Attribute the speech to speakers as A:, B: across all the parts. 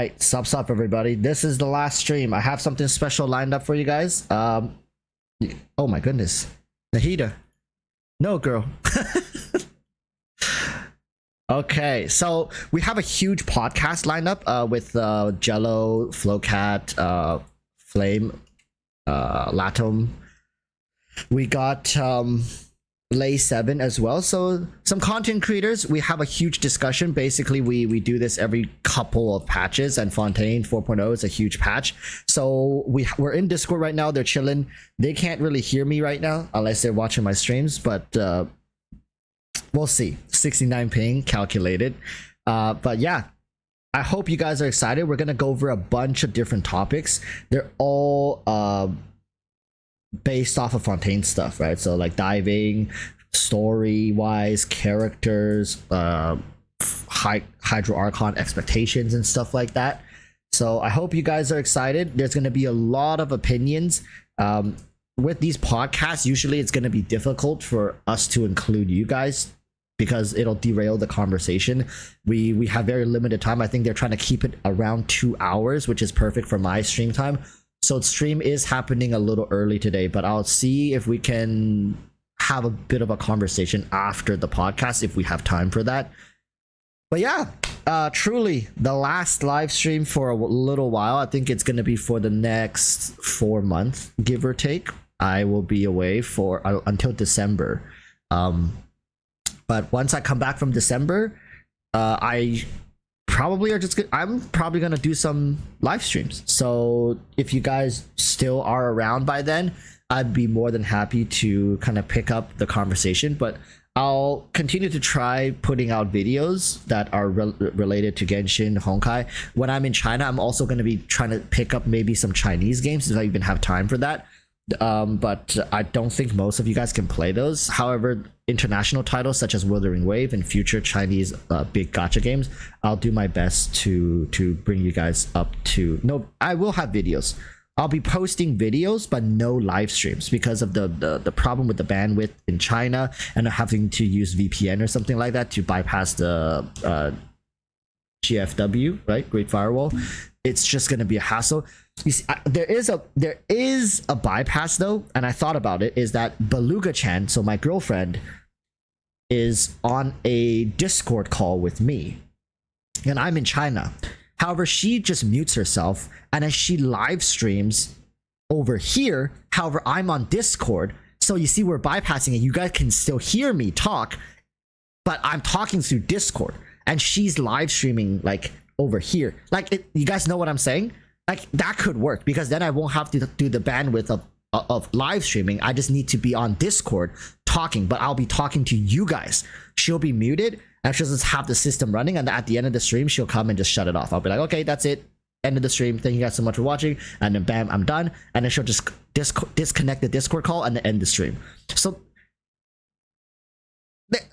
A: right, sup everybody. This is the last stream. I have something special lined up for you guys. Oh my goodness, Nahida. No, girl. Okay, so we have a huge podcast lined up with Jello, Flowcat, Flame, Latom. We got Lay 7 as well. So some content creators, we have a huge discussion. Basically, we do this every couple of patches, and Fontaine 4.0 is a huge patch. So we're in Discord right now. They're chilling. They can't really hear me right now unless they're watching my streams, but we'll see. 69 ping calculated. But yeah, I hope you guys are excited. We're gonna go over a bunch of different topics. They're all based off of Fontaine stuff, right? So like diving, story wise, characters, Hydro Archon expectations and stuff like that. So I hope you guys are excited. There's going to be a lot of opinions. With these podcasts, usually it's going to be difficult for us to include you guys because it'll derail the conversation. We have very limited time. I think they're trying to keep it around 2 hours, which is perfect for my stream time. So stream is happening a little early today, but I'll see if we can have a bit of a conversation after the podcast if we have time for that. But yeah, truly the last live stream for a little while. I think it's going to be for the next 4 months, give or take. I will be away for until December. But once I come back from December, I'm probably gonna do some live streams. So if you guys still are around by then, I'd be more than happy to kind of pick up the conversation. But I'll continue to try putting out videos that are related to Genshin, Honkai. When I'm in China, I'm also going to be trying to pick up maybe some Chinese games if I even have time for that. But I don't think most of you guys can play those. However, international titles such as Wuthering Wave and future Chinese big gacha games, I'll do my best to bring you guys up to. No, I will have videos. I'll be posting videos, but no live streams because of the problem with the bandwidth in China and having to use VPN or something like that to bypass the GFW, right? Great Firewall. It's just going to be a hassle. You see, there is a bypass though, and I thought about it. Is that Beluga-chan, so my girlfriend, is on a Discord call with me, and I'm in China. However, she just mutes herself, and as she live streams over here, however, I'm on Discord. So you see, we're bypassing it. You guys can still hear me talk, but I'm talking through Discord, and she's live streaming like over here. Like, you guys know what I'm saying? Like, that could work because then I won't have to do the bandwidth of live streaming. I just need to be on Discord talking, but I'll be talking to you guys. She'll be muted and she'll just have the system running, and at the end of the stream she'll come and just shut it off. I'll be like, okay, that's it, end of the stream, thank you guys so much for watching, and then bam, I'm done. And then she'll just disconnect the Discord call and then end the stream. So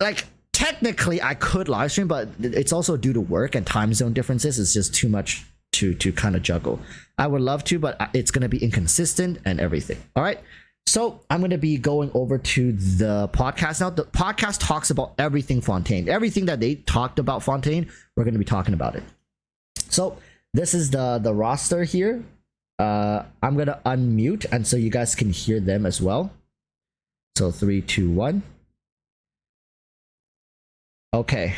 A: like, technically I could live stream, but it's also due to work and time zone differences. It's just too much to kind of juggle. I would love to, but it's going to be inconsistent and everything. All right, so I'm going to be going over to the podcast now. The podcast talks about everything Fontaine. Everything that they talked about Fontaine, we're going to be talking about it. So this is the roster here. I'm going to unmute, and so you guys can hear them as well. So 3, 2, 1. Okay.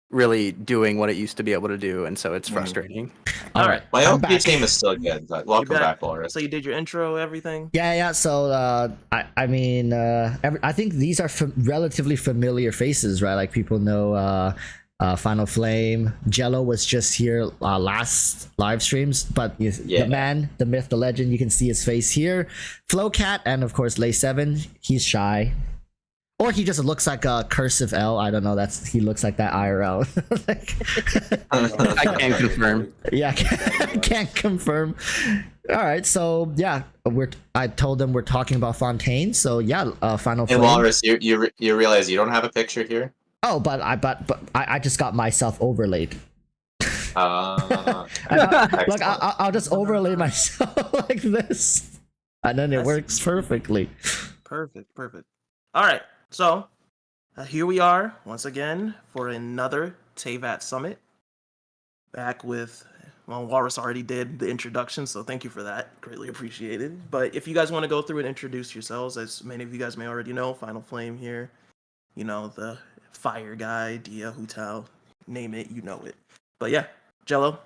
B: Really doing what it used to be able to do, and so it's frustrating.
A: All right.
C: My OP team is still good, but welcome back, Walrus.
D: So you did your intro, everything?
A: Yeah. So I mean, I think these are relatively familiar faces, right? Like, people know Final Flame. Jello was just here last live streams, but the man, the myth, the legend, you can see his face here. Flowcat, and of course Lay 7. He's shy. Or he just looks like a cursive L. I don't know. He looks like that IRL.
B: I can't confirm.
A: Yeah, can't confirm. All right, so yeah, I told them we're talking about Fontaine. So yeah, Final Flame.
C: Hey Walrus, you realize you don't have a picture here?
A: Oh, but I just got myself overlaid. Look, I'll just overlay myself like this, and then it works perfectly.
D: Perfect. All right. So, here we are once again for another Teyvat Summit. Back with, well, Walrus already did the introduction, so thank you for that. Greatly appreciated. But if you guys want to go through and introduce yourselves, as many of you guys may already know, Final Flame here. You know, the fire guy, Dia, Hutal, name it, you know it. But yeah, Jello.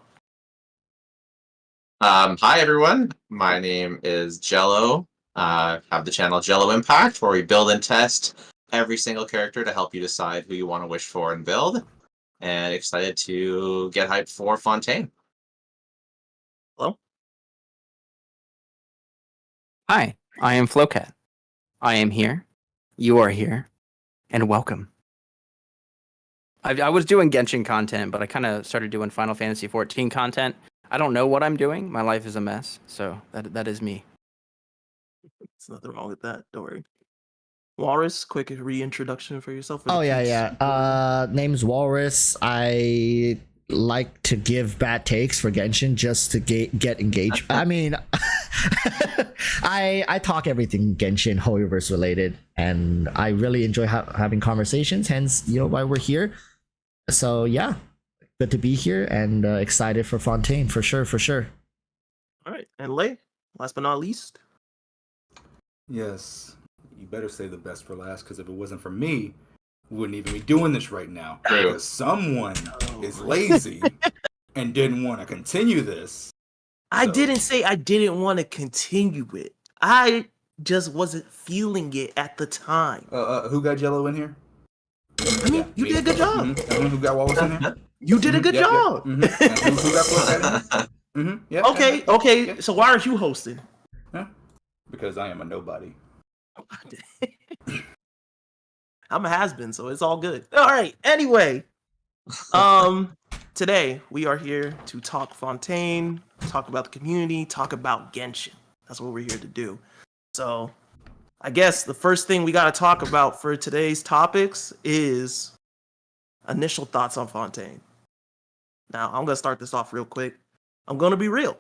C: Hi everyone. My name is Jello. Have the channel Jello Impact, where we build and test every single character to help you decide who you want to wish for and build. And excited to get hyped for Fontaine.
D: Hello.
B: Hi, I am Flowcat. I am here. You are here. And welcome. I was doing Genshin content, but I kind of started doing Final Fantasy XIV content. I don't know what I'm doing. My life is a mess. So that is me.
D: There's nothing wrong with that. Don't worry. Walrus, quick reintroduction for yourself. For the
A: Oh yeah,
D: peeps.
A: yeah. Name's Walrus. I like to give bad takes for Genshin just to get engaged. I mean, I talk everything Genshin Hoyoverse related, and I really enjoy having conversations. Hence, why we're here. So yeah, good to be here and excited for Fontaine for sure, for sure.
D: All right, and Lay, last but not least.
E: Yes, you better say the best for last, because if it wasn't for me, we wouldn't even be doing this right now.
C: True.
E: Because someone is lazy and didn't want to continue this.
D: I
E: So-
D: didn't say I didn't want to continue it. I just wasn't feeling it at the time.
E: Who got Jello in here?
D: I mean, you
E: me.
D: did a good job.
E: Mhm. Who got Wallace in here?
D: You did a good job.
E: And who got Flowcat in here? Yeah.
D: Okay.
E: Yeah.
D: So why aren't you hosting?
E: Because I am a nobody.
D: I'm a has-been, so it's all good. All right. Anyway, today we are here to talk Fontaine, talk about the community, talk about Genshin. That's what we're here to do. So, I guess the first thing we got to talk about for today's topics is initial thoughts on Fontaine. Now, I'm gonna start this off real quick. I'm gonna be real.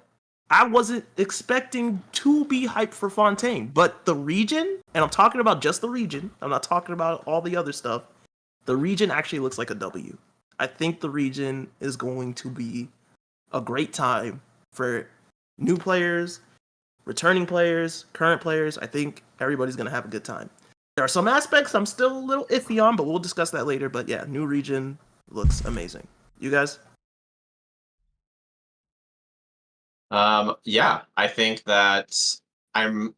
D: I wasn't expecting to be hyped for Fontaine, but the region, and I'm talking about just the region, I'm not talking about all the other stuff, the region actually looks like a W. I think the region is going to be a great time for new players, returning players, current players. I think everybody's going to have a good time. There are some aspects I'm still a little iffy on, but we'll discuss that later. But yeah, new region looks amazing. You guys?
C: Yeah, I think that I'm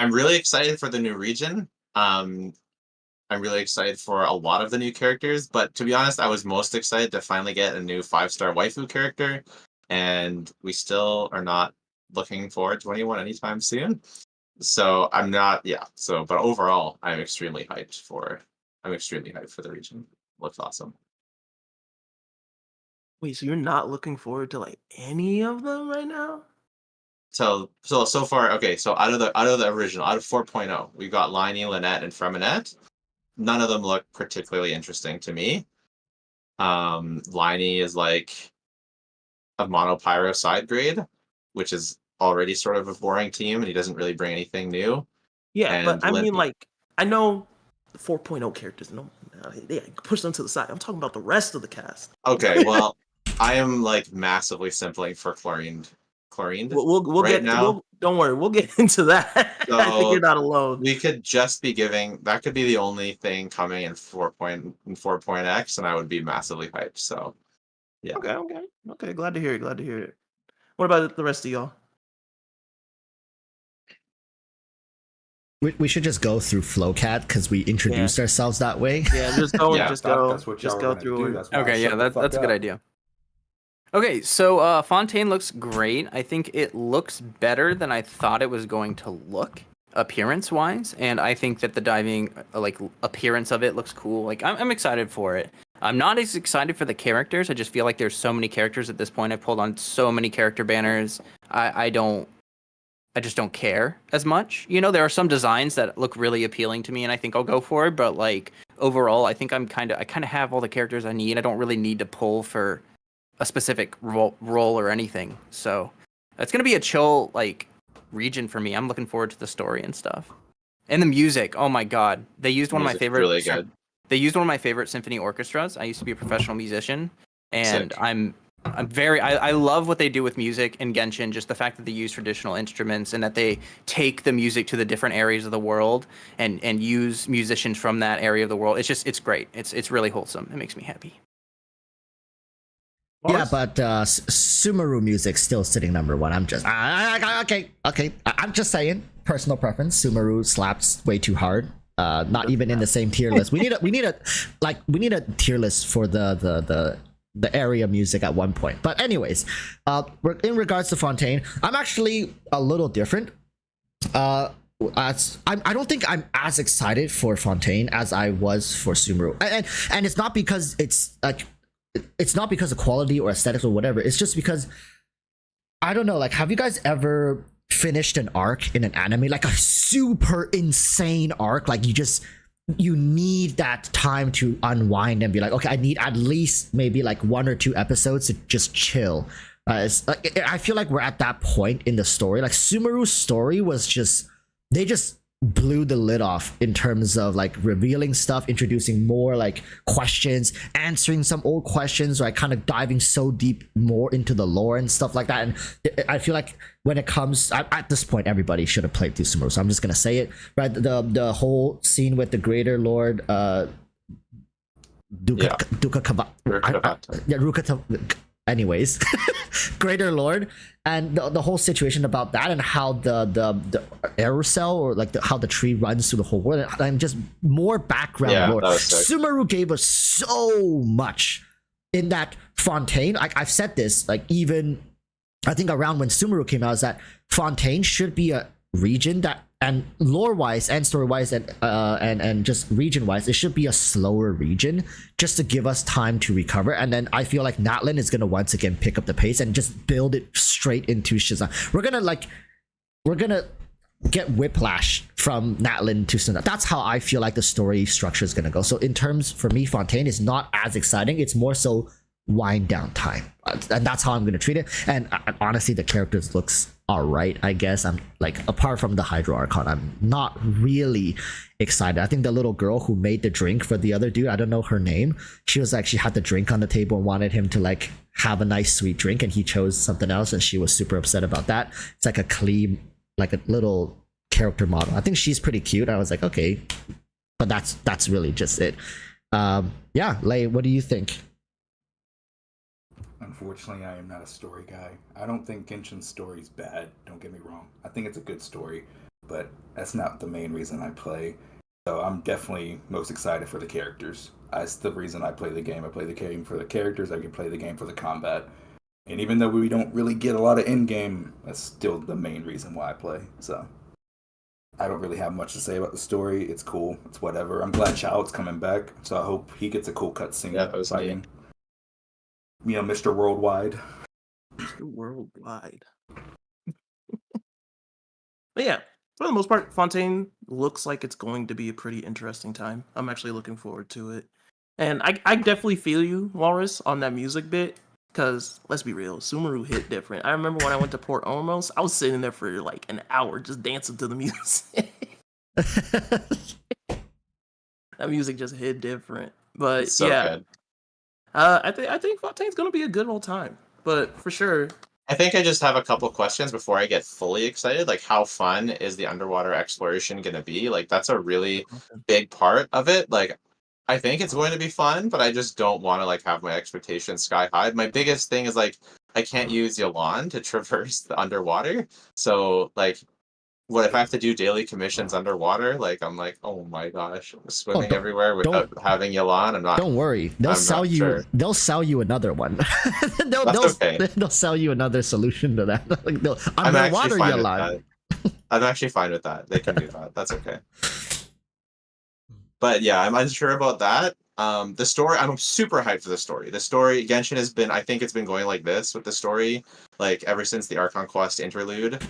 C: really excited for the new region. I'm really excited for a lot of the new characters, but to be honest, I was most excited to finally get a new 5-star waifu character, and we still are not looking forward to anyone anytime soon. So I'm not, yeah. So, but overall, I'm extremely hyped for the region. Looks awesome.
D: Wait, so you're not looking forward to like any of them right now?
C: So far, okay. So out of the original, out of 4.0, we've got Liney, Lynette, and Freminette. None of them look particularly interesting to me. Liney is like a monopyro side grade, which is already sort of a boring team, and he doesn't really bring anything new.
D: Yeah,
C: And
D: but I
C: Lin-
D: mean, like, I know the 4.0 characters, no, they push them to the side. I'm talking about the rest of the cast.
C: Okay, well, I am like massively simpling for Chlorine.
D: We'll
C: right
D: get
C: now.
D: don't worry, we'll get into that. I think
C: So,
D: you're not alone.
C: We could just be giving that could be the only thing coming in 4.x, and I would be massively hyped. So yeah.
D: Okay. Glad to hear it. What about the rest of y'all?
A: We should just go through Flowcat because we introduced ourselves that way.
D: Yeah, just go.
C: Yeah,
D: just go.
E: That's what y'all
D: Just
E: were
D: go
E: gonna
D: through
E: do.
D: it.
E: That's why I
B: Okay,
E: shut
B: yeah,
E: the fuck
B: that's a good
E: up.
B: idea. Okay, so Fontaine looks great. I think it looks better than I thought it was going to look, appearance-wise, and I think that the diving, appearance of it looks cool. Like, I'm excited for it. I'm not as excited for the characters. I just feel like there's so many characters at this point. I've pulled on so many character banners. I just don't care as much. You know, there are some designs that look really appealing to me, and I think I'll go for it. But like overall, I think I kind of have all the characters I need. I don't really need to pull for a specific role or anything. So it's gonna be a chill region for me. I'm looking forward to the story and stuff, and the music. Oh my god, they used one of my
C: Music's
B: favorite.
C: really good.
B: They used one of my favorite symphony orchestras. I used to be a professional musician, and
C: Sick.
B: I love what they do with music in Genshin. Just the fact that they use traditional instruments and that they take the music to the different areas of the world and use musicians from that area of the world. It's great. It's really wholesome. It makes me happy.
A: Yeah,
D: Lars?
A: but Sumeru music's still sitting number one. I'm just okay. I'm just saying, personal preference. Sumeru slaps way too hard. Not even in the same tier list. We need a tier list for the area music at one point. But anyways, in regards to Fontaine, I'm actually a little different. I don't think I'm as excited for Fontaine as I was for Sumeru, and it's not because it's not because of quality or aesthetics or whatever. It's just because I don't know. Like, have you guys ever finished an arc in an anime, like a super insane arc? Like you need that time to unwind and be like, okay, I need at least maybe like 1 or 2 episodes to just chill. I feel like we're at that point in the story. Like Sumeru's story was they just blew the lid off in terms of like revealing stuff, introducing more like questions, answering some old questions, right? Kind of diving so deep more into the lore and stuff like that. And I feel like when it comes at this point, everybody should have played through Sumeru. So I'm just gonna say it, right? The whole scene with the Greater Lord, anyways, Greater Lord, and the whole situation about that, and how the aerosol, or like how the tree runs through the whole world, and just more background lore.
C: that was sick.
A: Sumeru gave us so much in that Fontaine. I've said this, like, even I think around when Sumeru came out, is that Fontaine should be a region that, and lore wise and story wise and just region wise, it should be a slower region just to give us time to recover. And then I feel like Natlin is gonna once again pick up the pace and just build it straight into Shizan. We're gonna get whiplash from Natlin to Shizan. That's how I feel like the story structure is gonna go. So in terms, for me, Fontaine is not as exciting. It's more so wind down time, and that's how I'm gonna treat it. And honestly, the characters looks all right, I guess. I'm like, apart from the Hydro Archon, I'm not really excited. I think the little girl who made the drink for the other dude, I don't know her name, she was like, she had the drink on the table and wanted him to like have a nice sweet drink, and he chose something else, and she was super upset about that. It's like a clean, like a little character model. I think she's pretty cute. I was like, okay, but that's really just it. Yeah, Lei, what do you think?
E: Unfortunately, I am not a story guy. I don't think Genshin's story is bad, don't get me wrong. I think it's a good story, but that's not the main reason I play. So I'm definitely most excited for the characters. That's the reason I play the game. I play the game for the characters, I can play the game for the combat. And even though we don't really get a lot of in-game, that's still the main reason why I play. So I don't really have much to say about the story. It's cool. It's whatever. I'm glad Child's coming back, so I hope he gets a cool cutscene.
C: Yeah, that was
E: fighting. You know, Mr. Worldwide.
D: Mr. Worldwide. But yeah, for the most part, Fontaine looks like it's going to be a pretty interesting time. I'm actually looking forward to it. And I definitely feel you, Walrus, on that music bit. Because, let's be real, Sumeru hit different. I remember when I went to Port Ormos, I was sitting there for like an hour just dancing to the music. That music just hit different. But
C: It's so
D: yeah.
C: good.
D: I think Fontaine's gonna be a good old time, but for sure.
C: I think I just have a couple questions before I get fully excited. Like, how fun is the underwater exploration going to be? Like, that's a really big part of it. Like, I think it's going to be fun, but I just don't want to like have my expectations sky high. My biggest thing is like I can't use Yalan to traverse the underwater. So like, what if I have to do daily commissions underwater? Like, I'm like, oh my gosh, I'm swimming everywhere without having Yalan. I'm not.
A: Don't worry, they'll
C: I'm
A: sell
C: not
A: you.
C: sure.
A: They'll sell you another one.
C: That's okay.
A: They'll sell you another solution to that. Like,
C: I'm
A: underwater
C: actually fine with
A: Yalan.
C: that. I'm actually fine with that. They can do that. That's okay. But yeah, I'm unsure about that. The story, I'm super hyped for the story. The story, Genshin has been, I think it's been going like this with the story, like ever since the Archon Quest interlude.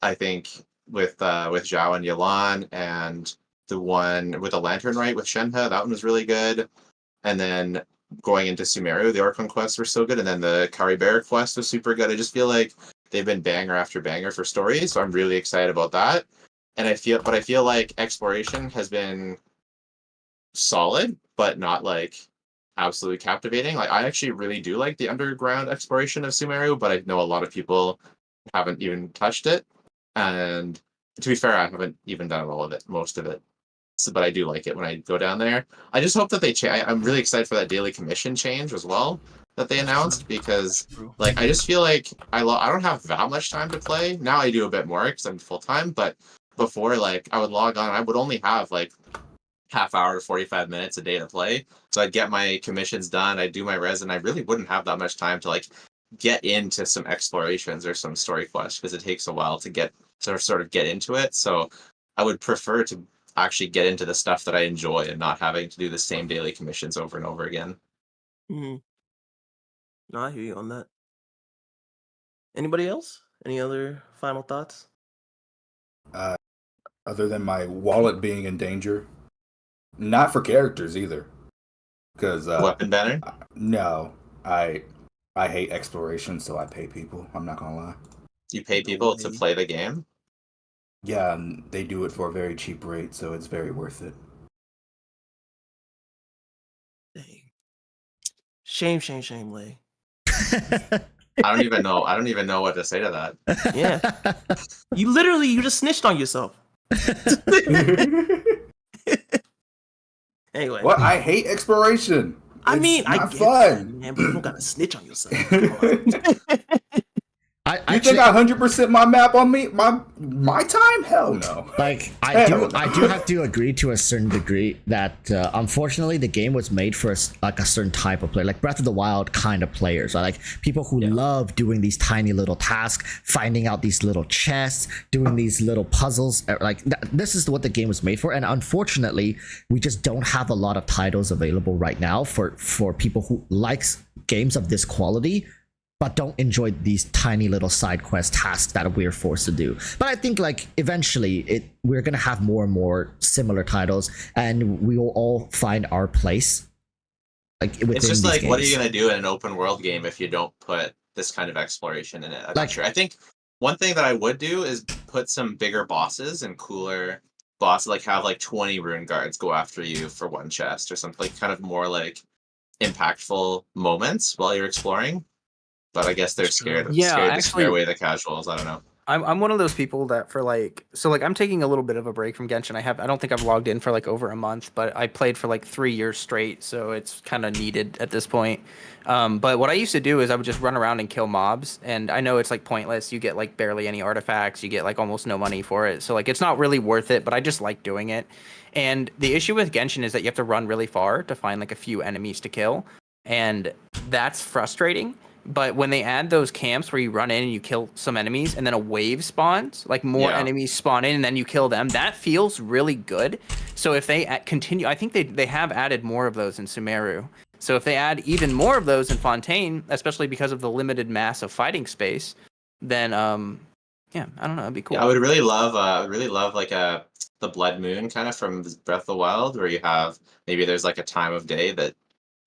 C: I think with Zhao and Yalan, and the one with the Lantern Rite with Shenhe, that one was really good. And then going into Sumeru, the Archon quests were so good, and then the Karibera quest was super good. I just feel like they've been banger after banger for stories, so I'm really excited about that. And I feel like exploration has been solid, but not like absolutely captivating. Like I actually really do like the underground exploration of Sumeru, but I know a lot of people haven't even touched it. And to be fair, I haven't even done all of it, most of it. So, but I do like it when I go down there. I just hope that they change. I'm really excited for that daily commission change as well that they announced, because like I just feel like I don't have that much time to play now. I do a bit more because I'm full time, but before, like I would log on, I would only have like half hour to 45 minutes a day to play. So I'd get my commissions done, I'd do my res, and I really wouldn't have that much time to like get into some explorations or some story quests, because it takes a while to get to sort of get into it. So I would prefer to actually get into the stuff that I enjoy and not having to do the same daily commissions over and over again.
D: Mm-hmm. No, I hear you on that. Anybody else? Any other final thoughts?
E: Other than my wallet being in danger, not for characters either, because
C: Weapon banner?
E: no, I hate exploration, so I pay people. I'm not gonna lie.
C: You pay people to play the game?
E: Yeah, and they do it for a very cheap rate, so it's very worth it.
D: Dang. Shame, shame, shame, Lay.
C: I don't even know what to say to that.
D: Yeah. You just snitched on yourself. Anyway.
E: What? I hate exploration.
D: I mean,
E: It's
D: I
E: not
D: get
E: fun.
D: that, man, but you don't gotta snitch on yourself.
E: You think I 100% my map on me? My time? Hell no.
A: Like I do have to agree to a certain degree that unfortunately the game was made for like a certain type of player, like Breath of the Wild kind of players, right? Like people who love doing these tiny little tasks, finding out these little chests, doing these little puzzles. Like this is what the game was made for, and unfortunately, we just don't have a lot of titles available right now for people who likes games of this quality, but don't enjoy these tiny little side quest tasks that we're forced to do. But I think like eventually we're gonna have more and more similar titles, and we will all find our place. Like within
C: It's just
A: these
C: like,
A: games.
C: what are you gonna do in an open world game if you don't put this kind of exploration in it? I'm not sure. I think one thing that I would do is put some bigger bosses and cooler bosses, like have like 20 rune guards go after you for one chest or something, like kind of more like impactful moments while you're exploring. But I guess they're scared to scare away the casuals. I don't know.
B: I'm one of those people that I'm taking a little bit of a break from Genshin. I don't think I've logged in for like over a month, but I played for like 3 years straight, so it's kind of needed at this point. But what I used to do is I would just run around and kill mobs, and I know it's like pointless. You get like barely any artifacts. You get like almost no money for it, so like it's not really worth it. But I just like doing it. And the issue with Genshin is that you have to run really far to find like a few enemies to kill, and that's frustrating. But when they add those camps where you run in and you kill some enemies and then a wave spawns, like more enemies spawn in and then you kill them, that feels really good. So if they continue, I think they have added more of those in Sumeru. So if they add even more of those in Fontaine, especially because of the limited mass of fighting space, then I don't know, it'd be cool.
C: Yeah, I would really love like the Blood Moon kind of from Breath of the Wild, where you have maybe there's like a time of day that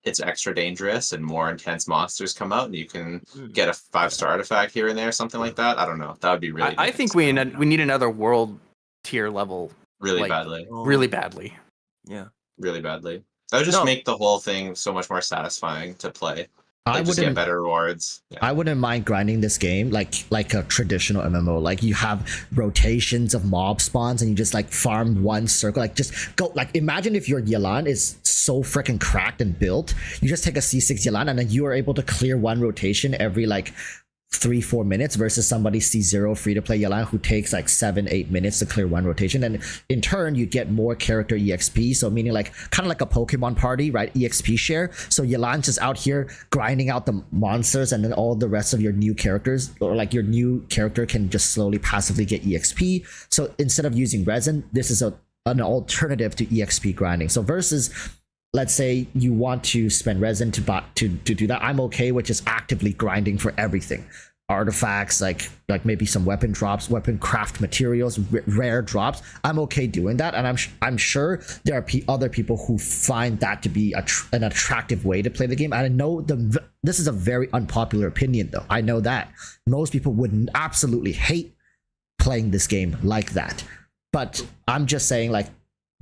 C: it's extra dangerous and more intense monsters come out, and you can get a 5-star artifact here and there, something like that. I don't know. That would be really.
B: I think we need another world tier level.
C: Really badly.
B: Really badly.
D: Yeah.
C: Really badly. That would just make the whole thing so much more satisfying to play.
A: I
C: just get better rewards.
A: I wouldn't mind grinding this game like a traditional MMO. Like you have rotations of mob spawns and you just like farm one circle. Like just go. Like imagine if your Yelan is so freaking cracked and built, you just take a C6 Yelan and then you are able to clear one rotation every like 3-4 minutes versus somebody C0 free to play Yelan who takes like 7-8 minutes to clear one rotation, and in turn you get more character EXP. So meaning like kind of like a Pokemon party, right? EXP share. So Yelan's just out here grinding out the monsters, and then all the rest of your new characters, or like your new character, can just slowly passively get EXP. So instead of using resin, this is an alternative to EXP grinding. So versus, let's say you want to spend resin to do that, I'm okay with just actively grinding for everything. Artifacts, like maybe some weapon drops, weapon craft materials, rare drops. I'm okay doing that, and I'm sure there are other people who find that to be an attractive way to play the game. And I know this is a very unpopular opinion, though. I know that most people would absolutely hate playing this game like that. But I'm just saying, like,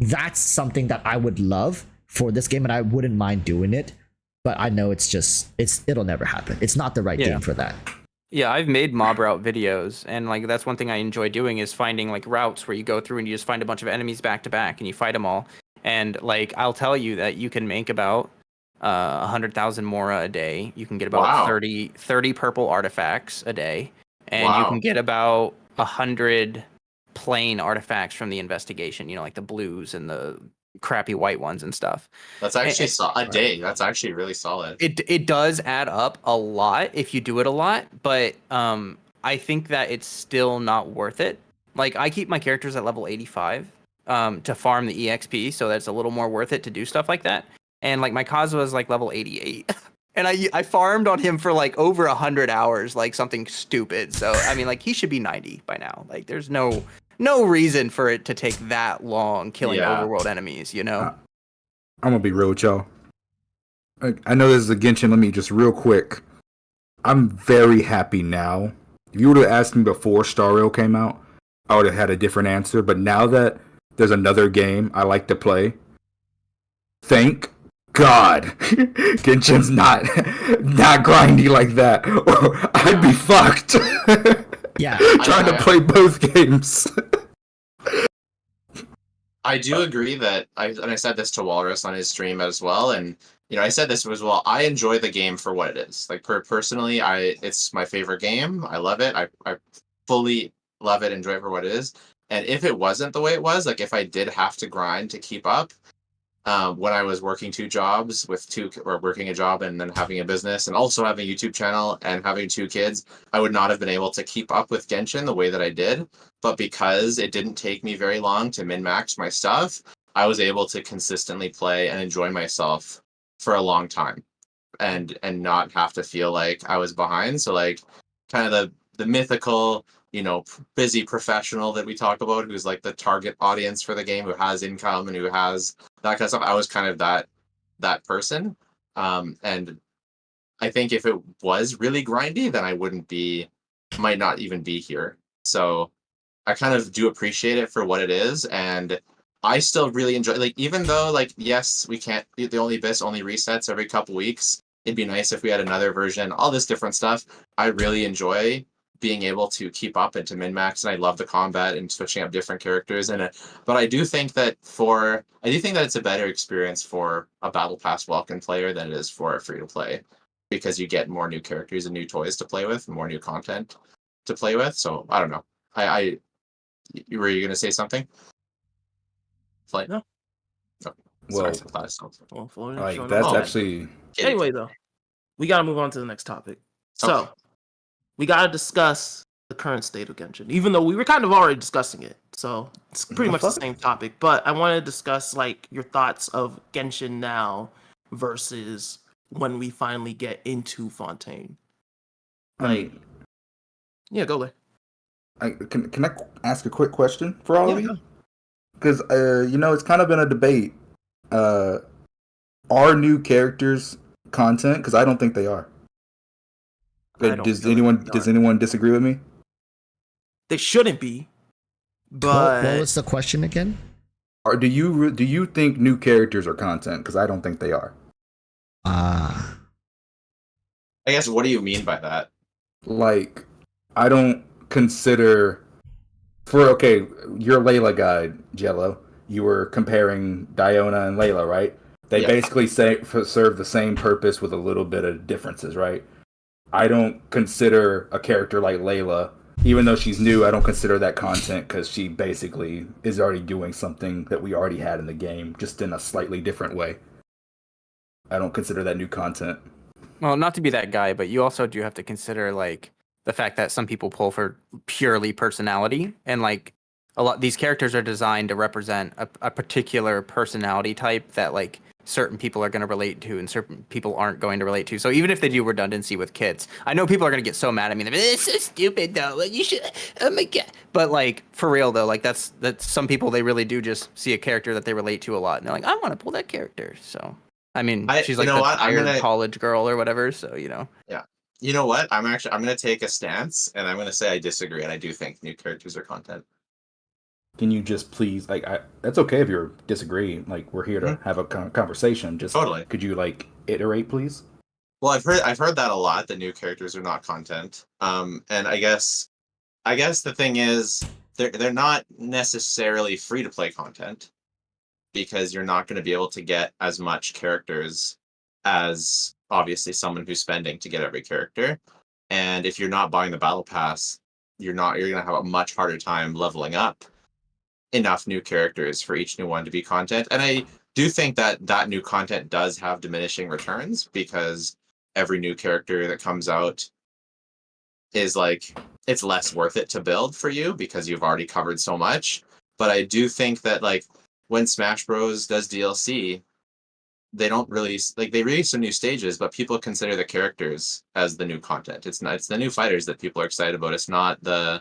A: that's something that I would love for this game, and I wouldn't mind doing it. But I know it'll never happen. It's not the right game for that.
B: Yeah, I've made mob route videos, and like that's one thing I enjoy doing is finding like routes where you go through and you just find a bunch of enemies back to back and you fight them all. And like I'll tell you that you can make about 100,000 mora a day. You can get about 30 purple artifacts a day, and you can get about 100 plain artifacts from the investigation. You know, like the blues and the crappy white ones and stuff.
C: That's actually a day. That's actually really solid.
B: It does add up a lot if you do it a lot, but I think that it's still not worth it. Like I keep my characters at level 85 to farm the EXP, so that's a little more worth it to do stuff like that. And like my Kazuha is like level 88. And I farmed on him for like over 100 hours, like something stupid. So I mean, like he should be 90 by now. Like there's no reason for it to take that long killing overworld enemies, you know?
E: I'm gonna be real with y'all. I know this is a Genshin. Let me just real quick. I'm very happy now. If you would have asked me before Star Rail came out, I would have had a different answer. But now that there's another game I like to play, thank God Genshin's not grindy like that, or I'd be fucked.
A: Yeah,
E: trying to play both games.
C: I do agree that I said this to Walrus on his stream as well, and I said this as well. I enjoy the game for what it is. Like personally, it's my favorite game. I love it. I fully love it, enjoy it for what it is. And if it wasn't the way it was, like if I did have to grind to keep up, when I was working two jobs working a job and then having a business and also having a YouTube channel and having two kids, I would not have been able to keep up with Genshin the way that I did. But because it didn't take me very long to min-max my stuff, I was able to consistently play and enjoy myself for a long time and not have to feel like I was behind. So like kind of the mythical, busy professional that we talk about, who's like the target audience for the game, who has income and who has that kind of stuff. I was kind of that person. And I think if it was really grindy, then I might not even be here. So I kind of do appreciate it for what it is. And I still really enjoy, like, even though, like, yes, we can't, the only Abyss only resets every couple weeks. It'd be nice if we had another version, all this different stuff. I really enjoy being able to keep up and to min-max, and I love the combat and switching up different characters in it. But I do think that it's a better experience for a Battle Pass Welcome player than it is for a free-to-play, because you get more new characters and new toys to play with, and more new content to play with. So I don't know. Were you going to say something? Flight?
D: No.
C: Oh,
E: Well,
C: sorry,
E: that's actually...
D: Anyway, though, we got to move on to the next topic. So,
C: Okay.
D: we got to discuss the current state of Genshin, even though we were kind of already discussing it. So, it's pretty much the same topic. But I want to discuss, like, your thoughts of Genshin now versus when we finally get into Fontaine. Like, yeah, go there.
E: Can I ask a quick question for all of you? Because, it's kind of been a debate. Are new characters content? Because I don't think they are. Does anyone disagree with me?
D: They shouldn't be. But
A: what was the question again?
E: Or do you think new characters are content? Because I don't think they are.
C: I guess, what do you mean by that?
E: Like, I don't consider... your Layla guide, Jello, you were comparing Diona and Layla, right? They basically serve the same purpose with a little bit of differences, right? I don't consider a character like Layla, even though she's new, I don't consider that content because she basically is already doing something that we already had in the game, just in a slightly different way. I don't consider that new content.
B: Well, not to be that guy, but you also do have to consider like the fact that some people pull for purely personality, and like these characters are designed to represent a particular personality type that like certain people are going to relate to and certain people aren't going to relate to. So even if they do redundancy with kids, I know people are going to get so mad at me. It's so stupid though. You should, oh my God. But like for real though, like that's some people, they really do just see a character that they relate to a lot. And they're like, I want to pull that character. So, I mean, she's like the tired college girl or whatever. So,
C: Yeah. You know what? I'm going to take a stance and I'm going to say I disagree. And I do think new characters are content.
E: can you just please that's okay if you're disagreeing. Like we're here to have a conversation. Just
C: Totally.
E: could you like iterate, please?
C: Well, I've heard that a lot. The new characters are not content. And I guess the thing is they're not necessarily free to play content, because you're not going to be able to get as much characters as obviously someone who's spending to get every character. And if you're not buying the battle pass, you're going to have a much harder time leveling up enough new characters for each new one to be content. And I do think that new content does have diminishing returns, because every new character that comes out is like, it's less worth it to build for you because you've already covered so much. But I do think that like when Smash Bros does DLC, they don't release, like, they release some new stages, but people consider the characters as the new content. It's the new fighters that people are excited about. It's not the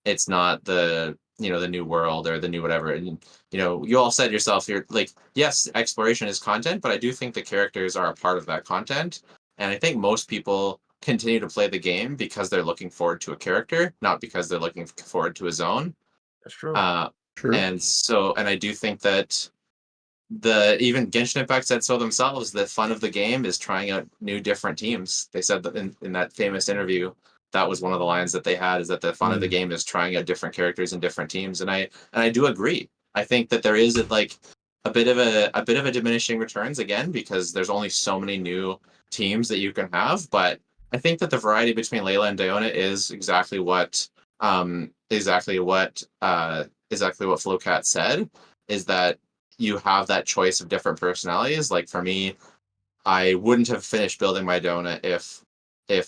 C: the new world or the new whatever. And you all said yourself, you're like, yes, exploration is content, but I do think the characters are a part of that content. And I think most people continue to play the game because they're looking forward to a character, not because they're looking forward to a zone.
D: That's true.
E: True.
C: And I do think that even Genshin Impact said so themselves. The fun of the game is trying out new different teams. They said that in that famous interview, that was one of the lines that they had, is that the fun of the game is trying out different characters and different teams. And I do agree. I think that there is like a bit of a diminishing returns again, because there's only so many new teams that you can have. But I think that the variety between Layla and Diona is exactly what Flowcat said, is that you have that choice of different personalities. Like for me, I wouldn't have finished building my Diona if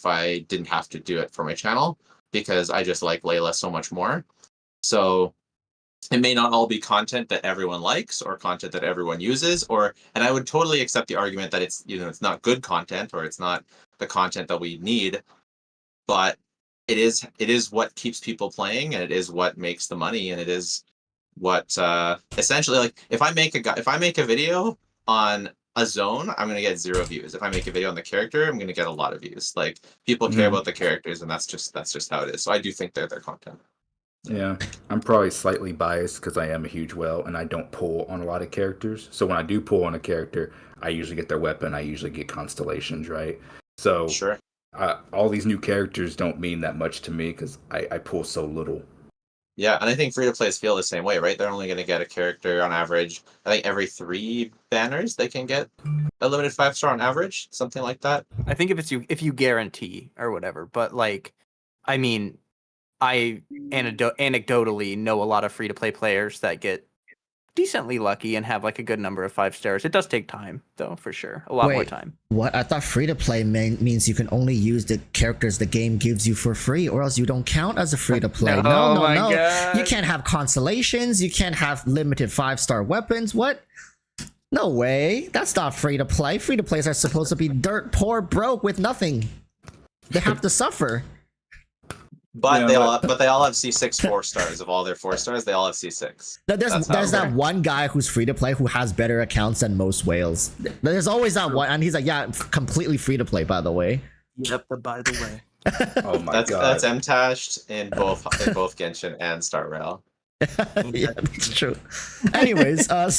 C: I didn't have to do it for my channel, because I just like Layla so much more. So it may not all be content that everyone likes or content that everyone uses, and I would totally accept the argument that it's not good content, or it's not the content that we need, but it is what keeps people playing, and it is what makes the money, and it is what essentially, like, if I make a video on a zone, I'm gonna get 0 views. If I make a video on the character, I'm gonna get a lot of views. Like, people care about the characters, and that's just how it is. So I do think they're their content.
E: Yeah, I'm probably slightly biased because I am a huge whale and I don't pull on a lot of characters. So when I do pull on a character, I usually get their weapon. I usually get constellations, right? So
C: Sure.
E: All these new characters don't mean that much to me because I pull so little.
C: Yeah, and I think free-to-plays feel the same way, right? They're only going to get a character on average, I think every 3 banners they can get a limited 5-star on average, something like that.
B: I think if you guarantee or whatever, but like, I mean, I anecdotally know a lot of free-to-play players that get decently lucky and have like a good number of 5 stars. It does take time, though, for sure. A lot more time.
A: What? I thought free to play means you can only use the characters the game gives you for free, or else you don't count as a free to play. No.
B: God.
A: You can't have constellations. You can't have limited 5-star weapons. What? No way. That's not free to play. Free to plays are supposed to be dirt poor, broke with nothing. They have to suffer.
C: But they all have C6 4 stars. Of all their 4 stars, they all have C6.
A: There's that one guy who's free to play who has better accounts than most whales. There's always that one, and he's like, yeah, completely free to play, by the way.
D: Yep, by the way.
E: Oh my god.
C: That's MTashed in both Genshin and Star Rail.
A: Yeah, that's true. Anyways, I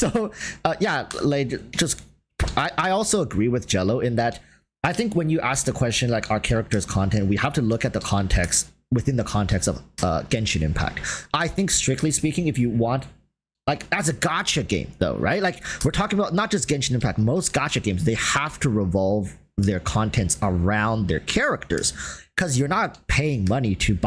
A: also agree with Jello in that I think when you ask the question like, are characters content, we have to look at the context within the context of Genshin Impact. I think strictly speaking, if you want, like, as a gacha game though, right? Like, we're talking about not just Genshin Impact, most gacha games, they have to revolve their contents around their characters, because you're not paying money to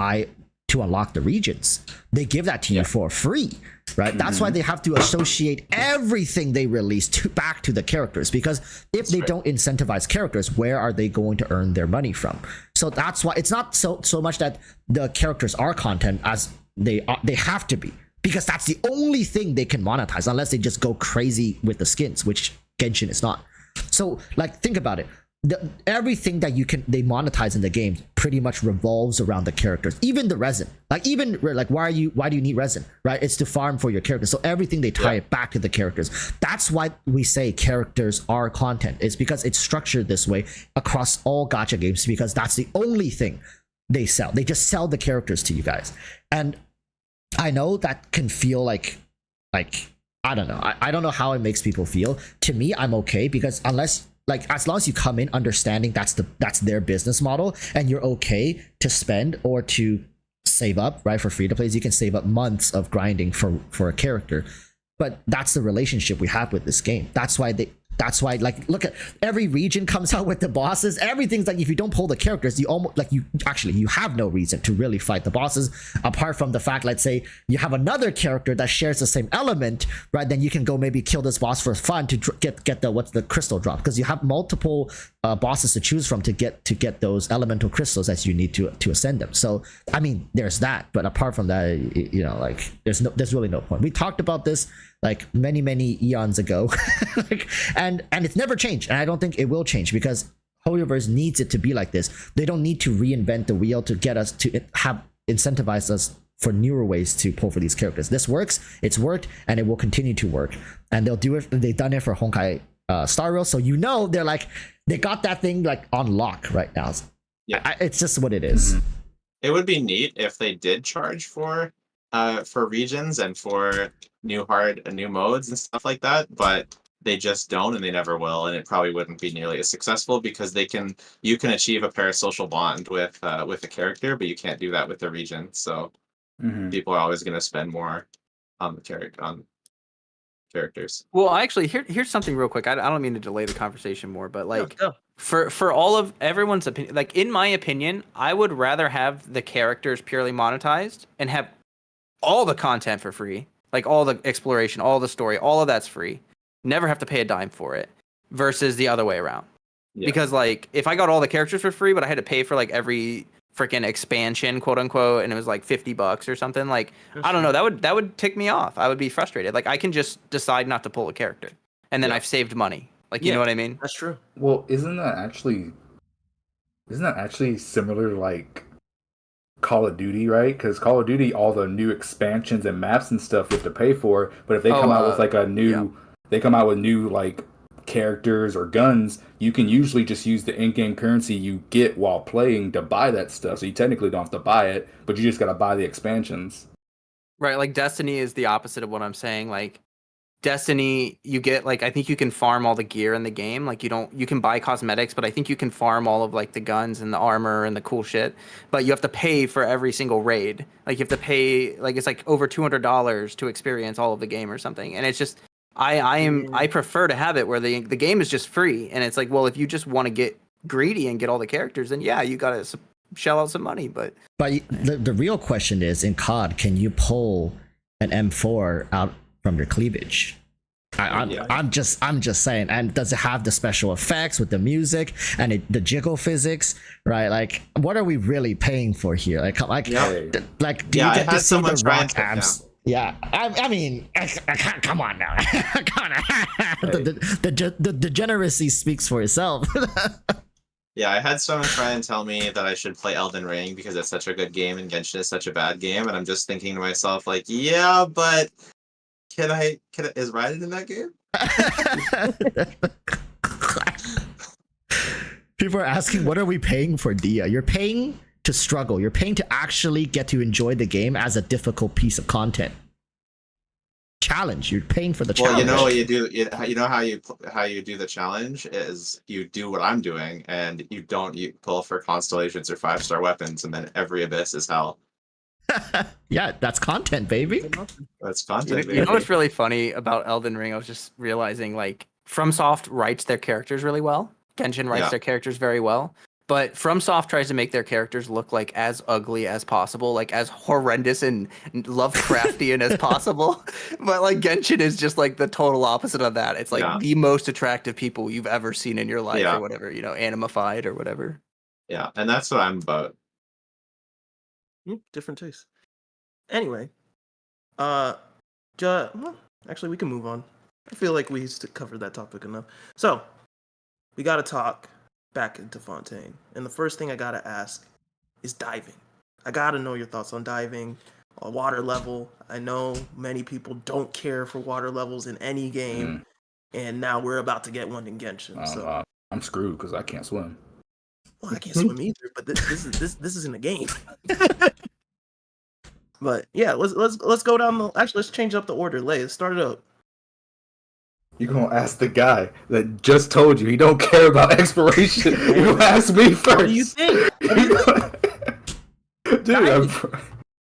A: unlock the regions. They give that to you for free, right? That's why they have to associate everything they release back to the characters, because if they don't incentivize characters, where are they going to earn their money from? So that's why it's not so much that the characters are content as they have to be, because that's the only thing they can monetize, unless they just go crazy with the skins, which Genshin is not. So, like, think about it. Everything that they monetize in the game pretty much revolves around the characters, even the resin. Why do you need resin, right? It's to farm for your characters. So everything they tie it back to the characters. That's why we say characters are content. It's because it's structured this way across all gacha games, because that's the only thing they sell. They just sell the characters to you guys. And I know that can feel like I don't know. I don't know how it makes people feel. To me, I'm okay because unless like as long as you come in understanding that's their business model and you're okay to spend or to save up, right? For free to plays, you can save up months of grinding for a character. But that's the relationship we have with this game. That's why like look at every region comes out with the bosses. Everything's like if you don't pull the characters, you almost like you have no reason to really fight the bosses apart from the fact, let's say you have another character that shares the same element, right? Then you can go maybe kill this boss for fun to get the what's the crystal drop, because you have multiple bosses to choose from to get those elemental crystals as you need to ascend them. So I mean there's that, but apart from that, you know, like there's really no point. We talked about this like many eons ago like, and it's never changed, and I don't think it will change because Hoyoverse needs it to be like this. They don't need to reinvent the wheel to get us to have incentivize us for newer ways to pull for these characters. This works, it's worked, and it will continue to work, and they'll do it. They've done it for Honkai Star Rail, so you know they're like they got that thing like on lock right now.
C: Yeah,
A: it's just what it is.
C: It would be neat if they did charge for regions and for new modes and stuff like that, but they just don't, and they never will, and it probably wouldn't be nearly as successful because you can achieve a parasocial bond with a character, but you can't do that with the region. So people are always going to spend more on the characters.
B: Well, actually, here's something real quick. I don't mean to delay the conversation more, but like for all of everyone's opinion, like in my opinion, I would rather have the characters purely monetized and have all the content for free, like all the exploration, all the story, all of that's free. Never have to pay a dime for it, versus the other way around. Yeah. Because like if I got all the characters for free, but I had to pay for like every freaking expansion, quote unquote, and it was like $50 or something, like I don't know, that would tick me off. I would be frustrated. Like I can just decide not to pull a character, and then I've saved money. Like you know what I mean?
D: That's true.
E: Well, isn't that actually similar to like Call of Duty, right? Because Call of Duty, all the new expansions and maps and stuff you have to pay for, but if they come out with like a new they come out with new like characters or guns, you can usually just use the in-game currency you get while playing to buy that stuff. So you technically don't have to buy it, but you just got to buy the expansions.
B: Right, like Destiny is the opposite of what I'm saying. Like Destiny, you get like I think you can farm all the gear in the game. Like you can buy cosmetics, but I think you can farm all of like the guns and the armor and the cool shit. But you have to pay for every single raid. Like you have to pay like it's like over $200 to experience all of the game or something. And it's just I prefer to have it where the game is just free, and it's like, well, if you just want to get greedy and get all the characters, then yeah, you gotta shell out some money. But
A: the real question is, in COD, can you pull an M4 out from your cleavage? I'm just saying. And does it have the special effects with the music and the jiggle physics, right? Like, what are we really paying for here? Do you get to see the rock amps? Yeah, I mean, come on now. The degeneracy speaks for itself.
C: Yeah, I had someone try and tell me that I should play Elden Ring because it's such a good game and Genshin is such a bad game, and I'm just thinking to myself, like, yeah, but is Raiden in that game?
A: People are asking, what are we paying for, Dia? You're paying to struggle. You're paying to actually get to enjoy the game as a difficult piece of content. Challenge. You're paying for the challenge.
C: Well, you know what you do. You know how you do the challenge is you do what I'm doing, and you pull for constellations or 5-star weapons, and then every abyss is hell.
A: Yeah, that's content, baby.
C: That's content.
B: You know what's really funny about Elden Ring? I was just realizing, like, FromSoft writes their characters really well. Genshin writes their characters very well. But FromSoft tries to make their characters look like as ugly as possible, like as horrendous and Lovecraftian as possible. But like Genshin is just like the total opposite of that. It's like the most attractive people you've ever seen in your life or whatever, you know, animified or whatever.
C: Yeah, and that's what I'm about.
D: Different taste. Anyway, actually we can move on. I feel like we used to cover that topic enough. So we got to talk back into Fontaine. And the first thing I gotta ask is diving. I gotta know your thoughts on diving, on water level. I know many people don't care for water levels in any game, and now we're about to get one in Genshin. So
E: I'm screwed because I can't swim.
D: Well, I can't swim either, but this is in the game. But yeah, let's go down the. Actually, let's change up the order. Let's start it up.
E: You gonna ask the guy that just told you he don't care about exploration. You gonna ask me first.
D: What do you think?
E: Dude,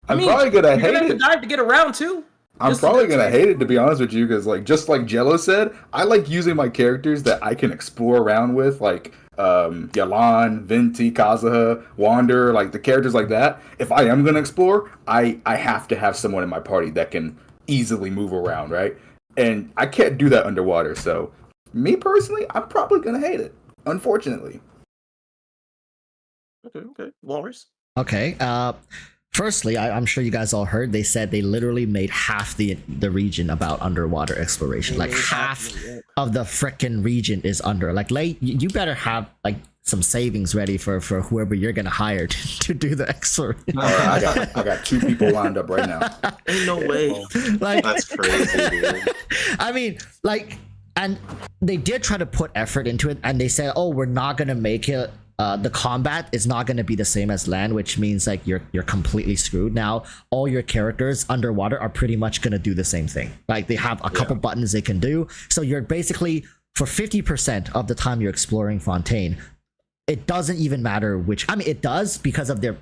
E: I'm probably gonna hate
D: have to
E: it.
D: dive to get around too.
E: I'm probably gonna hate it, to be honest with you, because like just like Jello said, I like using my characters that I can explore around with, like Yalan, Venti, Kazuha, Wander, like the characters like that. If I am gonna explore, I have to have someone in my party that can easily move around, right? And I can't do that underwater, so me personally, I'm probably gonna hate it, unfortunately.
D: Okay. Walrus.
A: Okay. Firstly, I'm sure you guys all heard they said they literally made half the region about underwater exploration. Like half of the frickin' region is under. Like, you better have like some savings ready for whoever you're gonna hire to do the exploration.
E: I got 2 people lined up right now.
D: Ain't no way.
A: Like,
C: That's crazy, dude.
A: I mean, like, and they did try to put effort into it, and they said, "Oh, we're not gonna make it. The combat is not gonna be the same as land, which means like you're completely screwed." Now, all your characters underwater are pretty much gonna do the same thing. Like, they have a couple buttons they can do, so you're basically for 50% of the time you're exploring Fontaine. It doesn't even matter which. I mean, it does because of their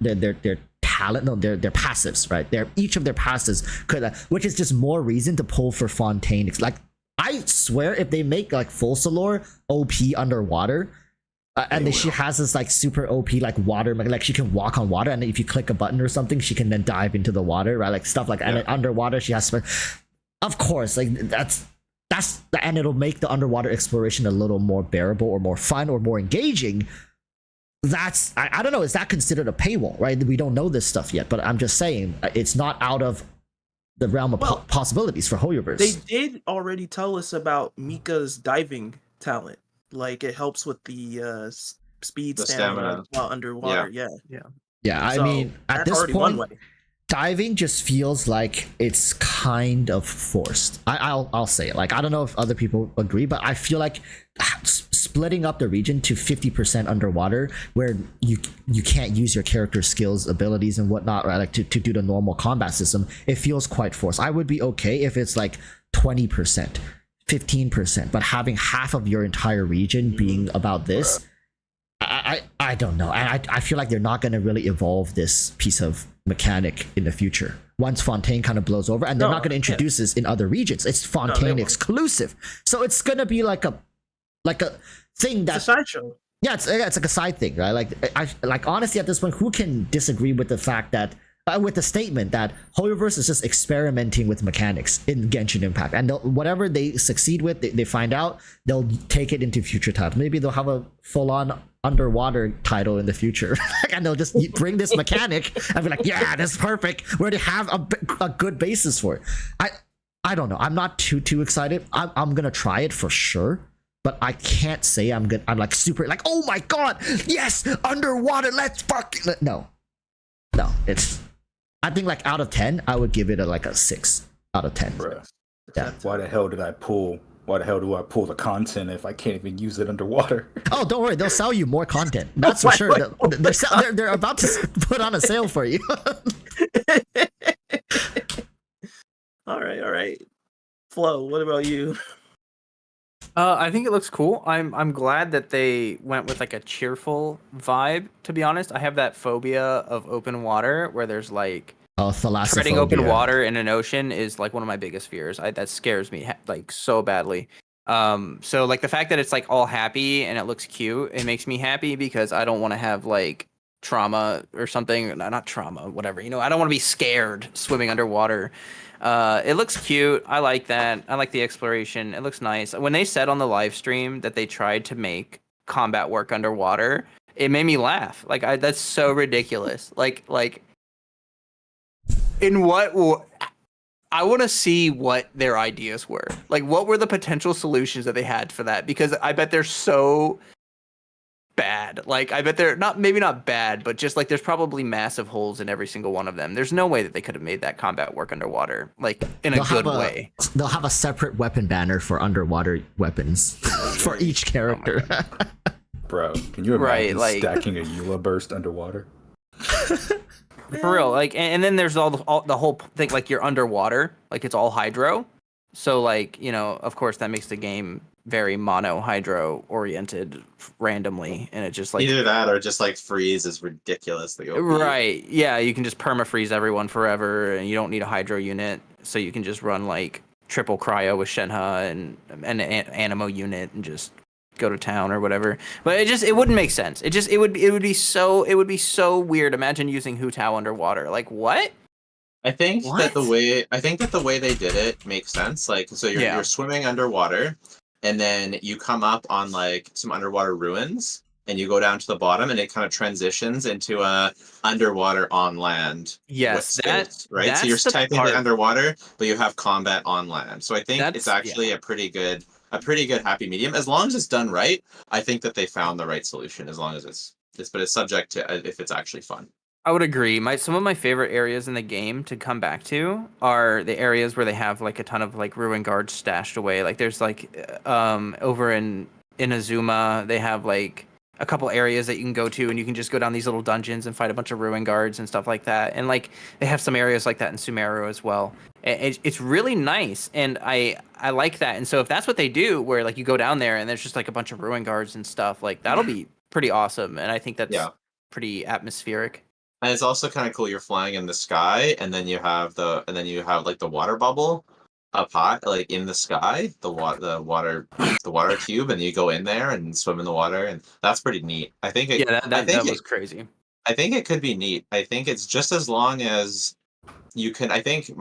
A: talent. No, their passives, right? Each of their passives could, which is just more reason to pull for Fontaine. It's like, I swear, if they make like Full Solor OP underwater, and then she has this like super OP like water, like she can walk on water, and if you click a button or something, she can then dive into the water, right? Like stuff like, and then underwater she has, of course, like that's and it'll make the underwater exploration a little more bearable or more fun or more engaging. That's I don't know, is that considered a paywall, right? We don't know this stuff yet, but I'm just saying it's not out of the realm of possibilities for Hoyoverse.
D: They did already tell us about Mika's diving talent. Like, it helps with the speed,
C: The
D: stamina
C: stamina.
D: while underwater. Yeah.
A: I
D: So,
A: mean, at
D: that's
A: this
D: already
A: point,
D: one way.
A: diving just feels like it's kind of forced. I'll say it. Like, I don't know if other people agree, but I feel like splitting up the region to 50% underwater, where you can't use your character skills, abilities, and whatnot, right? Like to do the normal combat system, it feels quite forced. I would be okay if it's like 20%, 15%, but having half of your entire region being about this, I don't know. I feel like they're not going to really evolve this piece of mechanic in the future once Fontaine kind of blows over, and they're not going to introduce this in other regions. It's Fontaine exclusive, so it's going to be like a thing that's
D: It's a sideshow.
A: yeah, it's like a side thing, right? Like honestly, at this point, who can disagree with the fact that with the statement that Hoyoverse is just experimenting with mechanics in Genshin Impact, and whatever they succeed with, they find out, they'll take it into future titles. Maybe they'll have a full-on underwater title in the future, and they'll just bring this mechanic and be like, "Yeah, that's perfect." Where they have a good basis for it. I don't know. I'm not too excited. I'm gonna try it for sure. But I can't say I'm good. I'm like super like, oh my god, yes, underwater. Let's fucking no. It's. I think like out of 10, I would give it like a 6 out of 10.
E: Bruh.
A: Yeah.
E: Why the hell do I pull the content if I can't even use it underwater?
A: Oh, don't worry, they'll sell you more content. That's for sure. They're about to put on a sale for you.
D: All right. Flo, what about you?
B: I think it looks cool. I'm glad that they went with like a cheerful vibe. To be honest, I have that phobia of open water where there's like
A: Thalassophobia.
B: treading open water in an ocean is like one of my biggest fears. That scares me like so badly. So like the fact that it's like all happy and it looks cute, it makes me happy because I don't want to have like trauma or something. Not trauma, whatever. You know, I don't want to be scared swimming underwater. It looks cute. I like that. I like the exploration. It looks nice. When they said on the live stream that they tried to make combat work underwater, it made me laugh. Like that's so ridiculous. Like in what I want to see what their ideas were. Like what were the potential solutions that they had for that? Because I bet they're so bad. Like I bet they're maybe not bad, but just like there's probably massive holes in every single one of them. There's no way that they could have made that combat work underwater, like in a good way.
A: They'll have a separate weapon banner for underwater weapons for each character.
E: Bro, can you imagine stacking a Eula burst underwater?
B: For real, like, and then there's all the whole thing, like you're underwater, like it's all hydro. So like, of course that makes the game very mono hydro oriented randomly, and it just like
C: Either that or just like freeze is ridiculously OP.
B: right, yeah, you can just perma freeze everyone forever, and you don't need a hydro unit, so you can just run like triple cryo with Shenhe and an Animo unit and just go to town or whatever. But it wouldn't make sense. It would be so weird. Imagine using Hu Tao underwater. Like what?
C: I think that
B: What?
C: the way they did it makes sense. Like, so
B: Yeah.
C: you're swimming underwater, and then you come up on like some underwater ruins, and you go down to the bottom, and it kind of transitions into a underwater on land.
B: Yes,
C: with skills, right. So you're
B: that's the
C: typing
B: part.
C: it underwater, but you have combat on land. So I think it's
B: That's-
C: actually a pretty good happy medium as long as it's done right. I think that they found the right solution as long as but it's subject to if it's actually fun.
B: I would agree. Some of my favorite areas in the game to come back to are the areas where they have like a ton of like ruin guards stashed away. Like there's like over in Inazuma, they have like a couple areas that you can go to, and you can just go down these little dungeons and fight a bunch of ruin guards and stuff like that. And like they have some areas like that in Sumeru as well. It's really nice, and I like that. And so if that's what they do, where like you go down there and there's just like a bunch of ruin guards and stuff, like that'll be pretty awesome. And I think that's pretty atmospheric.
C: And it's also kind of cool. You're flying in the sky, and then you have like the water bubble up high, like in the sky, the water cube, and you go in there and swim in the water, and that's pretty neat. I think it,
B: that was crazy.
C: I think it could be neat. I think it's just as long as you can. I think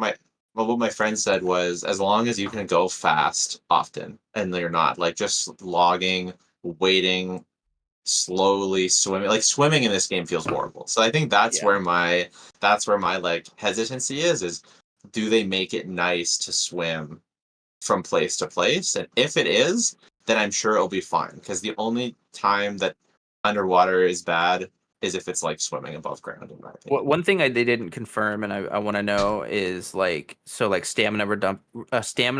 C: what my friend said was as long as you can go fast often, and you're not like just logging, waiting, slowly swimming. Like swimming in this game feels horrible. So I think that's where my like hesitancy is do they make it nice to swim from place to place? And if it is, then I'm sure it'll be fine. Because the only time that underwater is bad is if it's like swimming above ground, in my opinion.
B: One thing they didn't confirm, and I want to know is like stamina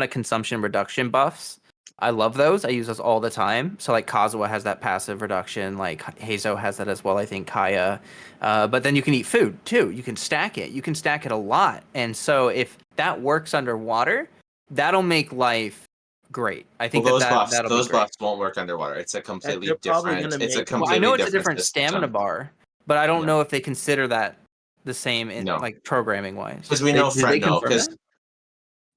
B: consumption reduction buffs. I love those. I use those all the time. So like Kazuha has that passive reduction, like Heizo has that as well, I think Kaya. But then you can eat food too. You can stack it. You can stack it a lot. And so if that works underwater, that'll make life great. I think
C: those
B: buffs
C: won't work underwater. It's a completely
D: probably
C: different.
D: gonna
C: It's a
D: make-
C: completely
B: I know it's a different
C: system.
B: stamina bar, but I don't
C: Yeah.
B: know if they consider that the same in
C: No.
B: like programming wise.
C: Because we know
B: Did they confirm
C: because
B: that?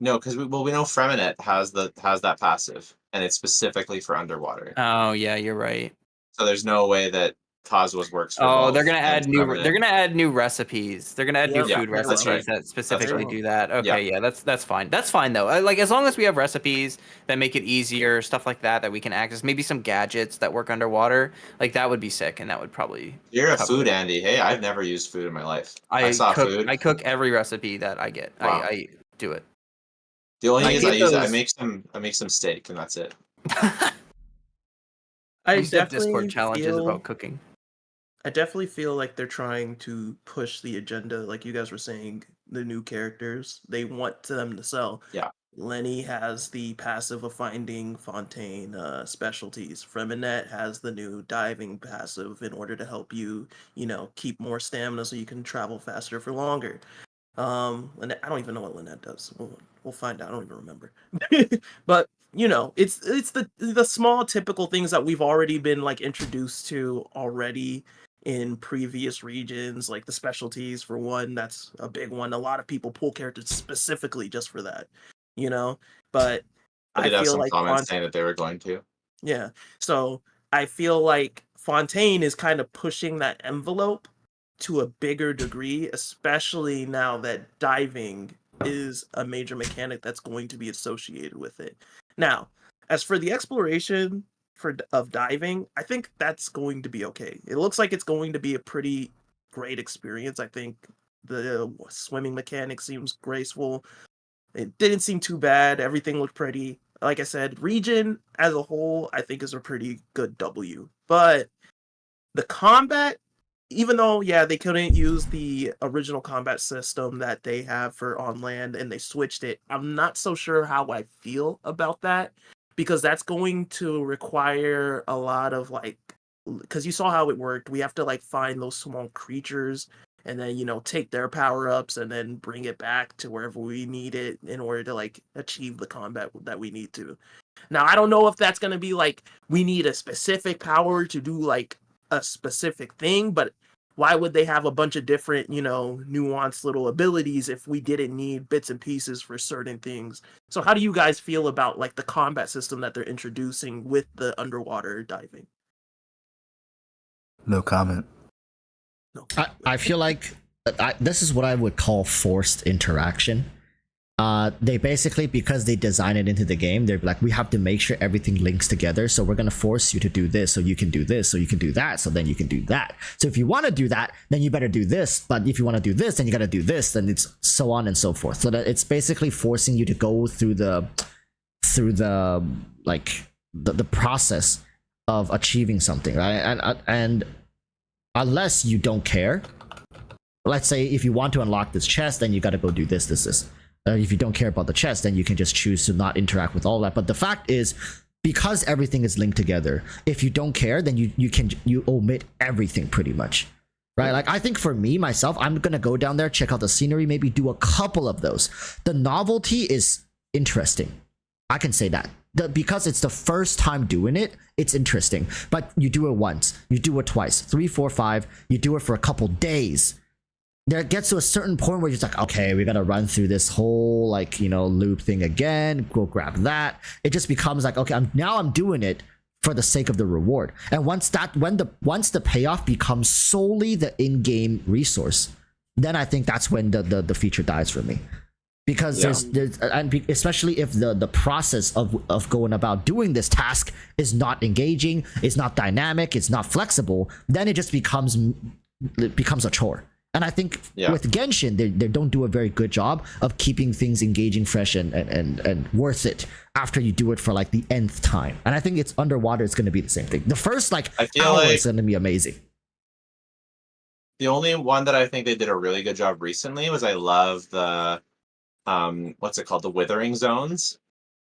C: no, because we know Freminet has that passive, and it's specifically for underwater.
B: Oh yeah, you're right.
C: So there's no way that Kazua's works. For
B: Oh,
C: both,
B: they're gonna
C: and
B: add new.
C: Freminet-
B: They're gonna add new recipes. They're gonna add new
D: Yep.
B: food
D: Yeah, that's
B: recipes
C: right.
B: that specifically
D: right.
B: do that. Okay, yeah, that's fine. That's fine though. Like as long as we have recipes that make it easier, stuff like that we can access. Maybe some gadgets that work underwater. Like that would be sick, and that would probably.
C: You're a
B: cover
C: food
B: it.
C: Andy. Hey, I've never used food in my life.
B: I
C: saw
B: cook.
C: food.
B: I cook every recipe that I get.
C: Wow.
B: I do it.
C: The only thing is
B: hate
C: I use it. I
B: those-
C: make some steak, and that's it.
D: I
B: used to have
D: definitely
B: Discord challenges
D: feel,
B: about cooking.
D: I definitely feel like they're trying to push the agenda, like you guys were saying, the new characters. They want them to sell.
C: Yeah.
D: Lenny has the passive of finding Fontaine specialties. Freminet has the new diving passive in order to help you, keep more stamina so you can travel faster for longer. Lynette, I don't even know what Lynette does. We'll find out. I don't even remember. But it's the small typical things that we've already been like introduced to already in previous regions, like the specialties for one. That's a big one. A lot of people pull characters specifically just for that, But
C: I did have
D: feel
C: some
D: like
C: comments saying that they were going to.
D: yeah. So I feel like Fontaine is kind of pushing that envelope to a bigger degree, especially now that diving is a major mechanic that's going to be associated with it. Now, as for the exploration of diving, I think that's going to be okay. It looks like it's going to be a pretty great experience. I think the swimming mechanic seems graceful. It didn't seem too bad. Everything looked pretty. Like I said, region as a whole, I think is a pretty good W. But the combat, even though, they couldn't use the original combat system that they have for on land and they switched it, I'm not so sure how I feel about that, because that's going to require a lot of because you saw how it worked. We have to find those small creatures and then take their power ups and then bring it back to wherever we need it in order to like achieve the combat that we need to. Now I don't know if that's gonna be like we need a specific power to do like a specific thing, but why would they have a bunch of different, nuanced little abilities if we didn't need bits and pieces for certain things? So how do you guys feel about like the combat system that they're introducing with the underwater diving?
E: No comment.
D: No.
A: I feel like this is what I would call forced interaction. They basically, because they design it into the game, they're like, we have to make sure everything links together. So we're going to force you to do this so you can do this, so you can do that, so then you can do that. So if you want to do that, then you better do this. But if you want to do this, then you got to do this. Then it's so on and so forth. So that it's basically forcing you to go through the like the process of achieving something, right? And unless you don't care, let's say if you want to unlock this chest, then you got to go do this. If you don't care about the chest, then you can just choose to not interact with all that. But the fact is, because everything is linked together, if you don't care, then you omit everything pretty much, right? Like I think for me myself, I'm gonna go down there, check out the scenery, maybe do a couple of those. The novelty is interesting. I can say that. Because it's the first time doing it, it's interesting. But you do it once, you do it twice, 3, 4, 5, you do it for a couple days. There it gets to a certain point where you're just like, okay, we gotta run through this whole like loop thing again. Go grab that. It just becomes like, okay, I'm doing it for the sake of the reward. And once the payoff becomes solely the in-game resource, then I think that's when the feature dies for me. Because there's and especially if the process of going about doing this task is not engaging, it's not dynamic, it's not flexible, then it just becomes a chore. And I think with Genshin, they don't do a very good job of keeping things engaging, fresh, and worth it after you do it for like the nth time. And I think it's underwater, it's going to be the same thing. The first hour is going to be amazing.
C: The only one that I think they did a really good job recently was I love the what's it called? The withering zones.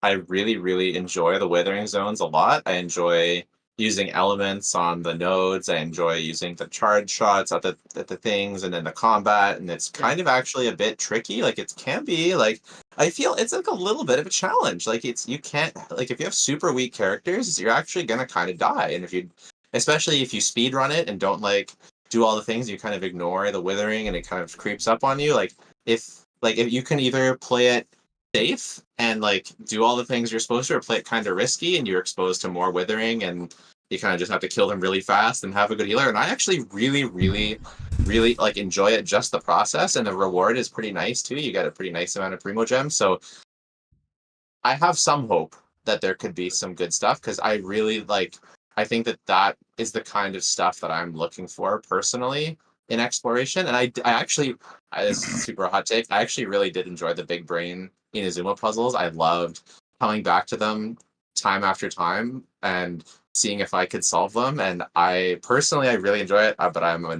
C: I really, really enjoy the withering zones a lot. I enjoy using elements on the nodes. I enjoy using the charge shots at the things and then the combat, and it's kind of actually a bit tricky. Like it can be like, I feel it's like a little bit of a challenge. Like you can't, like if you have super weak characters, you're actually gonna kind of die. And especially if you speed run it and don't like do all the things, you kind of ignore the withering and it kind of creeps up on you. Like if you can either play it safe and like do all the things you're supposed to, or play it kind of risky and you're exposed to more withering and you kind of just have to kill them really fast and have a good healer. And I actually really, really, really like enjoy it, just the process, and the reward is pretty nice too. You get a pretty nice amount of primo gems. So I have some hope that there could be some good stuff, because I really I think that is the kind of stuff that I'm looking for personally in exploration. And I actually, this is a super hot take, I actually really did enjoy the big brain Inazuma puzzles. I loved coming back to them time after time and seeing if I could solve them. And I personally, I really enjoy it, but I'm a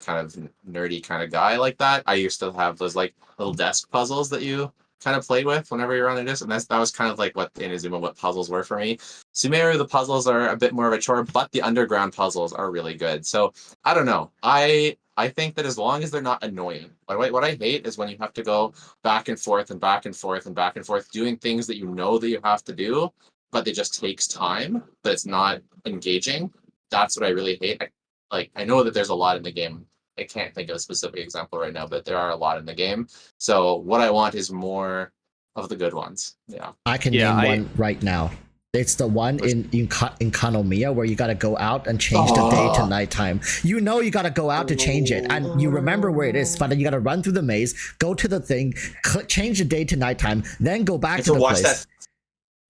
C: kind of nerdy kind of guy like that. I used to have those like little desk puzzles that you kind of played with whenever you're on the disc, and that was kind of like what puzzles were for me. Sumeru, the puzzles are a bit more of a chore, but the underground puzzles are really good. So I don't know. I think that as long as they're not annoying. What I hate is when you have to go back and forth and back and forth and back and forth doing things that you know that you have to do, but it just takes time, but it's not engaging. That's what I really hate. I know that there's a lot in the game. I can't think of a specific example right now, but there are a lot in the game. So what I want is more of the good ones. Yeah.
A: I can name one right now. It's the one in Kanomiya where you got to go out and change the day to nighttime. You know you got to go out to change it, and you remember where it is, but then you got to run through the maze, go to the thing, change the day to nighttime, then go back to the
C: watch
A: place.
C: That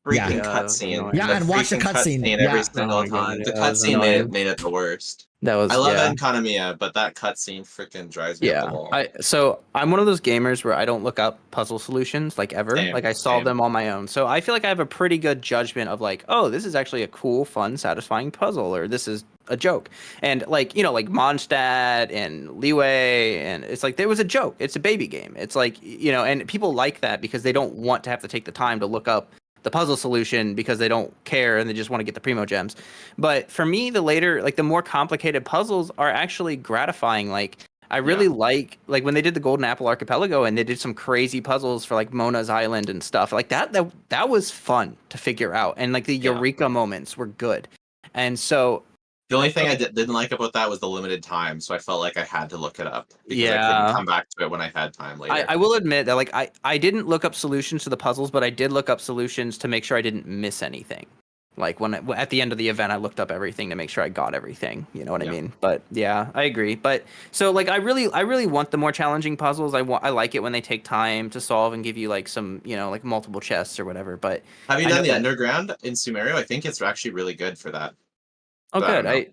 C: freaking cutscene.
A: Yeah, and watch the cutscene
C: every single time. The cutscene made it the worst.
B: I love
C: it in Kanamiya, but that cutscene freaking drives me up the wall.
B: So I'm one of those gamers where I don't look up puzzle solutions like ever. I solve them on my own. So I feel like I have a pretty good judgment of like, oh, this is actually a cool, fun, satisfying puzzle, or this is a joke. And like Mondstadt and Leeway, and it's like there was a joke. It's a baby game. It's like, and people like that because they don't want to have to take the time to look up the puzzle solution because they don't care and they just want to get the primo gems. But for me, the more complicated puzzles are actually gratifying. Like I really like when they did the Golden Apple Archipelago and they did some crazy puzzles for like Mona's Island and stuff like that was fun to figure out, and like the Eureka moments were good. And so
C: the only thing I didn't like about that was the limited time, so I felt like I had to look it up because I
B: Yeah.
C: couldn't come back to it when I had time later.
B: I will admit that like I didn't look up solutions to the puzzles, but I did look up solutions to make sure I didn't miss anything. Like at the end of the event, I looked up everything to make sure I got everything. You know what I mean? But yeah, I agree. But so like I really want the more challenging puzzles. I like it when they take time to solve and give you like some, you know, like multiple chests or whatever. But
C: have you done the underground in Sumeru? I think it's actually really good for that.
B: Oh, good.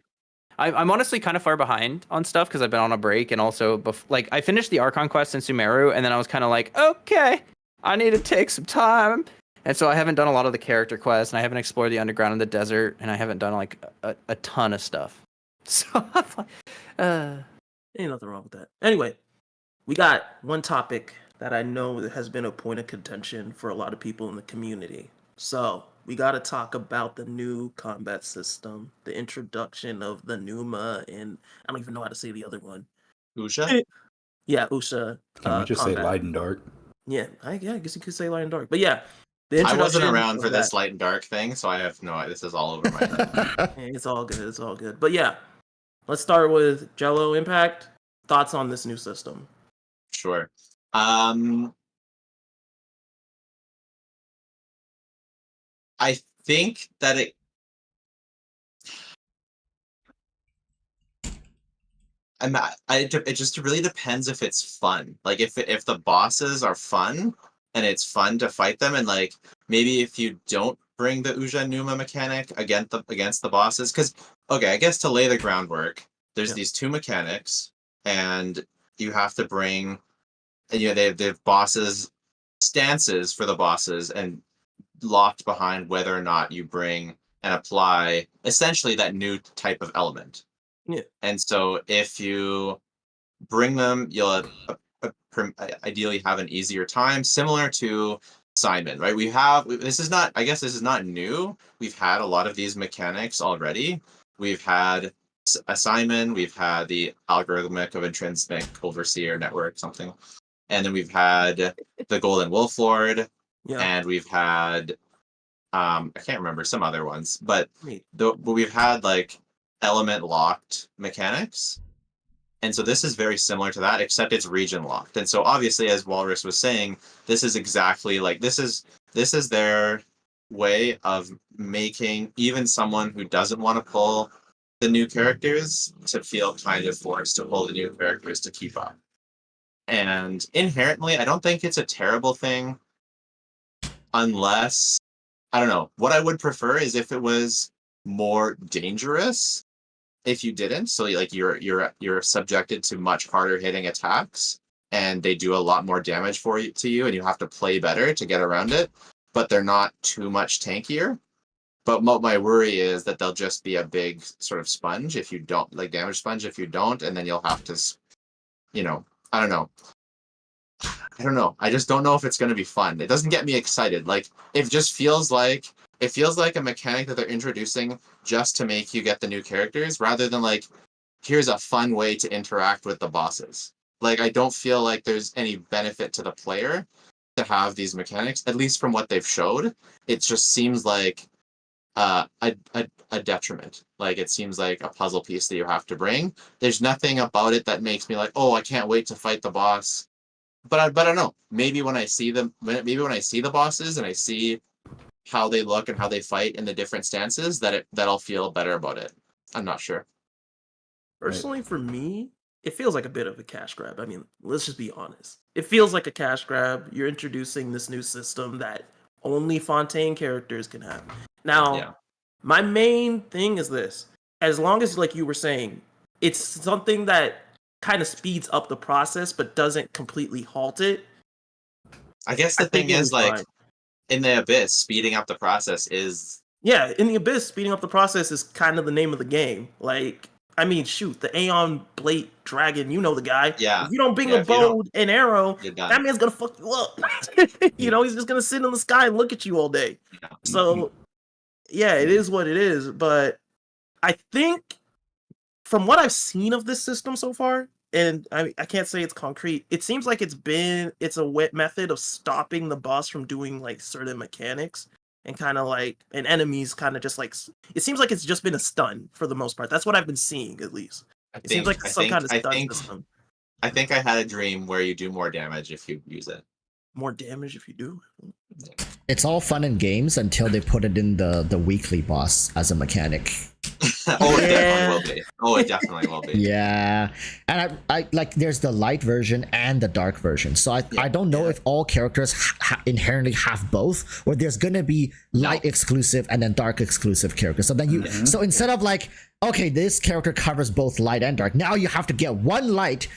B: I'm honestly kind of far behind on stuff because I've been on a break, and also like I finished the Archon quest in Sumeru, and then I was kind of like, okay, I need to take some time, and so I haven't done a lot of the character quests, and I haven't explored the underground and the desert, and I haven't done like a ton of stuff. So
D: ain't nothing wrong with that. Anyway, we got one topic that I know has been a point of contention for a lot of people in the community. So we got to talk about the new combat system, the introduction of the Numa, and I don't even know how to say the other one.
C: Usha?
D: Yeah, Usha.
E: Can we just say light and dark?
D: Yeah, I guess you could say light and dark. But yeah, the
C: I
D: introduction.
C: wasn't around for this light and dark thing, so I have no idea. This is all over my head.
D: It's all good. It's all good. But yeah, let's start with Jello Impact. Thoughts on this new system?
C: Sure. I think that it just really depends if it's fun. Like if the bosses are fun and it's fun to fight them, and like maybe if you don't bring the Uja Numa mechanic against the bosses, because okay, I guess to lay the groundwork, there's these two mechanics, and you have to bring, and they have bosses stances for the bosses, and locked behind whether or not you bring and apply essentially that new type of element.
D: Yeah.
C: And so if you bring them, you'll ideally have an easier time, similar to Simon, right? This is not new. We've had a lot of these mechanics already. We've had a Simon, we've had the algorithmic of intrinsic overseer network, something. And then we've had the Golden Wolf Lord, and we've had I can't remember some other ones, but we've had like element locked mechanics, and so this is very similar to that, except it's region locked. And so obviously, as Walrus was saying, this is exactly like this is their way of making even someone who doesn't want to pull the new characters to feel kind of forced to pull the new characters to keep up. And inherently, I don't think it's a terrible thing, unless, I don't know, what I would prefer is if it was more dangerous if you didn't. So like you're subjected to much harder hitting attacks, and they do a lot more damage to you, and you have to play better to get around it, but they're not too much tankier. But my worry is that they'll just be a big sort of sponge if you don't, like damage sponge if you don't, and then you'll have to, I don't know. I just don't know if it's going to be fun. It doesn't get me excited. Like it feels like a mechanic that they're introducing just to make you get the new characters, rather than like, here's a fun way to interact with the bosses. Like I don't feel like there's any benefit to the player to have these mechanics, at least from what they've showed. It just seems like a detriment. Like it seems like a puzzle piece that you have to bring. There's nothing about it that makes me like, oh, I can't wait to fight the boss. But I don't know. Maybe when I see the bosses and I see how they look and how they fight in the different stances, that I'll feel better about it. I'm not sure.
D: Personally, for me, it feels like a bit of a cash grab. I mean, let's just be honest. It feels like a cash grab. You're introducing this new system that only Fontaine characters can have. Now, my main thing is this. As long as, like you were saying, it's something that kind of speeds up the process but doesn't completely halt it.
C: I guess the thing is, like, in the Abyss, speeding up the process is...
D: Yeah, in the Abyss, speeding up the process is kind of the name of the game. Like, I mean, shoot, the Aeon Blade Dragon, you know the guy.
C: Yeah.
D: If you don't bring a bow and arrow, that man's gonna fuck you up. He's just gonna sit in the sky and look at you all day. Yeah. So, yeah, it is what it is. But I think, from what I've seen of this system so far, and I can't say it's concrete. It seems like it's a wet method of stopping the boss from doing like certain mechanics and kind of like and enemies kind of just like it seems like it's just been a stun for the most part. That's what I've been seeing at least. It seems like some kind of stun system.
C: I think I had a dream where you do more damage if you use it.
D: More damage if you do.
A: It's all fun and games until they put it in the weekly boss as a mechanic.
C: Oh, it definitely will be. Oh, it definitely will be.
A: Yeah, and I like there's the light version and the dark version. So I don't know if all characters inherently have both, or there's gonna be light exclusive and then dark exclusive characters. So then you so instead of like, okay, this character covers both light and dark, now you have to get one light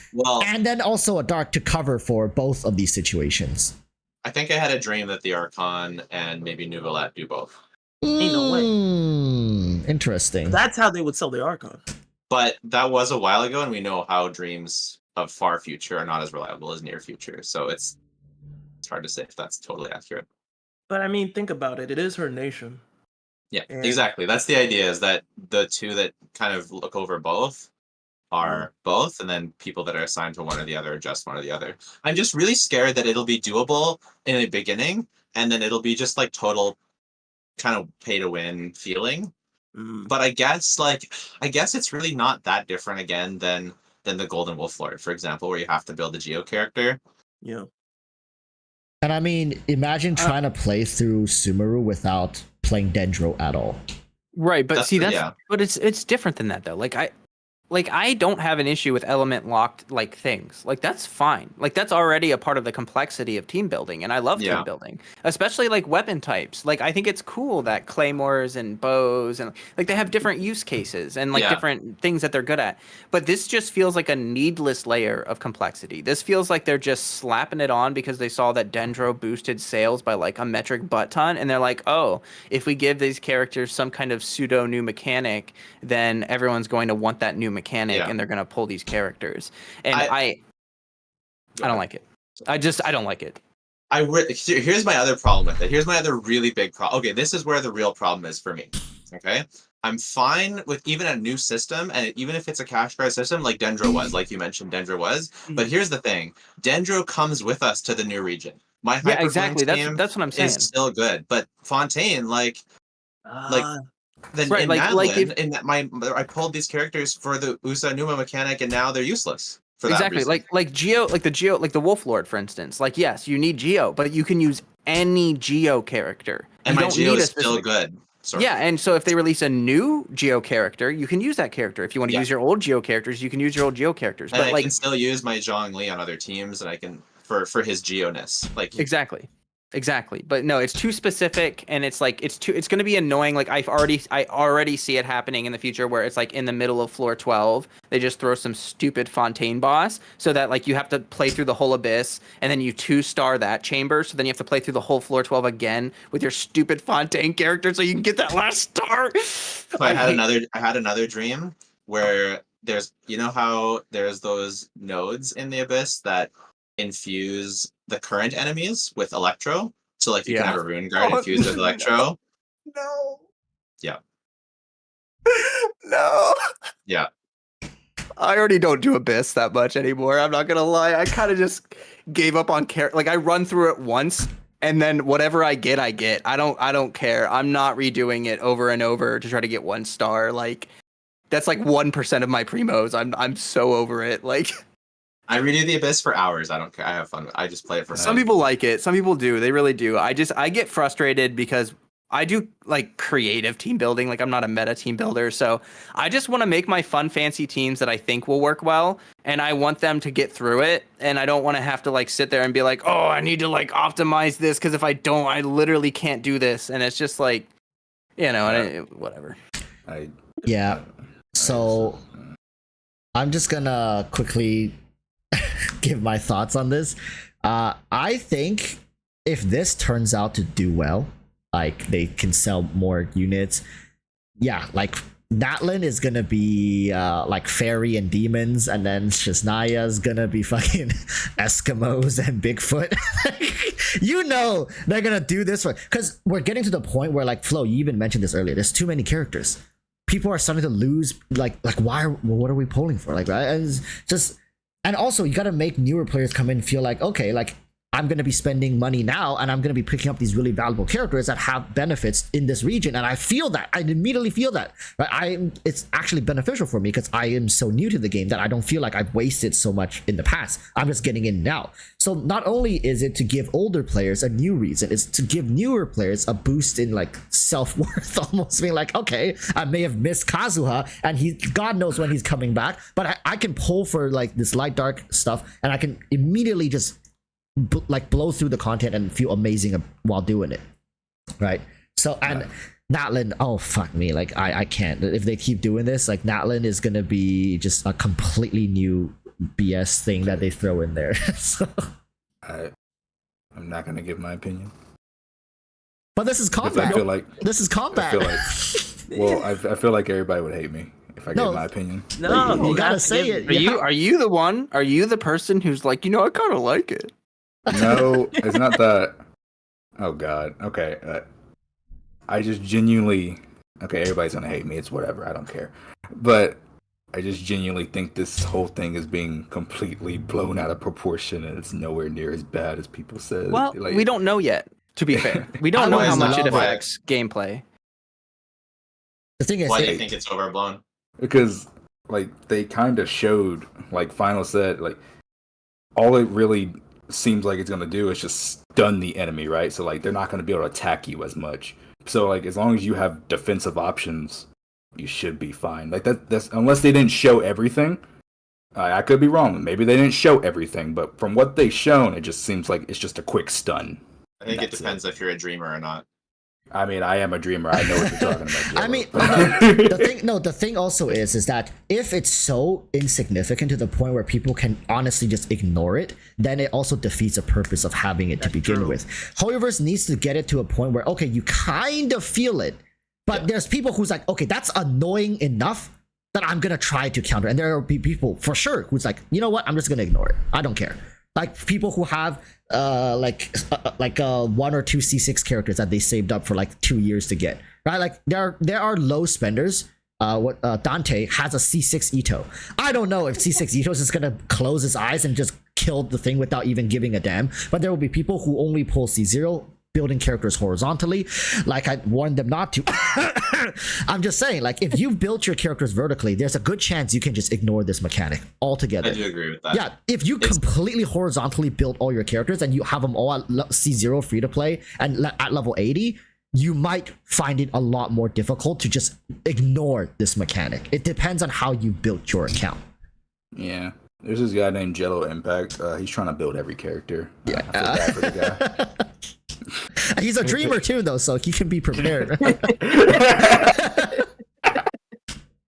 A: and then also a dark to cover for both of these situations.
C: I think I had a dream that the Archon and maybe Nouvellette do both.
D: Ain't no way.
A: Interesting.
D: That's how they would sell the Archon.
C: But that was a while ago, and we know how dreams of far future are not as reliable as near future. So it's hard to say if that's totally accurate.
D: But I mean, think about it. It is her nation.
C: Yeah,
D: And-
C: exactly. That's the idea, is that the two that kind of look over both are both, and then people that are assigned to one or the other are just one or the other. I'm just really scared that it'll be doable in the beginning, and then it'll be just like total kind of pay to win feeling. But I guess it's really not that different again than the Golden Wolf Lord, for example, where you have to build a Geo character.
D: Yeah.
A: And I mean, imagine trying to play through Sumeru without playing Dendro at all.
B: Right, but
C: That's-
B: but it's different than that though. Like I don't have an issue with element locked like things. Like that's fine. Like that's already a part of the complexity of team building, and I love team building, especially like weapon types. Like I think it's cool that claymores and bows and like they have different use cases and like different things that they're good at. But this just feels like a needless layer of complexity. This feels like they're just slapping it on because they saw that Dendro boosted sales by like a metric butt ton, and they're like, oh, if we give these characters some kind of pseudo new mechanic, then everyone's going to want that new mechanic and they're going to pull these characters. And I don't like it. I don't like it.
C: Here's my other problem with it. Here's my other really big problem. Okay, this is where the real problem is for me. Okay, I'm fine with even a new system, and even if it's a cash prize system like Dendro was, like you mentioned Dendro was. But here's the thing. Dendro comes with us to the new region. My
B: exactly. That's what I'm saying.
C: Is still good. But Fontaine, then
B: right,
C: in
B: like
C: Madeline, I pulled these characters for the Usa Numa mechanic, and now they're useless for that reason.
B: like the Wolf Lord, for instance. Like yes, you need Geo, but you can use any Geo character.
C: And my Geo is still good.
B: Yeah, and so if they release a new Geo character, you can use that character. If you want to use your old Geo characters, you can use your old Geo characters.
C: And
B: but
C: I can still use my Zhongli on other teams, and I can for his Geo-ness.
B: Exactly. But no, it's too specific, and it's like it's going to be annoying. Like I already see it happening in the future where it's like in the middle of floor 12, they just throw some stupid Fontaine boss so that like you have to play through the whole abyss, and then you 2-star that chamber, so then you have to play through the whole floor 12 again with your stupid Fontaine character so you can get that last star.
C: So I had another dream where there's, you know how there's those nodes in the abyss that infuse the current enemies with electro, so like you can have a rune guard infused with electro.
B: No.
C: Yeah.
B: No.
C: Yeah.
B: I already don't do Abyss that much anymore. I'm not gonna lie. I kind of just gave up on care. Like I run through it once, and then whatever I get, I get. I don't care. I'm not redoing it over and over to try to get 1 star. Like that's like 1% of my primos. I'm so over it. Like.
C: I redo the Abyss for hours. I don't care. I have fun. I just play it for
B: Some people like it. Some people do. They really do. I get frustrated because I do like creative team building. Like I'm not a meta team builder. So I just want to make my fun, fancy teams that I think will work well. And I want them to get through it. And I don't want to have to like sit there and be like, oh, I need to like optimize this. Because if I don't, I literally can't do this. And it's just like, whatever.
A: So I'm just gonna quickly give my thoughts on this. I think if this turns out to do well, like they can sell more units, like Natlin is gonna be like fairy and demons, and then Shisnaya's gonna be fucking Eskimos and Bigfoot. They're gonna do this because we're getting to the point where, like Flo, you even mentioned this earlier, there's too many characters. People are starting to lose like what are we polling for? Like, right? And it's just And also, you got to make newer players come in and feel like, okay, like I'm going to be spending money now and I'm going to be picking up these really valuable characters that have benefits in this region. And I feel that. I immediately feel that. Right? It's actually beneficial for me because I am so new to the game that I don't feel like I've wasted so much in the past. I'm just getting in now. So not only is it to give older players a new reason, it's to give newer players a boost in like self-worth, almost being like, okay, I may have missed Kazuha and God knows when he's coming back, but I can pull for like this light dark stuff and I can immediately just like blow through the content and feel amazing while doing it, right? So and Natlin, oh fuck me, like I can't. If they keep doing this, like Natlin is gonna be just a completely new BS thing that they throw in there. So
E: I'm not gonna give my opinion.
A: But this is
E: Because
A: combat.
E: I feel like
A: This is combat.
E: I feel like everybody would hate me if I
A: No.
E: gave my opinion.
D: No,
A: you gotta
D: have to
A: say
D: give-
A: it.
B: Are you the one? Are you the person who's like, I kind of like it?
E: No, it's not that. Oh God. Okay. I just genuinely. Okay, everybody's gonna hate me. It's whatever. I don't care. But I just genuinely think this whole thing is being completely blown out of proportion, and it's nowhere near as bad as people said.
B: Well,
E: Like,
B: we don't know yet. To be fair, we don't know
C: I
B: how much it
C: love it.
B: affects gameplay.
A: The thing is,
C: Why do you think it's overblown?
E: because like they kind of showed, like Final said, like all it really seems like it's gonna do is just stun the enemy, right? So like they're not gonna be able to attack you as much. So like as long as you have defensive options, you should be fine. Like that's unless they didn't show everything. I could be wrong. Maybe they didn't show everything, but from what they've shown, it just seems like it's just a quick stun.
C: I think it
E: That's
C: depends if you're a dreamer or not.
E: I mean, I am a dreamer. I know what you're talking about.
A: I mean, the thing also is that if it's so insignificant to the point where people can honestly just ignore it, then it also defeats the purpose of having it to begin
D: true.
A: with. However's needs to get it to a point where, okay, you kind of feel it, but there's people who's like, okay, that's annoying enough that I'm gonna try to counter. And there will be people for sure who's like, you know what, I'm just gonna ignore it. I don't care. Like people who have one or two C6 characters that they saved up for like 2 years to get, right? Like there are low spenders. Dante has a C6 Ito. I don't know if C6 Ito is just gonna close his eyes and just kill the thing without even giving a damn, but there will be people who only pull C0, building characters horizontally, like I warned them not to. I'm just saying, like if you've built your characters vertically, there's a good chance you can just ignore this mechanic altogether.
C: I do agree with that.
A: Yeah, if you completely horizontally build all your characters and you have them all at C0 free to play and at level 80, you might find it a lot more difficult to just ignore this mechanic. It depends on how you built your account.
E: Yeah. There's this guy named Jello Impact. He's trying to build every character.
A: Yeah.
E: I feel bad for the guy.
A: He's a dreamer too, though, so he can be prepared.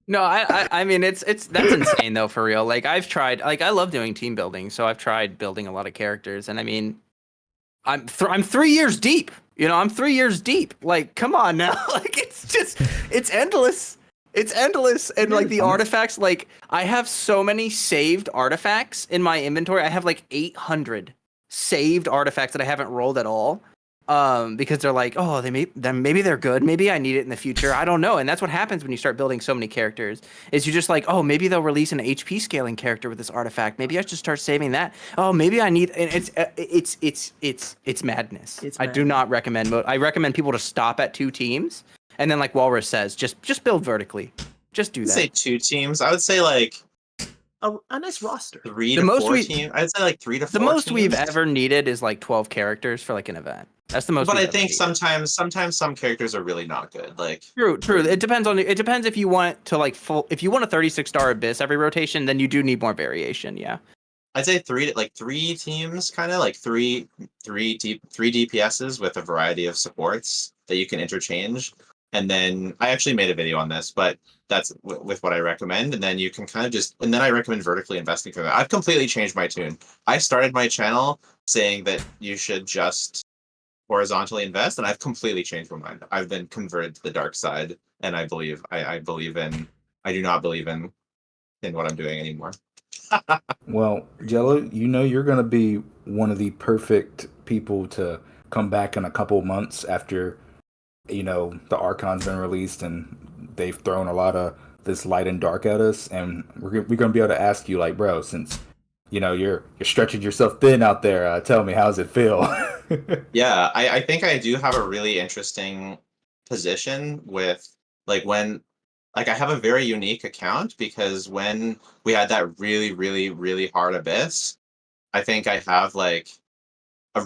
B: No, I mean that's insane though, for real. Like I've tried, like I love doing team building, so I've tried building a lot of characters, and I mean, I'm 3 years deep. I'm 3 years deep. Like, come on now. Like it's endless. It's endless, and like the artifacts, like I have so many saved artifacts in my inventory. I have like 800 saved artifacts that I haven't rolled at all. Because they're like, oh, maybe they're good. Maybe I need it in the future. I don't know. And that's what happens when you start building so many characters. Is you're just like, oh, maybe they'll release an HP scaling character with this artifact. Maybe I should start saving that. Oh, maybe I need. And it's madness.
D: It's
B: I do not recommend. I recommend people to stop at 2 teams, and then like Walrus says, just build vertically. Just do
C: I'd
B: that.
C: say 2 teams. I would say like
D: A nice roster.
C: 3
B: The
C: to
B: most
C: 4 teams. I'd say like 3 to 4.
B: The most we've
C: teams.
B: ever needed is like 12 characters for like an event. That's the most.
C: But
B: we've
C: I
B: ever
C: think
B: needed.
C: sometimes some characters are really not good. Like
B: True. It depends if you want to like if you want a 36-star abyss every rotation, then you do need more variation. Yeah.
C: I'd say 3 teams, kind of like three DPSs with a variety of supports that you can interchange. And then I actually made a video on this, but that's with what I recommend. And then you can kind of and then I recommend vertically investing for that. I've completely changed my tune. I started my channel saying that you should just horizontally invest, and I've completely changed my mind. I've been converted to the dark side, and I do not believe in what I'm doing anymore.
E: Well, Jello, you're going to be one of the perfect people to come back in a couple months after, the Archon's been released and they've thrown a lot of this light and dark at us. And we're going to be able to ask you, like, bro, since you're stretching yourself thin out there. Tell me, how's it feel?
C: Yeah, I think I do have a really interesting position with when I have a very unique account because when we had that really, really, really hard abyss, I think I have a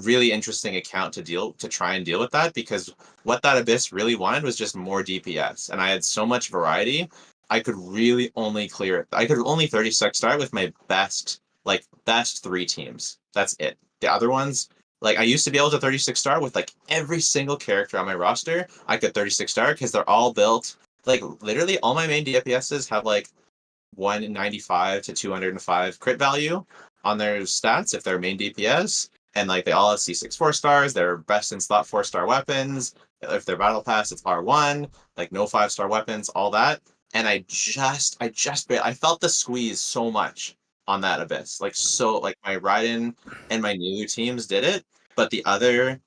C: really interesting account to try and deal with that because what that abyss really wanted was just more DPS and I had so much variety I could really only clear it. I could only 36 start with my best 3 teams. That's it. The other ones I used to be able to 36 star with every single character on my roster. I could 36 star because they're all built literally all my main DPSs have 195 to 205 crit value on their stats if they're main DPS. And they all have C6 4-stars. They're best in slot 4-star weapons. If they're battle pass, it's R1. No 5-star weapons, all that. And I felt the squeeze so much on that abyss. My Raiden and my Nilu teams did it, but the other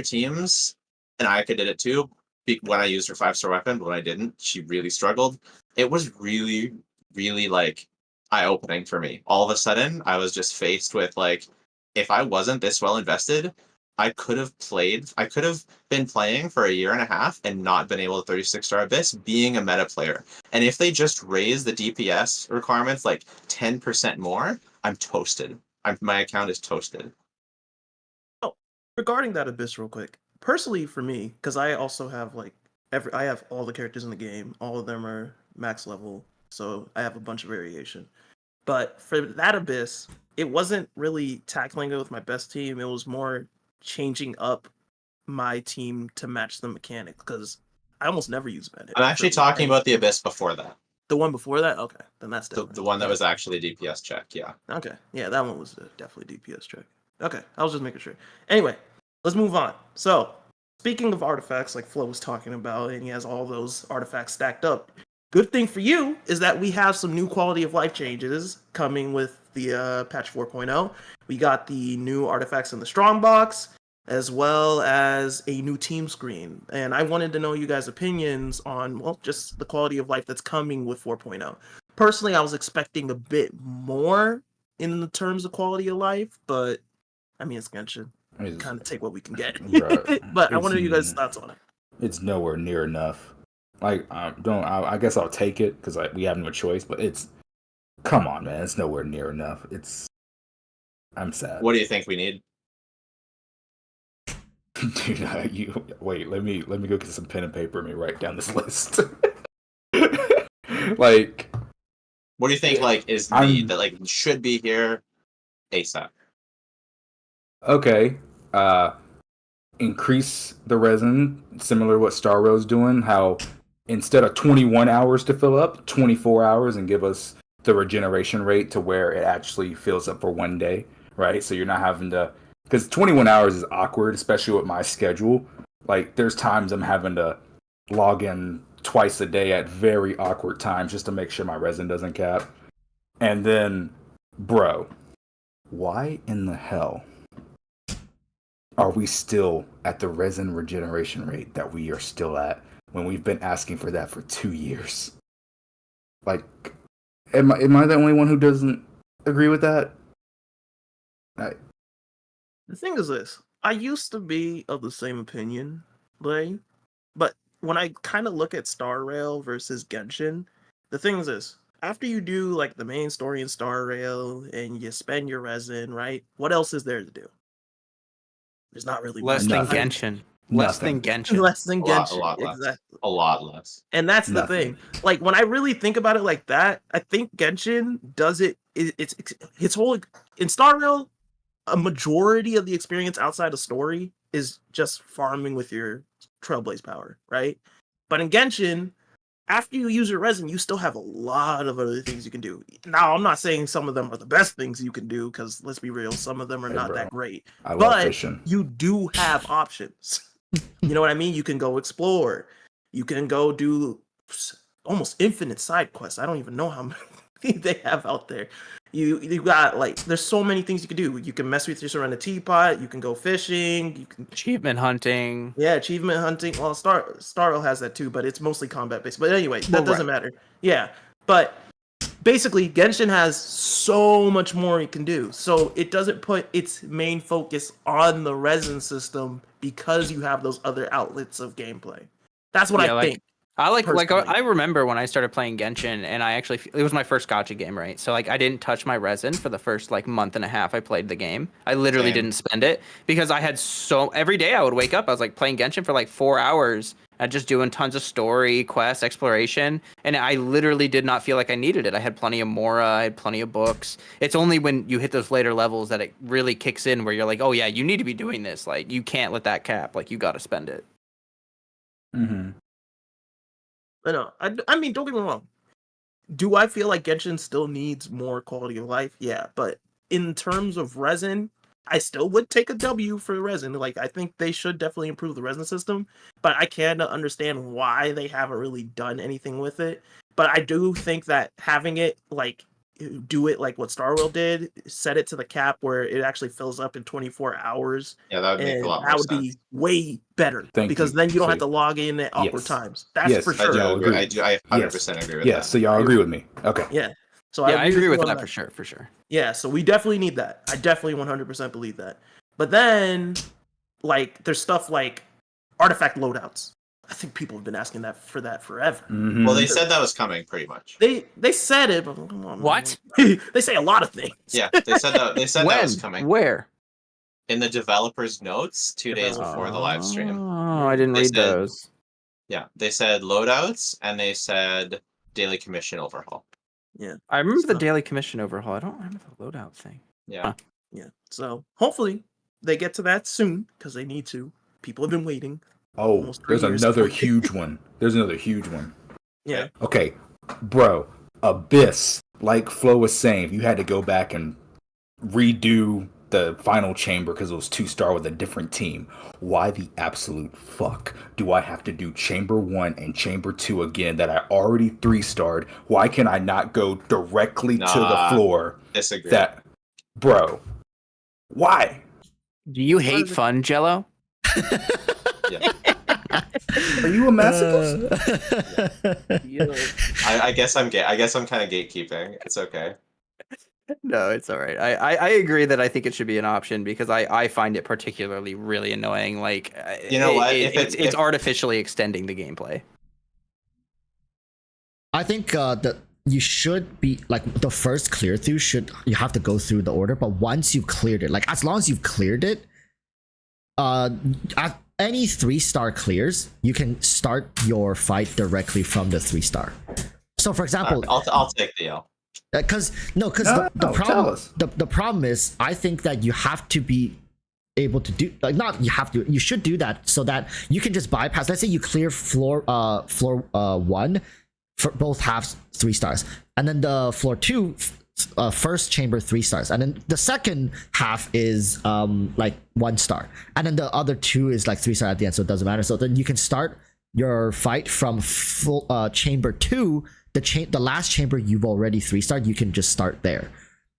C: teams and Ayaka did it too. When I used her 5-star weapon, but when I didn't, she really struggled. It was really, really eye-opening for me. All of a sudden, I was just faced with if I wasn't this well invested, I could have been playing for a year and a half and not been able to 36-star Abyss being a meta player. And if they just raise the DPS requirements 10% more, I'm toasted. My account is toasted.
D: Oh, regarding that Abyss real quick. Personally for me, because I also have I have all the characters in the game. All of them are max level, so I have a bunch of variation. But for that Abyss, it wasn't really tackling it with my best team. It was more changing up my team to match the mechanic because I almost never use Bennett.
C: I'm actually talking about the Abyss before that.
D: The one before that? Okay, then that's different.
C: The one that was actually DPS check, yeah.
D: Okay, yeah, that one was definitely DPS check. Okay, I was just making sure. Anyway, let's move on. So, speaking of artifacts, like Flo was talking about, and he has all those artifacts stacked up. Good thing for you is that we have some new quality of life changes coming with the patch 4.0. We got the new artifacts in the strong box, as well as a new team screen. And I wanted to know you guys' opinions on, well, just the quality of life that's coming with 4.0. Personally, I was expecting a bit more in the terms of quality of life, but I mean, it's Genshin. Kind of take what we can get. But I wanted you guys' thoughts on it.
E: It's nowhere near enough. I guess I'll take it because we have no choice. But come on, man, it's nowhere near enough. I'm sad.
C: What do you think we need?
E: Dude, wait. Let me go get some pen and paper and write down this list.
C: What do you think? Is need that should be here ASAP?
E: Okay. Increase the resin, similar to what Star Rail's doing. How instead of 21 hours to fill up, 24 hours, and give us the regeneration rate to where it actually fills up for one day, right? So you're not having to, because 21 hours is awkward, especially with my schedule. There's times I'm having to log in twice a day at very awkward times just to make sure my resin doesn't cap. And then, bro, why in the hell are we still at the resin regeneration rate that we are still at when we've been asking for that for 2 years? Am I the only one who doesn't agree with that?
D: The thing is this. I used to be of the same opinion, Lay, but when I kind of look at Star Rail versus Genshin, the thing is this. After you do the main story in Star Rail and you spend your resin, right? What else is there to do? There's not really
B: less than Genshin. Less than Genshin.
D: Less than Genshin.
C: A lot less.
D: Exactly.
C: A lot less.
D: And that's the thing. When I really think about it like that, I think Genshin does it. Its whole in Star Rail, a majority of the experience outside of story is just farming with your Trailblaze power, right? But in Genshin, after you use your resin, you still have a lot of other things you can do. Now, I'm not saying some of them are the best things you can do, because let's be real, some of them are not that great.
E: I love fishing.
D: You do have options. You know what I mean? You can go explore. You can go do almost infinite side quests. I don't even know how many they have out there. You got there's so many things you can do. You can mess with your surrounded teapot. You can go fishing. You can
B: achievement hunting.
D: Yeah, achievement hunting. Well, Star Rail has that too, but it's mostly combat based. But anyway, that doesn't matter. Yeah, but basically Genshin has so much more it can do. So it doesn't put its main focus on the resin system because you have those other outlets of gameplay. That's what I think.
B: I
D: personally.
B: I remember when I started playing Genshin, and it was my first gacha game, right? So like I didn't touch my resin for the first like month and a half I played the game. I literally didn't spend it because I had every day I would wake up, I was like playing Genshin for like 4 hours and just doing tons of story, quests, exploration, and I literally did not feel like I needed it. I had plenty of Mora, I had plenty of books. It's only when you hit those later levels that it really kicks in where you're like, oh yeah, you need to be doing this. Like you can't let that cap. Like you got to spend it.
E: Mm-hmm.
D: No, I mean, don't get me wrong. Do I feel like Genshin still needs more quality of life? Yeah, but in terms of resin, I still would take a W for resin. Like, I think they should definitely improve the resin system, but I can understand why they haven't really done anything with it. But I do think that having it, like, do it like what Star World did, set it to the cap where it actually fills up in 24 hours.
C: Yeah, that would make a lot more
D: That would
C: sense.
D: be way better because
E: you.
D: then you don't
E: So-
D: have to log in at awkward
E: Yes.
D: times. That's
E: Yes,
D: for
C: I
D: sure.
C: do
E: Y'all
C: agree.
E: agree.
C: I 100% agree with
E: Yeah,
C: that.
E: so y'all agree with me. Okay.
D: Yeah. So
B: Yeah, I agree with
D: you
B: that
D: on
B: for sure, for sure.
D: Yeah, so we definitely need that. I definitely 100% believe that. But then, like, there's stuff like artifact loadouts. I think people have been asking that forever.
E: Mhm.
C: Well, they said that was coming pretty much.
D: They said it, but come on,
B: What?
D: man. They say a lot of things.
C: Yeah, they said that that was coming
B: Where?
C: in the developers' notes 2 days
D: Developer-
C: before the live stream.
B: Oh, I didn't
C: They
B: read
C: said-
B: those.
C: Yeah, they said loadouts and they said daily commission overhaul.
B: I remember the
D: So-
B: daily commission overhaul. I don't remember the loadout thing.
C: Yeah.
D: Yeah. So hopefully they get to that soon because they need to. People have been waiting.
E: Oh,
D: Almost 3
E: there's
D: years.
E: another huge one. There's another huge one.
D: Yeah.
E: Okay, bro, Abyss, like Flo was saying, if you had to go back and redo the final chamber because it was 2-star with a different team, why the absolute fuck do I have to do chamber 1 and chamber 2 again that I already 3-starred? Why can I not go directly to the
C: Nah.
E: floor?
C: Disagree.
E: That, bro, why?
B: Do you hate fun, Jello?
C: Yeah.
E: Are you a masochist?
C: I guess I'm gay. I guess I'm kind of gatekeeping. It's okay.
B: No, it's all right. I agree that I think it should be an option because I find it particularly really annoying. Like,
C: You know what?
B: It's artificially extending the gameplay.
A: I think that you should be like the first clear through you have to go through the order, but once you've cleared it, like as long as you've cleared it, at any 3-star clears, you can start your fight directly from the 3-star. So for example,
C: I'll take the L.
A: because the
E: tell
A: problem
E: us.
A: the problem is I think that you have to be able to do, like, not you have to, you should do that so that you can just bypass. Let's say you clear floor 1 for both halves 3 stars, and then the floor 2 first chamber 3 stars, and then the second half is like 1 star, and then the other 2 is like 3 star at the end, so it doesn't matter. So then you can start your fight from full chamber 2, the last chamber you've already 3-starred, you can just start there,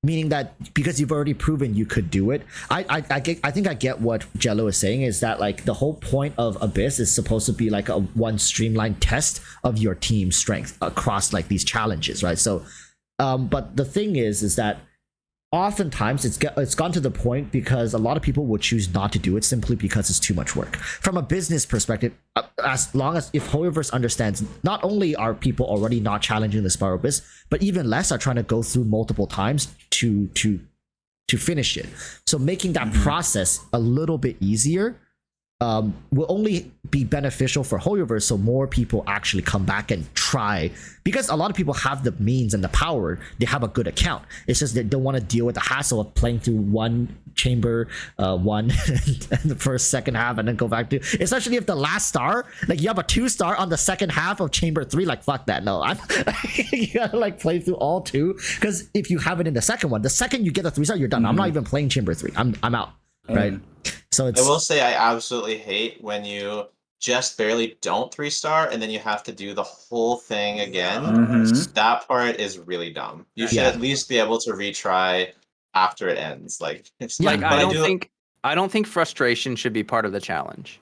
A: meaning that because you've already proven you could do it. I think I get what Jello is saying, is that like the whole point of Abyss is supposed to be like a one streamlined test of your team's strength across like these challenges, right? So but the thing is that oftentimes it's gone to the point because a lot of people will choose not to do it simply because it's too much work. From a business perspective, as long as if Hoyoverse understands, not only are people already not challenging the Spiral Abyss, but even less are trying to go through multiple times to finish it. So making that process a little bit easier will only be beneficial for Hoyoverse, so more people actually come back and try, because a lot of people have the means and the power, they have a good account, it's just they don't want to deal with the hassle of playing through one chamber one and the first second half and then go back to, especially if the last star, like you have a 2-star on the second half of chamber 3, like fuck that, no. You gotta like play through all 2, because if you have it in the second one, the second you get a 3-star, you're done. I'm not even playing chamber 3, I'm out, right? So it's,
C: I will say I absolutely hate when you just barely don't 3-star and then you have to do the whole thing again.
E: Mhm.
C: That part is really dumb. You should
A: Yeah.
C: at least be able to retry after it ends. Like it's
B: Like
C: but
B: I don't think frustration should be part of the challenge.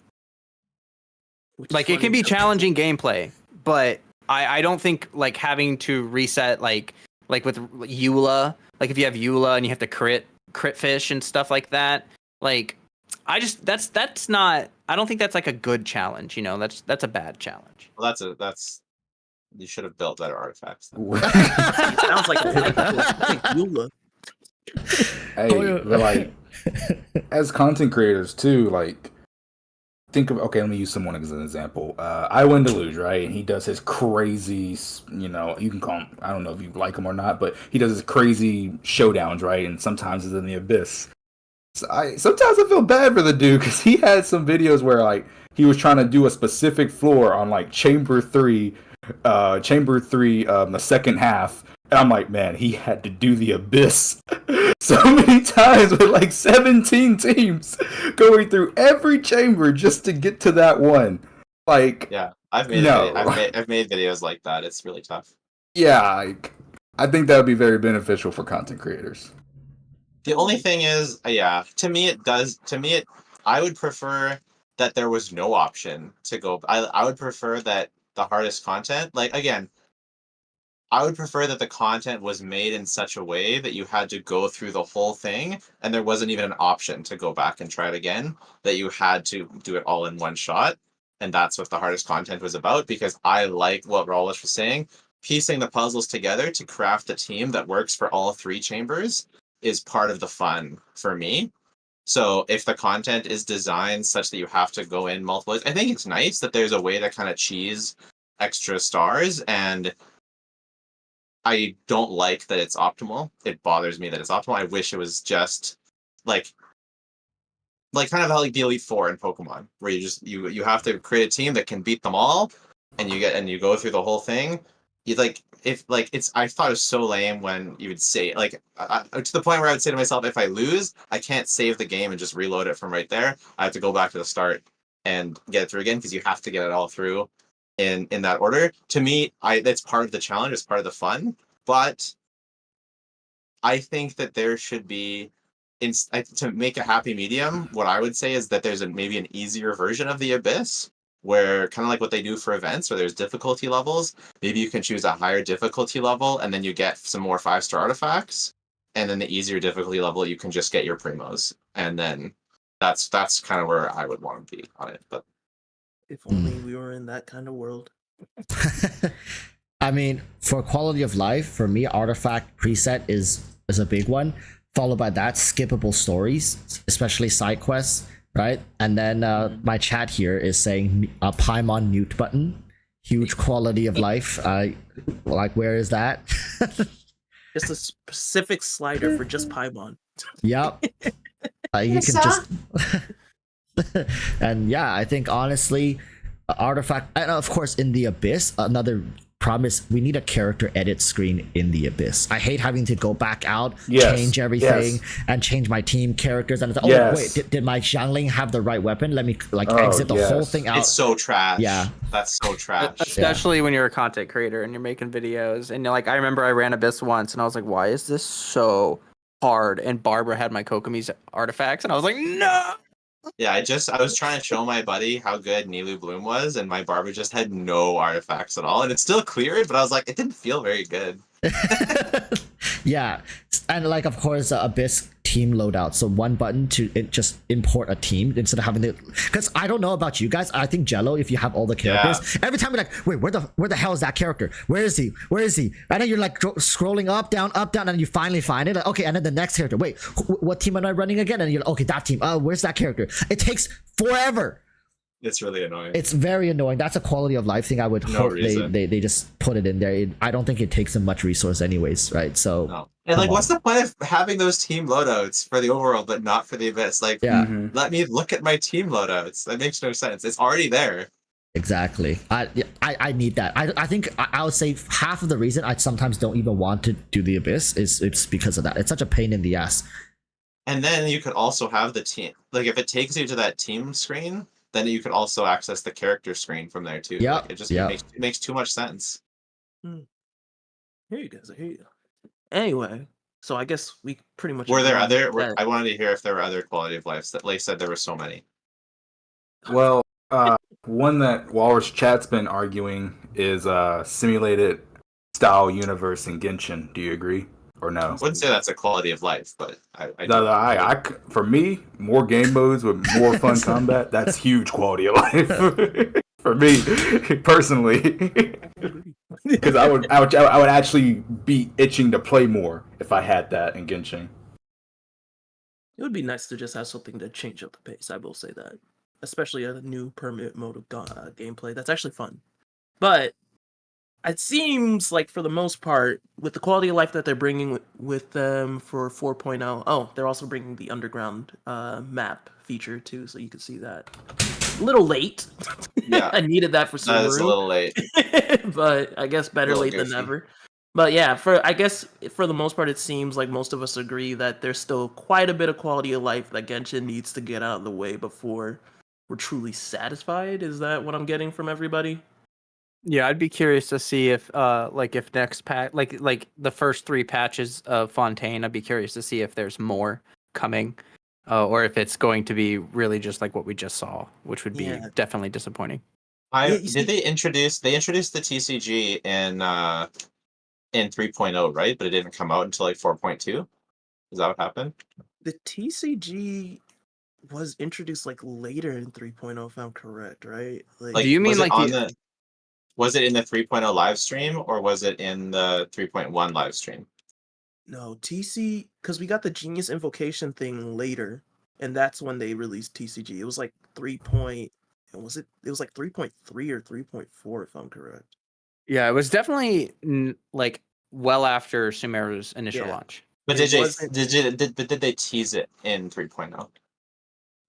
D: Which is
B: Like it
D: funny
B: can be
D: because-
B: challenging gameplay, but I don't think like having to reset like like with Eula. Like if you have Eula and you have to crit fish and stuff like that. Like that's not. I don't think that's like a good challenge. You know, that's a bad challenge.
C: Well, that's you should have built better artifacts.
D: It sounds like Eula.
E: Hey,
A: Oh, yeah.
E: but like, as content creators too, like, think of, okay, let me use someone as an example. I Win Deluge, right? And he does his crazy, you know, you can call him, I don't know if you like him or not, but he does his crazy showdowns, right? And sometimes it's in the abyss. Sometimes I feel bad for the dude because he had some videos where like he was trying to do a specific floor on like chamber 3, the second half. And I'm like, man, he had to do the abyss so many times with like 17 teams going through every chamber just to get to that one. Like,
C: Yeah, I've made
E: no.
C: I've made videos like that. It's really tough.
E: Yeah, like, I think that would be very beneficial for content creators.
C: The only thing is, yeah, to me it does. To me, I would prefer that there was no option to go. I would prefer that the hardest content, like again, I would prefer that the content was made in such a way that you had to go through the whole thing and there wasn't even an option to go back and try it again, that you had to do it all in one shot. And that's what the hardest content was about, because I like what Rawlish was saying. Piecing the puzzles together to craft a team that works for all 3 chambers is part of the fun for me. So if the content is designed such that you have to go in multiple ways, I think it's nice that there's a way to kind of cheese extra stars, and I don't like that it's optimal. It bothers me that it's optimal. I wish it was just like kind of how like the Elite Four in Pokemon, where you just you have to create a team that can beat them all, and you go through the whole thing. You like if like it's I thought it was so lame when you would say like to the point where I would say to myself, if I lose, I can't save the game and just reload it from right there. I have to go back to the start and get it through again, because you have to get it all through in that order. To me, that's part of the challenge, it's part of the fun. But I think that there should be, to make a happy medium, what I would say is that there's maybe an easier version of the Abyss, where kind of like what they do for events, where there's difficulty levels. Maybe you can choose a higher difficulty level and then you get some more 5-star artifacts, and then the easier difficulty level you can just get your primos, and then that's kind of where I would want to be on it. But
D: If only we were in that kind of world.
A: I mean, for quality of life, for me, artifact preset is a big one. Followed by that, skippable stories, especially side quests, right? And then my chat here is saying a Paimon mute button, huge quality of life. Like, where is that?
D: Just a specific slider for just Paimon.
A: Yep. You can just. And yeah, I think honestly, artifact, and of course in the Abyss, another problem is we need a character edit screen in the Abyss. I hate having to go back out, change everything, and change my team characters, and it's like, oh wait, did my Xiangling have the right weapon? Let me exit the whole thing out.
C: It's so trash.
A: Yeah,
C: that's so trash.
B: Especially when you're a content creator and you're making videos, and you're like, I remember I ran Abyss once, and I was like, why is this so hard? And Barbara had my Kokomi's artifacts, and I was like, no.
C: Yeah, I was trying to show my buddy how good Nilu Bloom was, and my Barbara just had no artifacts at all, and it still cleared, but I was like, it didn't feel very good.
A: Yeah, and like of course Abyss team loadout, so one button to just import a team instead of having to, because I don't know about you guys, I think Jello, if you have all the characters, every time you're like, wait, where the hell is that character, where is he, and then you're like scrolling up down, and you finally find it, like, okay, and then the next character, wait, what team am I running again, and you're like, okay, that team, where's that character, it takes forever.
C: It's really annoying.
A: It's very annoying. That's a quality of life thing. I would hope they just put it in there. I don't think it takes them much resource anyways, right? So
C: no. And like, what's the point of having those team loadouts for the overworld but not for the Abyss? Like, let me look at my team loadouts. That makes no sense. It's already there.
A: Exactly. I need that. I think I would say half of the reason I sometimes don't even want to do the Abyss is it's because of that. It's such a pain in the ass.
C: And then you could also have the team. Like, if it takes you to that team screen, then you could also access the character screen from there too.
A: Yeah,
C: like, it makes too much sense.
D: Here you guys. Here you go. Anyway, so I guess we pretty much.
C: Were there other? I wanted to hear if there were other quality of lives. That Lay said there were so many.
E: Well, one that Walrus Chat's been arguing is simulated style universe in Genshin. Do you agree or no?
C: I wouldn't say that's a quality of life, but I
E: No,
C: do.
E: no, for me, more game modes with more fun combat, that's huge quality of life for me personally. Because I would actually be itching to play more if I had that in Genshin.
D: It would be nice to just have something to change up the pace. I will say that, especially a new permanent mode of gameplay. That's actually fun, but it seems like for the most part, with the quality of life that they're bringing with them for 4.0, oh, they're also bringing the underground map feature too, so you can see that. A little late.
C: Yeah.
D: I needed that for
C: That is a
D: Subaru,
C: little late.
D: but I guess better
C: Little
D: late than
C: goofy.
D: never. But yeah, I guess for the most part, it seems like most of us agree that there's still quite a bit of quality of life that Genshin needs to get out of the way before we're truly satisfied. Is that what I'm getting from everybody?
B: Yeah, I'd be curious to see if if next patch like the first 3 patches of Fontaine, I'd be curious to see if there's more coming. Or if it's going to be really just like what we just saw, which would be definitely disappointing.
C: They introduced the TCG in 3.0, right? But it didn't come out until like 4.2. Is that what happened?
D: The TCG was introduced like later in 3.0, if I'm correct, right?
C: Like,
B: do you mean like
C: was it in the 3.0 live stream or was it in the 3.1 live stream?
D: No, because we got the Genius Invocation thing later, and that's when they released TCG. It was like 3. Was it? It was like 3.3 or 3.4, if I'm correct.
B: Yeah, it was definitely like well after Sumeru's initial launch.
C: But did they tease it in 3.0?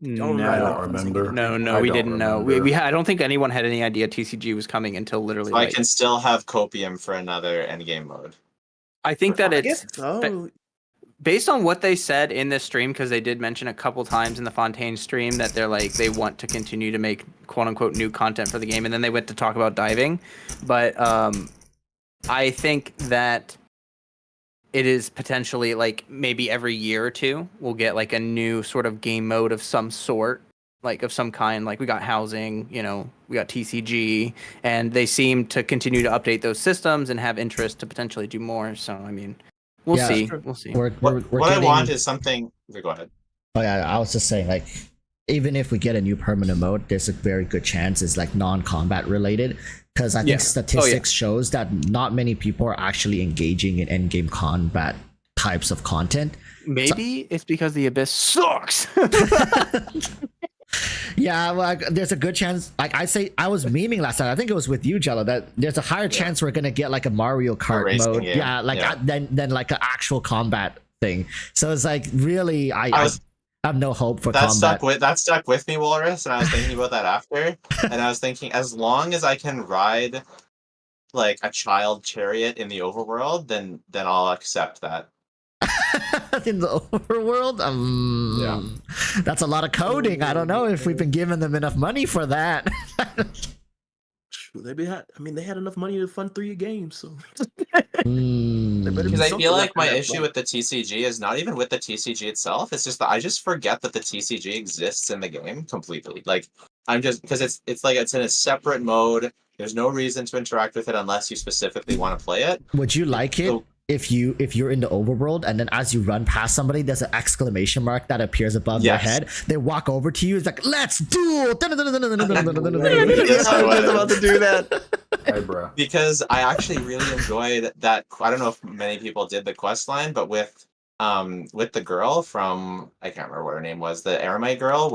B: No,
E: I don't remember.
B: No, we didn't know. I don't think anyone had any idea TCG was coming until literally.
C: So I can still have Copium for another endgame mode.
B: I think that it's based on what they said in this stream, because they did mention a couple times in the Fontaine stream that they want to continue to make quote unquote new content for the game, and then they went to talk about diving. But I think that it is potentially like maybe every year or two we'll get like a new sort of game mode of some sort, like of some kind. Like we got housing, we got TCG, and they seem to continue to update those systems and have interest to potentially do more. So I mean, we'll see. We'll see.
C: What I want is something. Okay, go ahead.
A: Oh yeah, I was just saying, like, even if we get a new permanent mode, there's a very good chance it's like non-combat related, because I think statistics shows that not many people are actually engaging in endgame combat types of content.
B: Maybe it's because the Abyss sucks.
A: Yeah, well, there's a good chance. Like I was memeing last night. I think it was with you, Jello, that there's a higher chance we're gonna get like a Mario Kart mode.
C: Game.
A: Yeah, than like an actual combat thing. So it's like really, I have no hope for combat.
C: That stuck with me, Walrus, and I was thinking about that after, and I was thinking, as long as I can ride like a child chariot in the overworld, then I'll accept that.
A: In the overworld, that's a lot of coding. I don't know if we've been giving them enough money for that.
D: They had enough money to fund 3 games, so.
C: Because I feel like my issue with the TCG is not even with the TCG itself. It's just that I just forget that the TCG exists in the game completely. Like I'm just because it's like it's in a separate mode. There's no reason to interact with it unless you specifically want to play it.
A: Would you like it if you're in the overworld and then as you run past somebody, there's an exclamation mark that appears above their head. They walk over to you. It's like, let's duel.
C: Yes, I was
B: about to do that.
E: Hey, bro.
C: Because I actually really enjoyed that. I don't know if many people did the quest line, but with the girl from, I can't remember what her name was, the Aramite girl,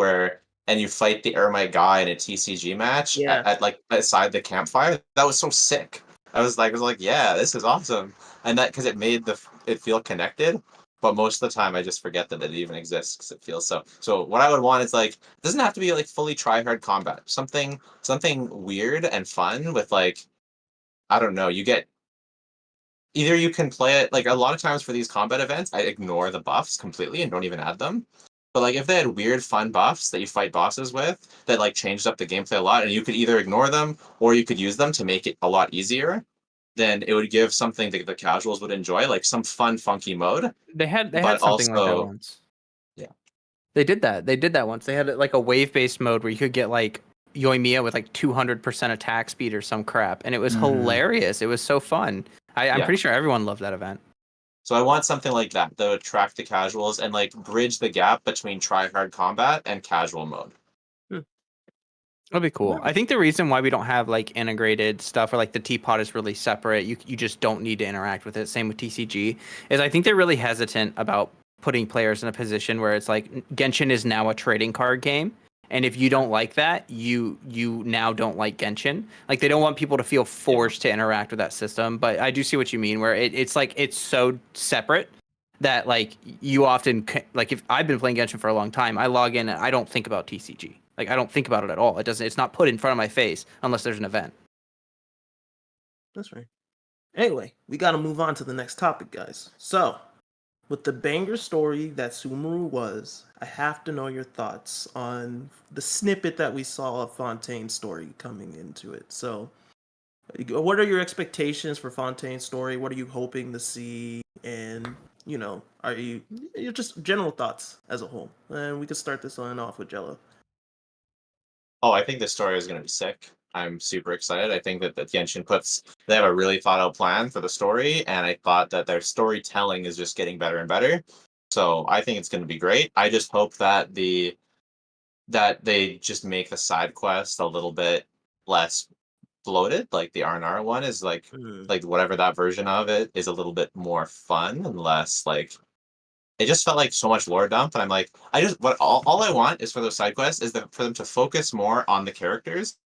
C: and you fight the Aramite guy in a TCG match at like beside the campfire. That was so sick. I was like, yeah, this is awesome. And that because it made it feel connected, but most of the time I just forget that it even exists because it feels so. So what I would want is like, it doesn't have to be like fully try-hard combat. Something weird and fun with like, I don't know. You can play it like a lot of times for these combat events. I ignore the buffs completely and don't even add them. But like if they had weird fun buffs that you fight bosses with that like changed up the gameplay a lot, and you could either ignore them or you could use them to make it a lot easier, then it would give something that the casuals would enjoy, like some fun, funky mode.
B: They had something like that once.
C: Yeah.
B: They did that once. They had like a wave-based mode where you could get like Yoimiya with like 200% attack speed or some crap, and it was hilarious. It was so fun. I'm
C: Yeah.
B: pretty sure everyone loved that event.
C: So I want something like that would attract the casuals and like bridge the gap between try-hard combat and casual mode.
B: That'd be cool.
D: Yeah.
B: I think the reason why we don't have like integrated stuff or like the teapot is really separate, you just don't need to interact with it. Same with TCG, is I think they're really hesitant about putting players in a position where it's like Genshin is now a trading card game. And if you don't like that, you now don't like Genshin. Like they don't want people to feel forced to interact with that system. But I do see what you mean, where it's like it's so separate that like you often like if I've been playing Genshin for a long time, I log in and I don't think about TCG. Like I don't think about it at all. It's not put in front of my face unless there's an event.
D: That's right. Anyway, we got to move on to the next topic, guys. So, with the banger story that Sumeru was, I have to know your thoughts on the snippet that we saw of Fontaine's story coming into it. So, what are your expectations for Fontaine's story? What are you hoping to see? And, you know, you're just general thoughts as a whole? And we can start this one off with Jello.
C: Oh, I think the story is going to be sick. I'm super excited. I think that Genshin they have a really thought out plan for the story, and I thought that their storytelling is just getting better and better. So I think it's going to be great. I just hope that they just make the side quest a little bit less bloated. Like the R&R one is like whatever that version of it is a little bit more fun and less like. It just felt like so much lore dump, and I'm like, all I want is for those side quests is for them to focus more on the characters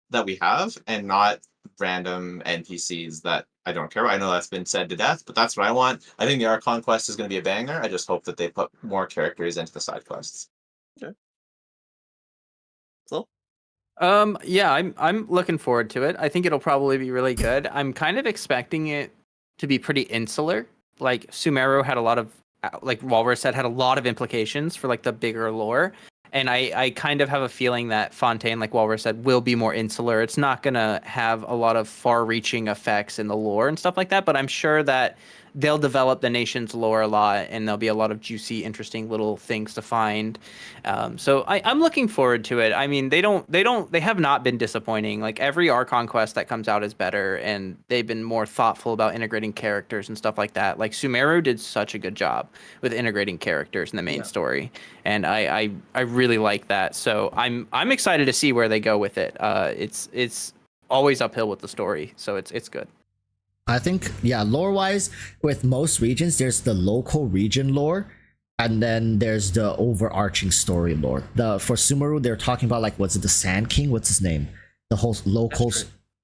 C: that we have and not random NPCs that I don't care about. I know that's been said to death, but that's what I want. I think the Archon quest is going to be a banger. I just hope that they put more characters into the side quests.
D: Okay. So?
B: Yeah, I'm looking forward to it. I think it'll probably be really good. I'm kind of expecting it to be pretty insular. Like Sumeru had a lot of like Walrus said, had a lot of implications for like the bigger lore. And I kind of have a feeling that Fontaine, like Walrus said, will be more insular. It's not going to have a lot of far-reaching effects in the lore and stuff like that, but I'm sure that they'll develop the nation's lore a lot, and there'll be a lot of juicy, interesting little things to find. So I'm looking forward to it. I mean, they have not been disappointing. Like every Archon quest that comes out is better, and they've been more thoughtful about integrating characters and stuff like that. Like Sumeru did such a good job with integrating characters in the main story, and I really like that. So I'm excited to see where they go with it. It's always uphill with the story, so it's good.
A: I think, yeah, lore-wise, with most regions, there's the local region lore, and then there's the overarching story lore. For Sumeru, they're talking about, like, what's it, the Sand King? What's his name? The whole local,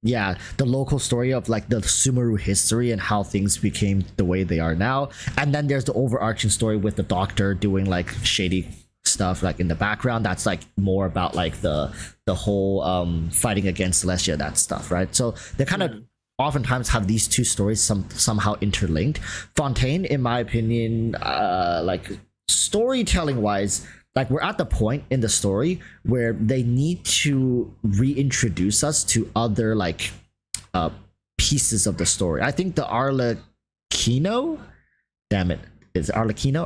A: yeah, the local story of, like, the Sumeru history and how things became the way they are now. And then there's the overarching story with the Doctor doing, like, shady stuff, like, in the background. That's, like, more about, like, the whole fighting against Celestia, that stuff, right? So they're kind of oftentimes have these two stories somehow interlinked. Fontaine, in my opinion, like storytelling wise, like we're at the point in the story where they need to reintroduce us to other like pieces of the story. I think the Arlecchino, damn it, is it Arlecchino?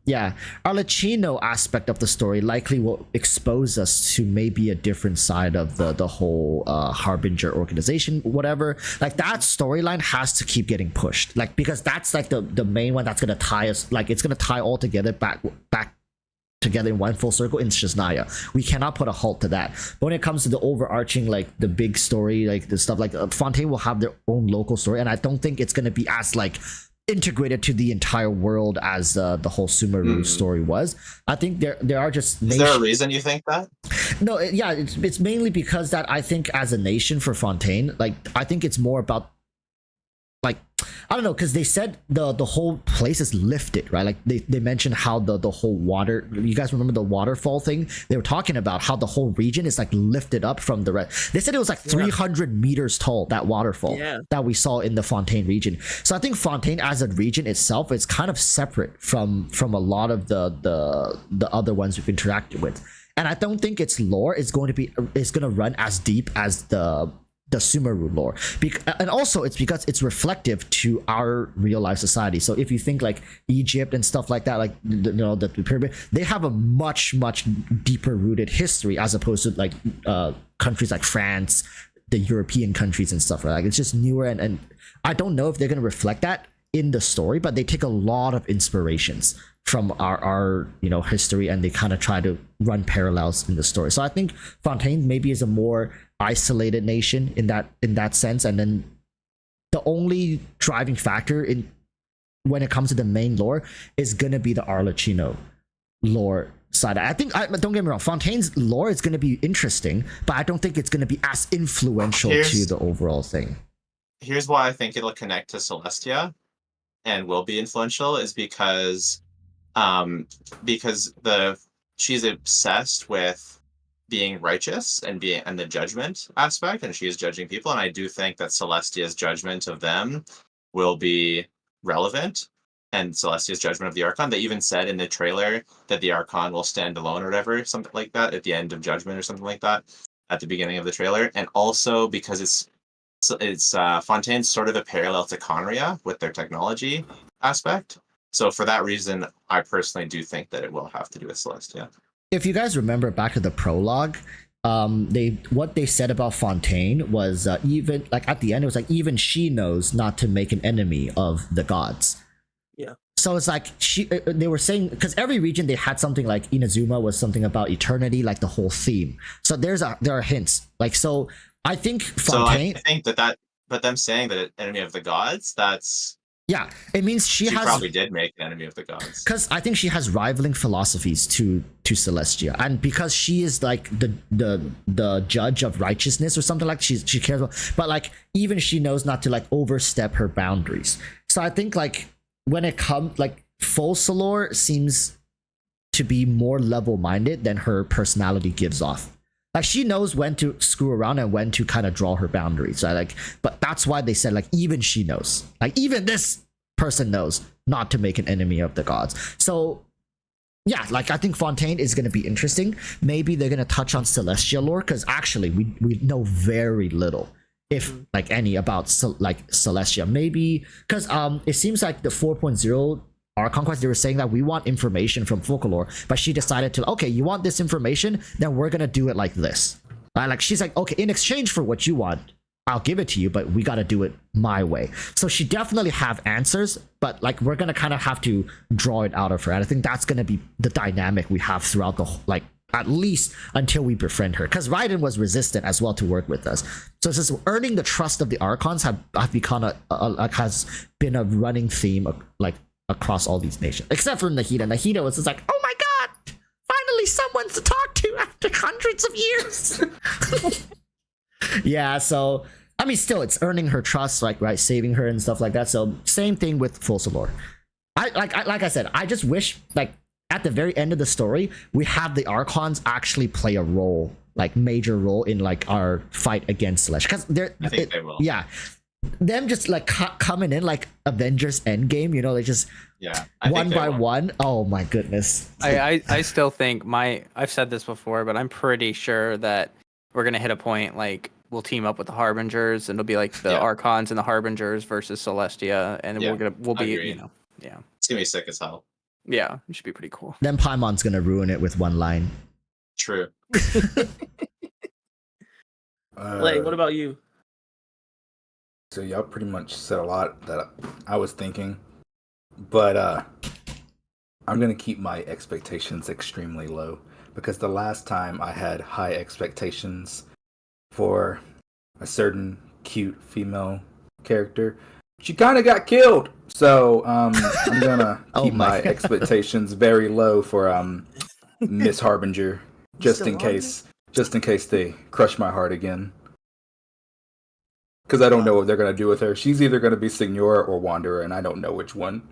A: Yeah, Arlecchino aspect of the story likely will expose us to maybe a different side of the whole Harbinger organization, whatever. Like that storyline has to keep getting pushed, like because that's like the main one that's gonna tie us, like it's gonna tie all together back together in one full circle in Shaznaya. We cannot put a halt to that. But when it comes to the overarching, like the big story, like the stuff, like Fontaine will have their own local story, and I don't think it's going to be as like integrated to the entire world as the whole Sumeru story was. I think there are just
C: Is there a reason you think that?
A: No, yeah, it's mainly because that I think as a nation for Fontaine, like I think it's more about like I don't know, because they said the whole place is lifted, right? Like they mentioned how the whole water, you guys remember the waterfall thing? They were talking about how the whole region is like lifted up from the rest. They said it was like 300 meters tall, that waterfall that we saw in the Fontaine region. So I think Fontaine as a region itself is kind of separate from a lot of the other ones we've interacted with. And I don't think its lore is going to run as deep as the Sumeru lore, and also it's because it's reflective to our real life society. So if you think like Egypt and stuff like that, like the pyramid, they have a much deeper rooted history as opposed to like countries like France, the European countries and stuff like that. It's just newer, and I don't know if they're gonna reflect that in the story, but they take a lot of inspirations from our history, and they kind of try to run parallels in the story. So I think Fontaine maybe is a more isolated nation in that sense, and then the only driving factor in when it comes to the main lore is gonna be the Arlecchino lore side. I think, don't get me wrong, Fontaine's lore is gonna be interesting, but I don't think it's gonna be as influential to the overall thing.
C: Here's why I think it'll connect to Celestia and will be influential, is because she's obsessed with being righteous and the judgment aspect, and she is judging people, and I do think that Celestia's judgment of them will be relevant, and Celestia's judgment of the Archon. They even said in the trailer that the Archon will stand alone or whatever, something like that, at the end of Judgment or something like that, at the beginning of the trailer. And also because it's Fontaine's sort of a parallel to Conria with their technology aspect. So for that reason, I personally do think that it will have to do with Celestia.
A: If you guys remember back to the prologue, what they said about Fontaine was even like at the end, it was like even she knows not to make an enemy of the gods.
D: Yeah.
A: So it's like they were saying, because every region they had something, like Inazuma was something about eternity, like the whole theme. So there are hints. Like, so I think Fontaine.
C: So I think but them saying that enemy of the gods, that's.
A: Yeah, it means she
C: probably did make an enemy of the gods.
A: Because I think she has rivaling philosophies to Celestia, and because she is like the judge of righteousness or something, like she cares about, but like even she knows not to like overstep her boundaries. So I think like when it comes, like Focalors seems to be more level-minded than her personality gives off. Like she knows when to screw around and when to kind of draw her boundaries. So like, but that's why they said like even she knows, like even this person knows not to make an enemy of the gods. So yeah, like I think Fontaine is going to be interesting. Maybe they're going to touch on Celestial lore, because actually we know very little, if like any, about Celestia. Maybe because it seems like the 4.0 Archon Quest, they were saying that we want information from Focalors, but she decided to, okay, you want this information, then we're gonna do it like this. Like she's like, okay, in exchange for what you want, I'll give it to you, but we gotta do it my way. So she definitely have answers, but like we're gonna kind of have to draw it out of her. And I think that's gonna be the dynamic we have throughout the like at least until we befriend her, because Raiden was resistant as well to work with us. So it's just earning the trust of the Archons have become has been a running theme of, like, across all these nations, except for Nahida. Nahida was just like, oh my god, finally someone to talk to after hundreds of years. Yeah, so I mean, still, it's earning her trust, like, right, saving her and stuff like that. So same thing with Focalors. Like I said, I just wish, like, at the very end of the story, we have the Archons actually play a role, like major role in like our fight against Celestia, because
C: I think they will.
A: Yeah, them just like coming in like Avengers Endgame, you know, they just one by one. Oh my goodness.
B: I still think I've said this before, but I'm pretty sure that we're gonna hit a point like we'll team up with the Harbingers, and it'll be like the Archons and the Harbingers versus Celestia, and we'll be
C: agreed.
B: you know, yeah,
C: It's gonna be sick as hell.
B: yeah, it should be pretty cool.
A: Then Paimon's gonna ruin it with one line.
C: True.
D: Lay, what about you?
E: So y'all pretty much said a lot that I was thinking, but I'm gonna keep my expectations extremely low, because the last time I had high expectations for a certain cute female character, she kind of got killed. So I'm gonna keep my expectations very low for Miss Harbinger, just in case they crush my heart again. Because I don't know what they're going to do with her. She's either going to be Signora or Wanderer, and I don't know which one.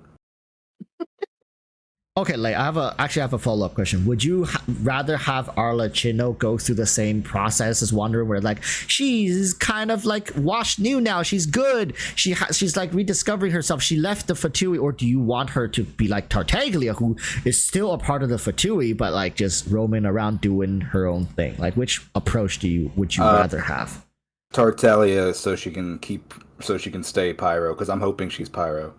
A: Okay, like I have a follow-up question. Would you rather have Arlecchino go through the same process as Wanderer, where like she's kind of like washed new now, she's good, she's like rediscovering herself, she left the Fatui, or do you want her to be like Tartaglia, who is still a part of the Fatui, but like just roaming around doing her own thing? Like, which approach would you rather have?
E: Tartaglia, so she can stay Pyro, because I'm hoping she's Pyro.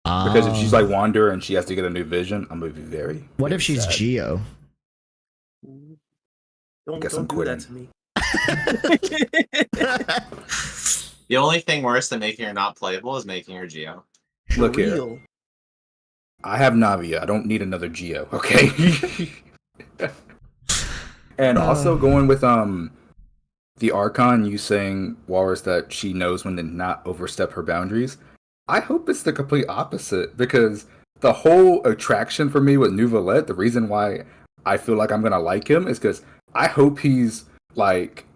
E: Because if she's like Wanderer and she has to get a new vision, I'm gonna be very.
A: What if she's
E: sad.
A: Geo?
D: Don't
E: Guess I'm
D: do
E: quitting.
D: that to me.
C: The only thing worse than making her not playable is making her Geo.
E: Look here.
D: Real.
E: I have Navia. I don't need another Geo, okay? And also going with the Archon, you saying, Walrus, that she knows when to not overstep her boundaries. I hope it's the complete opposite, because the whole attraction for me with Nouvelette, the reason why I feel like I'm gonna like him is because I hope he's like,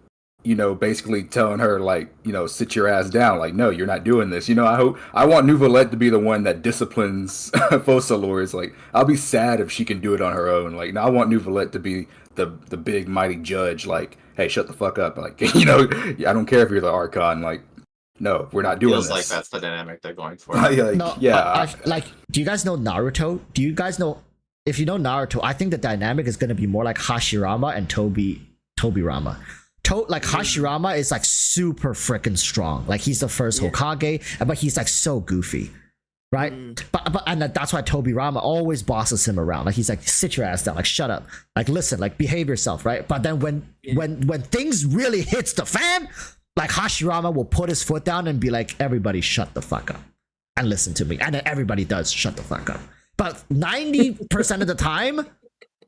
E: you know, basically telling her like, you know, sit your ass down. Like, no, you're not doing this. You know, I want Nouvelette to be the one that disciplines Focalors. Like, I'll be sad if she can do it on her own. Like, no, I want Nouvelette to be the big mighty judge. Like, hey, shut the fuck up. Like, you know, I don't care if you're the Archon. Like, no, we're not doing
C: Feels
E: this.
C: like that's the dynamic they're going for.
A: Like, do you guys know Naruto? Do you guys know? If you know Naruto, I think the dynamic is going to be more like Hashirama and Tobirama. Like Hashirama is like super freaking strong. Like he's the first Hokage, but he's like so goofy, right? But and that's why Tobirama always bosses him around. Like he's like, sit your ass down, like shut up, like listen, like behave yourself, right? But then when things really hits the fan, like Hashirama will put his foot down and be like, everybody shut the fuck up and listen to me, and then everybody does shut the fuck up. But 90% of the time,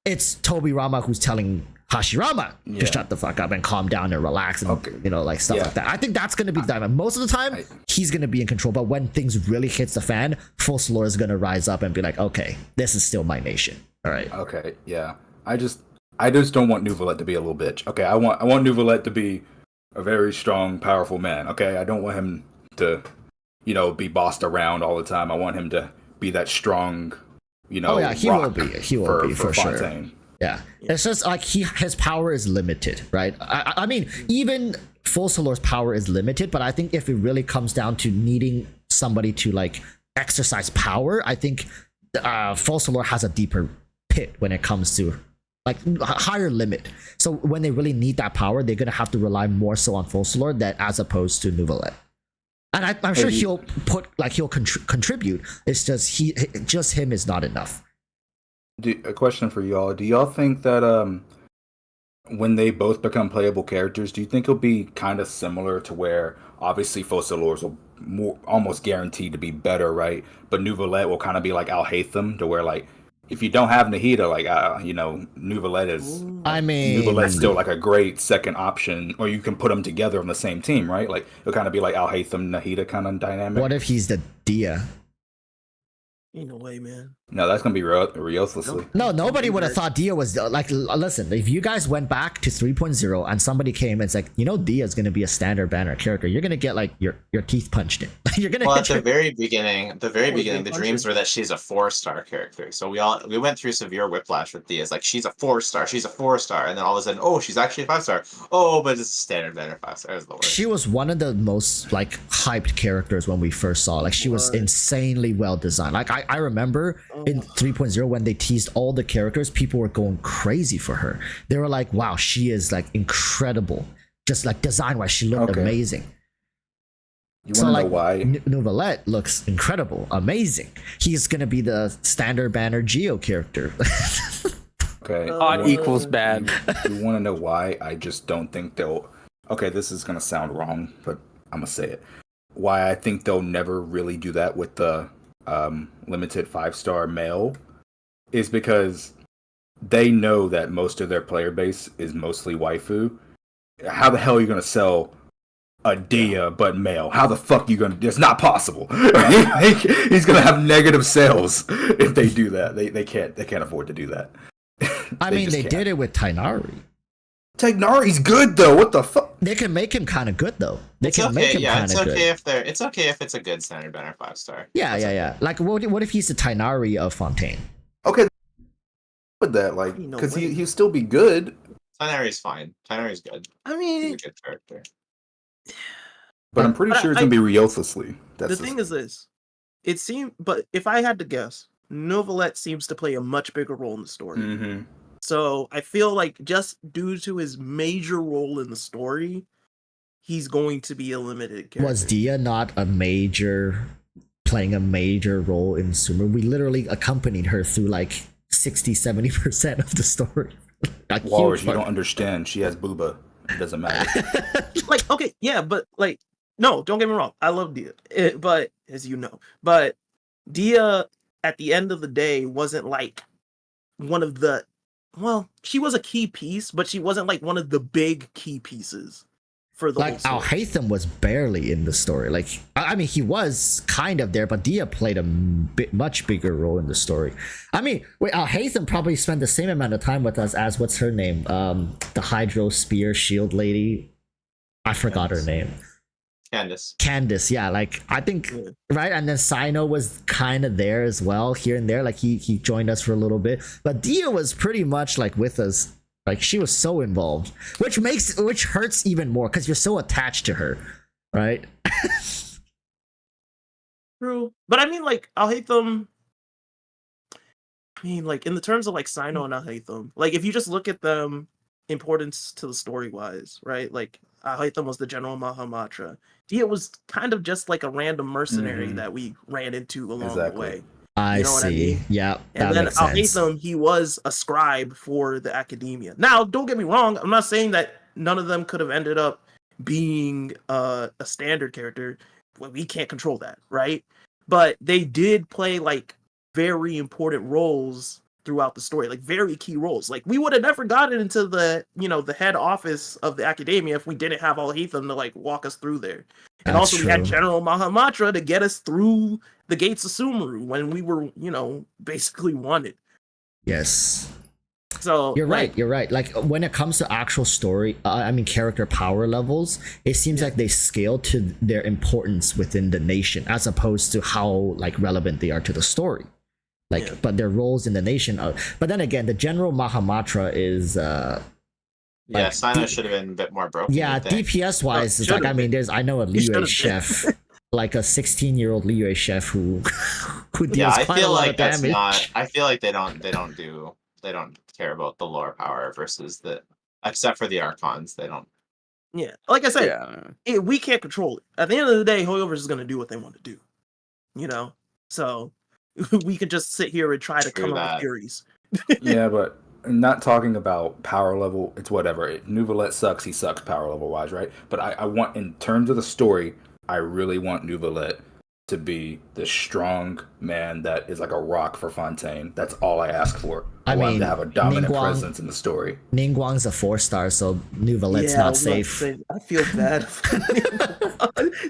A: it's Tobirama who's telling Hashirama to shut the fuck up and calm down and relax and you know, like stuff like that. I think that's gonna be the dynamic. Most of the time, he's gonna be in control. But when things really hits the fan, Focalor is gonna rise up and be like, okay, this is still my nation. All right.
E: Okay, yeah. I just don't want Nouvelette to be a little bitch. Okay, I want Nouvelette to be a very strong, powerful man. Okay, I don't want him to, you know, be bossed around all the time. I want him to be that strong, you know.
A: Oh yeah, he will be. He will be for sure.
E: Fontaine.
A: Yeah, it's just like his power is limited, right? I mean, even Focalor's power is limited, but I think if it really comes down to needing somebody to like exercise power, I think Focalor has a deeper pit when it comes to like a higher limit. So when they really need that power, they're gonna have to rely more so on Focalor that as opposed to Nouvelette. And I'm sure he'll contribute. It's just him is not enough.
E: A question for y'all. Do y'all think that when they both become playable characters, do you think it'll be kind of similar to where obviously Focalors will almost guaranteed to be better, right? But Nouvelette will kind of be like Alhaitham, to where like if you don't have Nahida, like you know, Nouvelette is.
A: I mean,
E: Nouvelette's still like a great second option, or you can put them together on the same team, right? Like it'll kind of be like Alhaitham, Nahida kind of dynamic.
A: What if he's the Dia?
D: Ain't no way, man.
E: No, that's gonna be ruthlessly.
A: No, nobody would have thought Dia was like. Listen, if you guys went back to 3.0 and somebody came and it's like, you know, Dia is gonna be a standard banner character, you're gonna get like your teeth punched in. You're gonna.
C: Well, at the very beginning, the dreams were that she's a 4-star character. So we went through severe whiplash with Dia. It's like she's a 4-star, and then all of a sudden, oh, she's actually a 5-star. Oh, but it's a standard banner 5-star. Is the worst.
A: She was one of the most like hyped characters when we first saw. Like she was insanely well designed. Like I remember in 3.0 when they teased all the characters, people were going crazy for her. They were like, wow, she is like incredible. Just like design wise, she looked amazing.
E: You want to know why?
A: Nouvelette looks incredible, amazing. He's gonna be the standard banner Geo character.
E: Okay.
B: Odd equals bad.
E: You want to know why? I just don't think they'll. Okay, this is gonna sound wrong, but I'm gonna say it. Why I think they'll never really do that with the limited 5-star male is because they know that most of their player base is mostly waifu. How the hell are you gonna sell a Dia but male? How the fuck are you gonna? It's not possible. Right? He's gonna have negative sales if they do that. They can't afford to do that.
A: I mean, they did it with Tainari.
E: Tainari's good though. What the fuck?
A: They can make him kind of good though. They
C: It's
A: can
C: okay,
A: make him
C: yeah,
A: kind
C: it's
A: of
C: okay
A: good.
C: it's okay if it's a good standard banner 5-star.
A: Yeah. Like, what if he's the Tainari of Fontaine?
E: Okay, with that, like, because he'll still be good.
C: Tainari's fine. Tainari's good.
D: I
C: He's
D: mean,
C: a good character.
E: But I'm pretty sure it's gonna be ruthlessly.
D: the thing is this. It seemed, but if I had to guess, Nouvelette seems to play a much bigger role in the story.
E: Mm-hmm.
D: So I feel like just due to his major role in the story, he's going to be a limited character.
A: Was Dia not playing a major role in Sumer? We literally accompanied her through like 60-70% of the story.
E: Walrus, you don't understand. She has booba. It doesn't matter.
D: Like, okay, yeah, but like, no, don't get me wrong. I love Dia, but as you know, but Dia at the end of the day wasn't like one of the. Well, she was a key piece, but she wasn't like one of the big key pieces for the whole
A: Like
D: story.
A: Al-Haytham was barely in the story. Like I mean, he was kind of there, but Dia played a much bigger role in the story. I mean, wait, Al-Haytham probably spent the same amount of time with us as what's her name, the Hydro Spear Shield lady. I forgot her name.
C: Candace.
A: Yeah, like I think right, and then Sino was kind of there as well, here and there. Like he joined us for a little bit, but Dia was pretty much like with us. Like she was so involved, which hurts even more because you're so attached to her, right?
D: True, but I mean, like Al-Haytham. I mean, like in the terms of like Sino and Al-Haytham, like if you just look at them importance to the story wise, right? Like Al-Haytham was the General Mahamatra. Dia was kind of just like a random mercenary that we ran into along the way.
A: I
D: know what I
A: see.
D: mean?
A: Yeah,
D: And
A: that
D: then
A: makes sense.
D: Al-Haytham, he was a scribe for the academia. Now, don't get me wrong, I'm not saying that none of them could have ended up being a standard character. Well, we can't control that, right? But they did play like very important roles throughout the story, like very key roles. Like we would have never gotten into the, the head office of the academia if we didn't have Al-Haytham to like walk us through there. And
A: That's
D: also we had
A: true.
D: General Mahamatra to get us through the gates of Sumeru when we were, basically wanted.
A: Yes.
D: So
A: You're right. You're right. Like when it comes to actual story, I mean character power levels, it seems like they scale to their importance within the nation as opposed to how like relevant they are to the story. Like, but their roles in the nation are. But then again, the General Mahamatra is.
C: Yeah, Sino should have been a bit more broken.
A: Yeah, DPS wise, it's like I mean, I know a Liyue chef, like a 16-year-old Liyue chef who deals quite a lot of damage.
C: I feel like they don't care about the lore power versus except for the Archons, they don't.
D: Yeah, like I said, we can't control it. At the end of the day, Hoyoverse is going to do what they want to do. So we can just sit here and try to come up with theories.
E: Yeah, but not talking about power level, it's whatever. Nouvelet sucks, he sucks power level wise, right? But I want, in terms of the story, I really want Nouvelet to be the strong man that is like a rock for Fontaine. That's all I ask for. I want him to have a dominant presence in the story.
A: Ningguang's a 4-star, so Nouvelet's not safe.
D: I feel bad.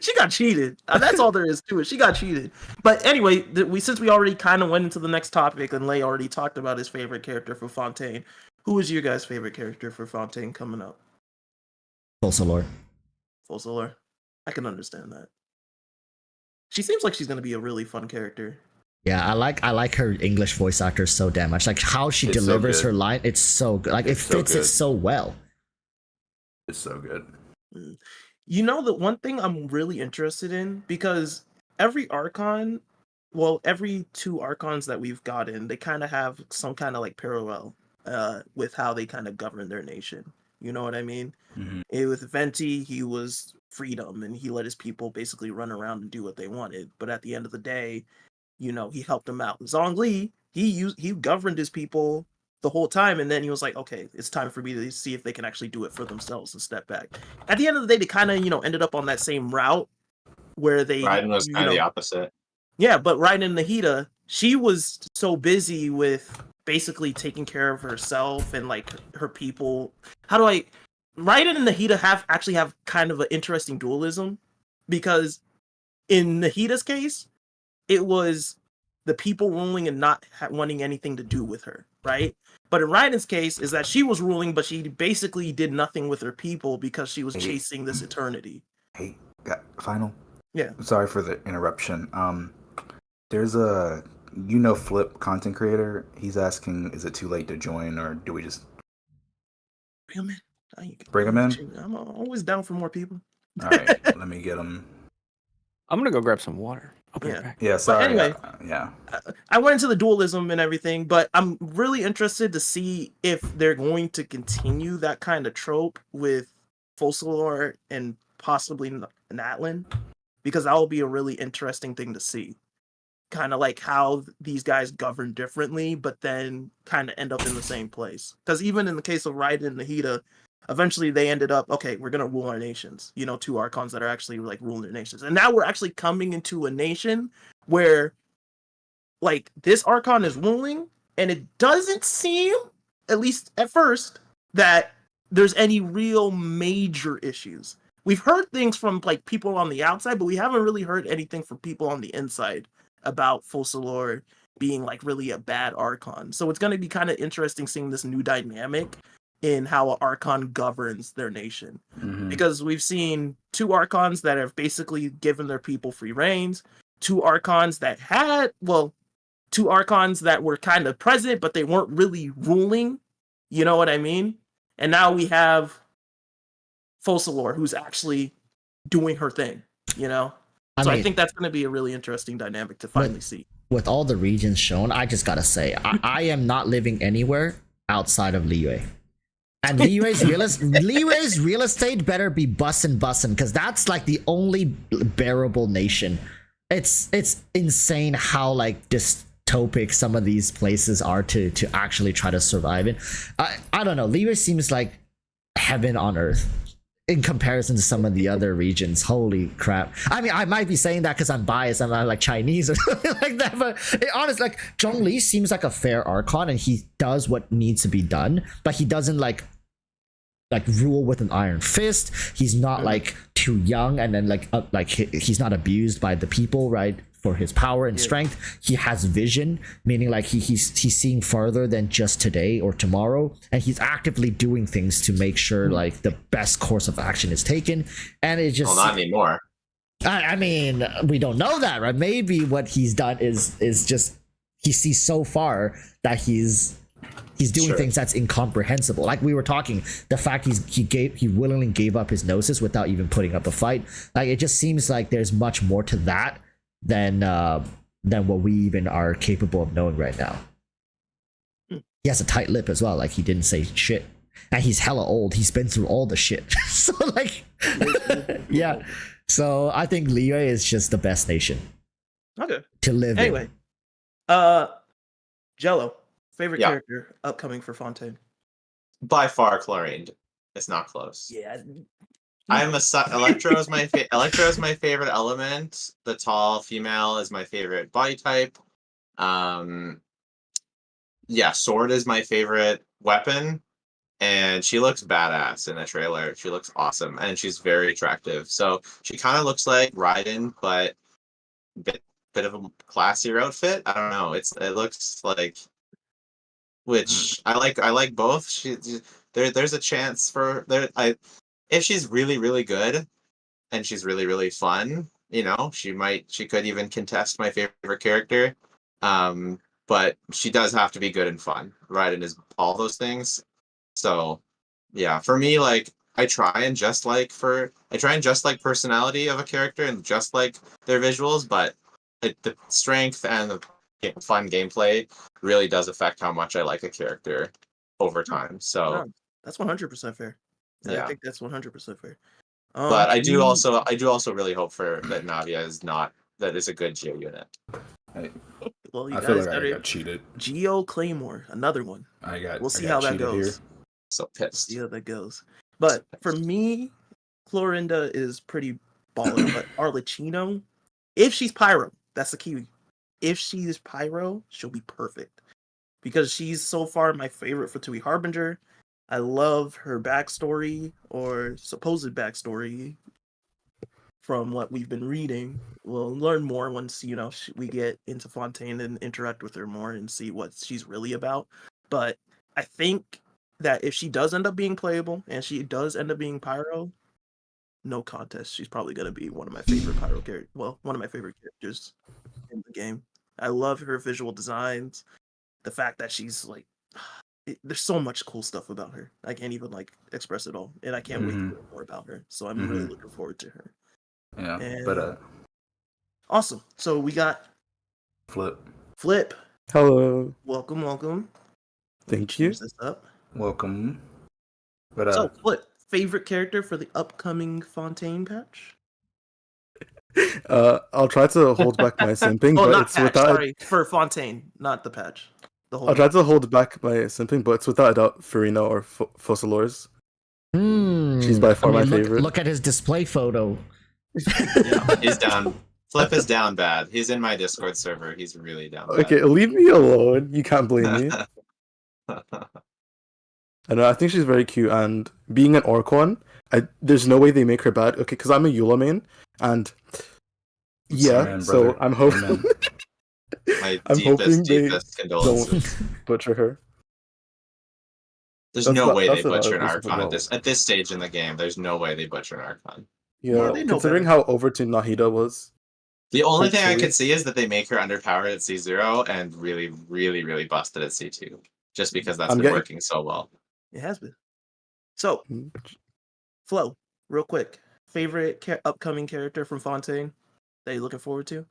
D: She got cheated. That's all there is to it. She got cheated. But anyway, since we already kind of went into the next topic and Lay already talked about his favorite character for Fontaine, who is your guys' favorite character for Fontaine coming up?
A: Focalors.
D: Focalors. I can understand that. She seems like she's going to be a really fun character.
A: Yeah, I like her English voice actor so damn much. Like how she delivers her line, it's so good. Like it fits it so well.
E: It's so good.
D: You know, the one thing I'm really interested in, because every Archon, every 2 Archons that we've gotten, they kind of have some kind of like parallel with how they kind of govern their nation. You know what I mean? Mm-hmm. With Venti, he was freedom and he let his people basically run around and do what they wanted. But at the end of the day, he helped them out. Zhongli, he governed his people the whole time, and then he was like, okay, it's time for me to see if they can actually do it for themselves and step back. At the end of the day, they kind of, ended up on that same route where they...
C: Raiden was kind of the opposite.
D: Yeah, but Raiden and Nahida, she was so busy with basically taking care of herself and like her people. Raiden and Nahida have kind of an interesting dualism, because in Nahida's case, it was the people ruling and not wanting anything to do with her, right? But in Raiden's case, is that she was ruling, but she basically did nothing with her people because she was chasing this eternity.
E: Hey, final?
D: Yeah.
E: Sorry for the interruption. There's a Flip content creator. He's asking, is it too late to join, or do we just
D: bring him in?
E: Bring him in?
D: I'm always down for more people.
E: All right, let me get him.
B: I'm gonna go grab some water. I'll be right back.
E: Yeah, sorry.
D: But anyway,
E: yeah.
D: I went into the dualism and everything, but I'm really interested to see if they're going to continue that kind of trope with Focalors and possibly Natlin, because that will be a really interesting thing to see. Kind of like how these guys govern differently, but then kind of end up in the same place. Because even in the case of Raiden and Nahida, eventually they ended up, okay, we're gonna rule our nations. You know, 2 archons that are actually like ruling their nations, and now we're actually coming into a nation where like this archon is ruling, and it doesn't seem, at least at first, that there's any real major issues. We've heard things from like people on the outside, but we haven't really heard anything from people on the inside about Focalors being like really a bad archon. So it's going to be kind of interesting seeing this new dynamic in how an archon governs their nation. Because we've seen 2 archons that have basically given their people free reins, 2 archons that had, well, 2 archons that were kind of present, but they weren't really ruling. You know what I mean? And now we have Focalors, who's actually doing her thing, you know? I think that's going to be a really interesting dynamic to finally see.
A: With all the regions shown, I just gotta say, I am not living anywhere outside of Liyue. And Liyue's real estate better be bussin', because that's like the only bearable nation. It's insane how like dystopic some of these places are to actually try to survive in. I don't know. Liyue seems like heaven on earth in comparison to some of the other regions. Holy crap. I mean, I might be saying that because I'm biased, I'm not like Chinese or something like that, but honestly, like Zhongli seems like a fair archon, and he does what needs to be done, but he doesn't like rule with an iron fist. He's not like too young, and then he's not abused by the people, right, for his power and strength. He has vision, meaning like he's seeing farther than just today or tomorrow, and he's actively doing things to make sure like the best course of action is taken. And it just,
C: well, not anymore.
A: I mean, we don't know that, right? Maybe what he's done is just he sees so far that he's doing things that's incomprehensible. Like we were talking, the fact he willingly gave up his gnosis without even putting up a fight. Like it just seems like there's much more to that than what we even are capable of knowing right now. He has a tight lip as well. Like he didn't say shit, and he's hella old. He's been through all the shit. So like, yeah. So I think Liyue is just the best nation.
D: Okay.
A: To live in.
D: Anyway, Jello, favorite character upcoming for Fontaine?
C: By far, Chlorine. It's not close.
D: Yeah.
C: I'm Electro is my Electro is my favorite element. The tall female is my favorite body type. Sword is my favorite weapon, and she looks badass in the trailer. She looks awesome, and she's very attractive. So she kind of looks like Raiden, but bit of a classier outfit. I don't know. It looks like, which I like both. There's a chance for if she's really, really good and she's really, really fun, you know, she could even contest my favorite character. But she does have to be good and fun, right? And is all those things. So yeah, for me, like I try and just like personality of a character and just like their visuals, but the strength and the fun gameplay really does affect how much I like a character over time. So
D: that's 100% fair.
C: Yeah.
D: I think that's 100% fair.
C: But I do also really hope for that Navia is a good Geo unit.
D: Well,
E: I feel like I got cheated.
D: Geo Claymore, another one. We'll see how that goes.
E: Here.
C: So pissed.
D: See how that goes. But for me, Clorinda is pretty baller. But Arlecchino, if she's Pyro, that's the key. If she's Pyro, she'll be perfect. Because she's so far my favorite Fatui Harbinger. I love her backstory, or supposed backstory, from what we've been reading. We'll learn more once, we get into Fontaine and interact with her more and see what she's really about. But I think that if she does end up being playable, and she does end up being Pyro, no contest. She's probably going to be one of my favorite Pyro characters. Well, one of my favorite characters in the game. I love her visual designs. The fact that she's like... there's so much cool stuff about her. I can't even express it all, and I can't wait to learn more about her. So I'm really looking forward to her.
E: Yeah,
D: and, awesome. So we got Flip.
F: Hello.
D: Welcome.
F: Thank you.
D: This up.
E: Welcome.
D: So Flip, favorite character for the upcoming Fontaine patch?
F: I'll try to hold back my simping,
D: Oh,
F: but
D: not
F: it's
D: patch,
F: without.
D: sorry, for Fontaine, not the patch.
F: I'll try to hold back my simping, but it's without a doubt Farina or Focalors. She's by far my
A: look,
F: favorite.
A: Look at his display photo.
C: Yeah, he's down. Flip is down bad. He's in my Discord server. He's really down bad.
F: Okay, leave me alone. You can't blame me. I know. I think she's very cute, and being an Orcon, there's no way they make her bad. Okay, because I'm a Eula main, and yeah,
E: Amen,
F: so
E: brother.
F: I'm hoping.
E: Amen.
C: My
F: I'm hoping they
C: deepest condolences.
F: don't butcher her.
C: There's
F: That's
C: no
F: not-
C: way they
F: that's not
C: butcher an
F: how it's
C: Archon
F: supposed to
C: at this stage in the game. There's no way they butcher an Archon.
F: Yeah,
D: they know
F: considering
D: better.
F: how overtuned Nahida was.
C: The only thing I
F: Hopefully.
C: could see is that they make her underpowered at C0 and really, really, really busted at C2. Just because that's
F: I'm
C: been
F: getting-
C: working so well.
D: It has been. So, Flo, real quick, favorite upcoming character from Fontaine that you're looking forward to?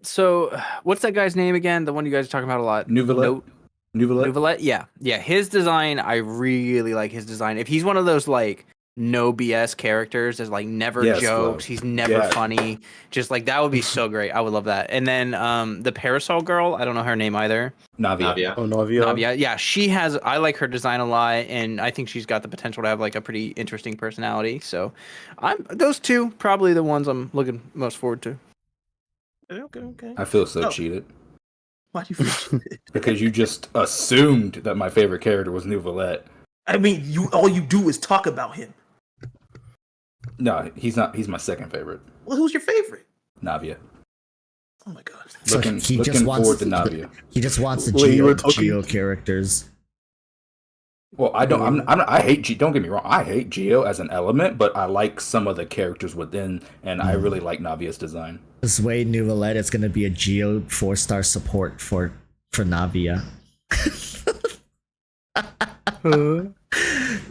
B: So what's that guy's name again? The one you guys are talking about a lot.
E: Nuvalet.
B: Nuvalet? Yeah. His design, I really like his design. If he's one of those like no BS characters, there's like never
E: Yes,
B: jokes,
E: Flo.
B: he's never
E: Yeah.
B: funny. Just like that would be so great. I would love that. And then the Parasol girl, I don't know her name either.
C: Navia.
F: Oh, Navia.
B: Navia. Yeah, I like her design a lot, and I think she's got the potential to have like a pretty interesting personality. So those two probably the ones I'm looking most forward to.
D: Okay.
E: I feel so
D: Oh.
E: cheated
D: Why do you feel cheated?
E: because you just assumed that my favorite character was Nuvalet.
D: I mean, all you do is talk about him.
E: No, he's not. He's my second favorite.
D: Well, who's your favorite?
E: Navia.
D: Oh my god.
A: So
E: Looking
A: he just
E: forward
A: wants
E: to Navia.
A: He just wants the
F: Wait, you were
A: Geo
F: talking-
A: characters.
E: Well, I don't. I hate Geo. Don't get me wrong. I hate Geo as an element, but I like some of the characters within, and I really like Navia's design.
A: This way, Nuvalet is gonna be a Geo 4-star support for Navia.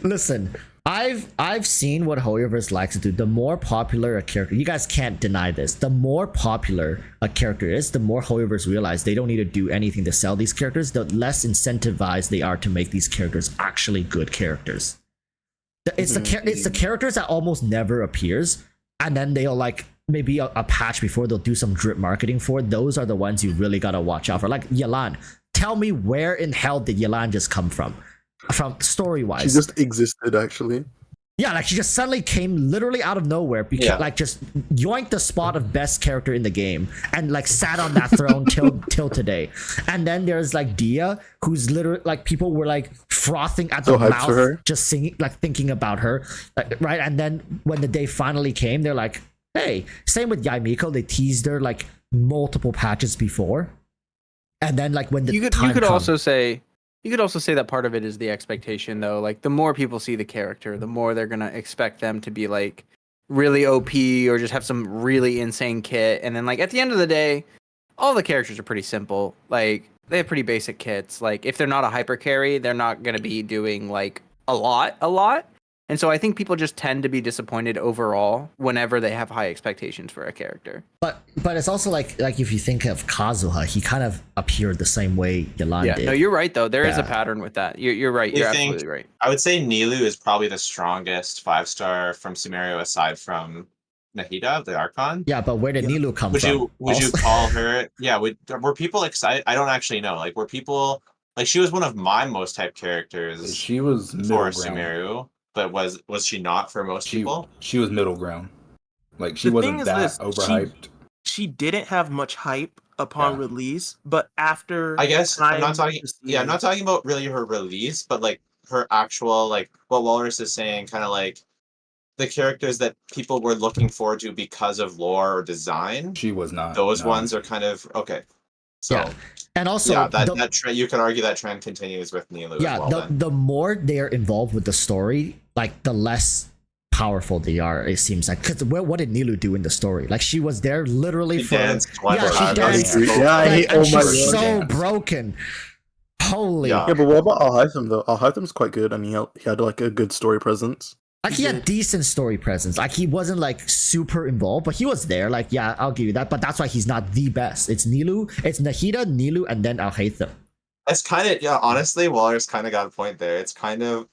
A: Listen, I've seen what Hoyoverse likes to do. The more popular a character, you guys can't deny this. The more popular a character is, the more Hoyoverse realize they don't need to do anything to sell these characters. The less incentivized they are to make these characters actually good characters. It's the characters that almost never appears, and then they'll like maybe a patch before they'll do some drip marketing for. Those are the ones you really gotta watch out for. Like Yelan, tell me where in hell did Yelan just come from story wise?
F: She just existed, actually.
A: Yeah, like she just suddenly came literally out of nowhere because
C: Yeah.
A: like just yoinked the spot of best character in the game and like sat on that throne till today. And then there's like Dia, who's literally like people were like frothing at the
F: So hyped
A: mouth
F: for her.
A: just singing, like thinking about her, right? And then when the day finally came, they're like, hey, same with Yaimiko, they teased her like multiple patches before. And then like when the
B: You
A: time
B: could
A: come-
B: also say that part of it is the expectation though. Like the more people see the character, the more they're gonna expect them to be like really OP or just have some really insane kit. And then like at the end of the day, all the characters are pretty simple. Like they have pretty basic kits. Like if they're not a hyper carry, they're not gonna be doing like a lot. And so I think people just tend to be disappointed overall whenever they have high expectations for a character.
A: But it's also like if you think of Kazuha, he kind of appeared the same way Yelan
B: Yeah,
A: did.
B: no, you're right though. There is a
A: Yeah.
B: pattern with that. You're right. You're
C: I think-
B: absolutely right.
C: I would say Nilu is probably the strongest 5-star from Sumeru aside from Nahida, the Archon.
A: Yeah, but where did Nilu come
C: Would
A: from?
C: you
A: Also-
C: call her? Yeah, were people excited? I don't actually know. Like, were people like she was one of my most hyped characters
E: She was middle
C: for
E: ground.
C: Sumeru, but was she not for most people?
E: She was middle ground. Like she
D: The
E: wasn't
D: thing is
E: that
D: this,
E: overhyped.
D: She didn't have much hype upon
E: Yeah.
D: release, but after
C: I guess I'm not
D: time
C: talking. Yeah, I'm not talking about really her release, but like her actual like what Walrus is saying, kind of like the characters that people were looking forward to because of lore or design.
E: She was not.
C: Those
E: no.
C: ones are kind of okay. So
A: Yeah. And also,
C: yeah, that
A: the,
C: trend you could argue that trend continues with Nilu
A: yeah,
C: as well. Then.
A: the more they are involved with the story, like the less powerful they are. It seems like because what did Nilu do in the story? Like she was there literally
C: She
A: for
C: danced like
A: yeah,
C: a
A: she
C: rabbit.
A: danced.
F: Yeah, I
A: like,
F: hate.
A: and
F: Oh my
A: she's
F: god.
A: so
C: Dance.
A: broken. Holy.
C: Yeah.
F: Yeah, but what about Alhaitham though? Alhaitham's quite good, and he had like a good story presence.
A: Like he had decent story presence. Like he wasn't like super involved, but he was there. Like yeah, I'll give you that. But that's why he's not the best. It's Nilu, it's Nahida, Nilu, and then Alhaitham.
C: It's kind of honestly, Waller's kind of got a point there. It's kind of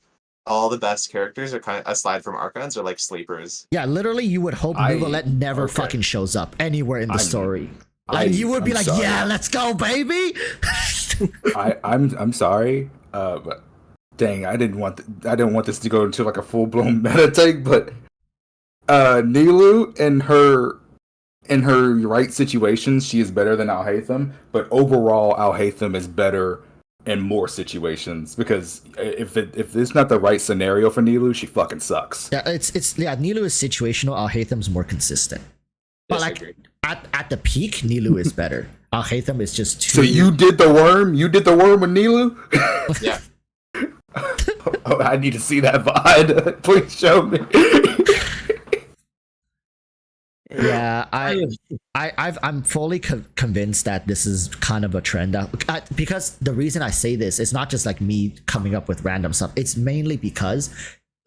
C: all the best characters are kind of aside from Archons are like sleepers.
A: Yeah, literally, you would hope
E: I-
A: Nuvalet never
E: okay.
A: fucking shows up anywhere in the
E: I'm-
A: story. Like you would be
E: I'm
A: like,
E: sorry.
A: yeah, let's go, baby.
E: I'm sorry, but dang, I didn't want this to go into like a full blown meta take, but Nilu in her right situations, she is better than Alhaitham, but overall Alhaitham is better in more situations because if it's not the right scenario for Nilu, she fucking sucks.
A: Yeah, Nilu is situational. Alhaitham's more consistent. But
C: Yes, I
A: like
C: agree.
A: at the peak, Nilu is better. Alhaitham is just too.
E: So you did the worm? You did the worm with Nilu?
C: Yeah.
E: Oh, I need to see that VOD. Please show me.
A: Yeah, I'm fully convinced that this is kind of a trend because the reason I say this is not just like me coming up with random stuff. It's mainly because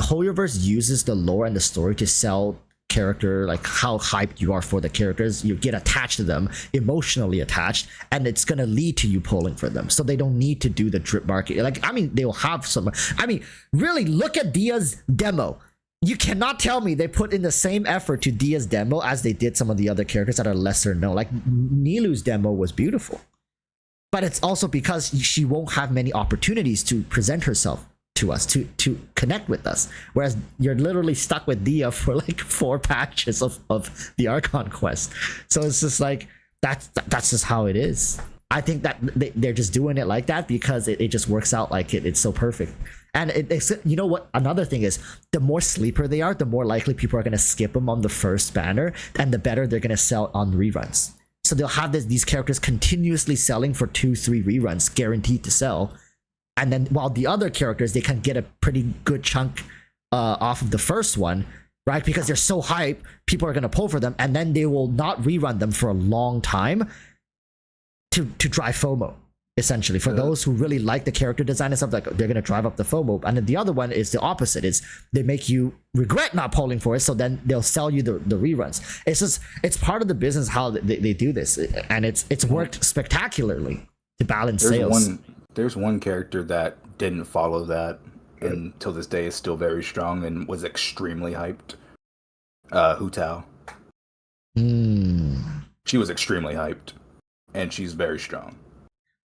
A: Hoyoverse uses the lore and the story to sell character, like how hyped you are for the characters. You get attached to them, emotionally attached, and it's gonna lead to you pulling for them. So they don't need to do the drip market. Like, I mean, they'll have some. I mean, really, look at Dia's demo. You cannot tell me they put in the same effort to Dia's demo as they did some of the other characters that are lesser known. Like Nilu's demo was beautiful, but it's also because she won't have many opportunities to present herself to us, to connect with us. Whereas you're literally stuck with Dia for like 4 patches of the Archon quest. So it's just like that's just how it is. I think that they're just doing it like that because it just works out like it's so perfect. And it's, you know what? Another thing is, the more sleeper they are, the more likely people are going to skip them on the first banner, and the better they're going to sell on reruns. So they'll have these characters continuously selling for 2-3 reruns, guaranteed to sell. And then while the other characters, they can get a pretty good chunk off of the first one, right? Because they're so hype, people are going to pull for them, and then they will not rerun them for a long time to drive FOMO. Essentially, for those who really like the character design and stuff, like they're gonna drive up the FOMO. And then the other one is the opposite: is they make you regret not polling for it, so then they'll sell you the reruns. It's part of the business how they do this, and it's worked spectacularly to balance sales.
E: There's one character that didn't follow that, and till this day is still very strong and was extremely hyped. Hu Tao. She was extremely hyped, and she's very strong.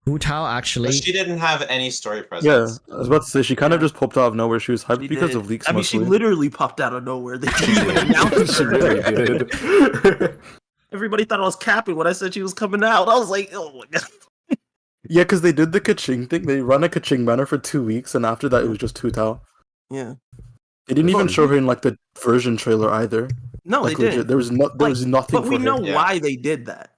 A: Hu Tao actually.
C: But she didn't have any story
F: Yeah,
C: presence.
F: I was about to say she kind of just popped out of nowhere. She was hyped
D: She
F: because
D: did.
F: of leaks.
D: I mean, she
F: mostly.
D: literally popped out of nowhere. They didn't even announce
E: She really
D: her.
E: did.
D: Everybody thought I was capping when I said she was coming out. I was like, oh my god.
F: Yeah, because they did the Kaching thing. They run a Kaching banner for 2 weeks, and after that, it was just Hu Tao.
D: Yeah.
F: They didn't even show her in like the version trailer either.
D: No,
F: Like,
D: they
F: legit,
D: didn't.
F: there was nothing.
D: But we
F: for
D: know
F: her.
C: Yeah.
D: why they did that.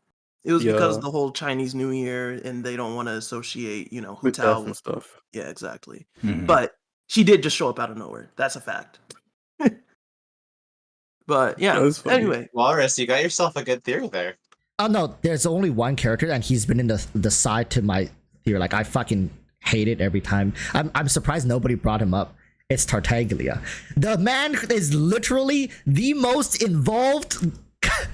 D: It was because
F: Yeah.
D: the whole Chinese New Year, and they don't want to associate, Hu
F: with
D: Tao
F: death and
D: with.
F: stuff.
D: Yeah, exactly.
E: Mhm.
D: But she did just show up out of nowhere. That's a fact. But yeah.
F: That was funny.
D: Anyway,
C: Walrus, you got yourself a good theory there.
A: Oh no, there's only one character, and he's been in the side to my theory. Like I fucking hate it every time. I'm surprised nobody brought him up. It's Tartaglia. The man is literally the most involved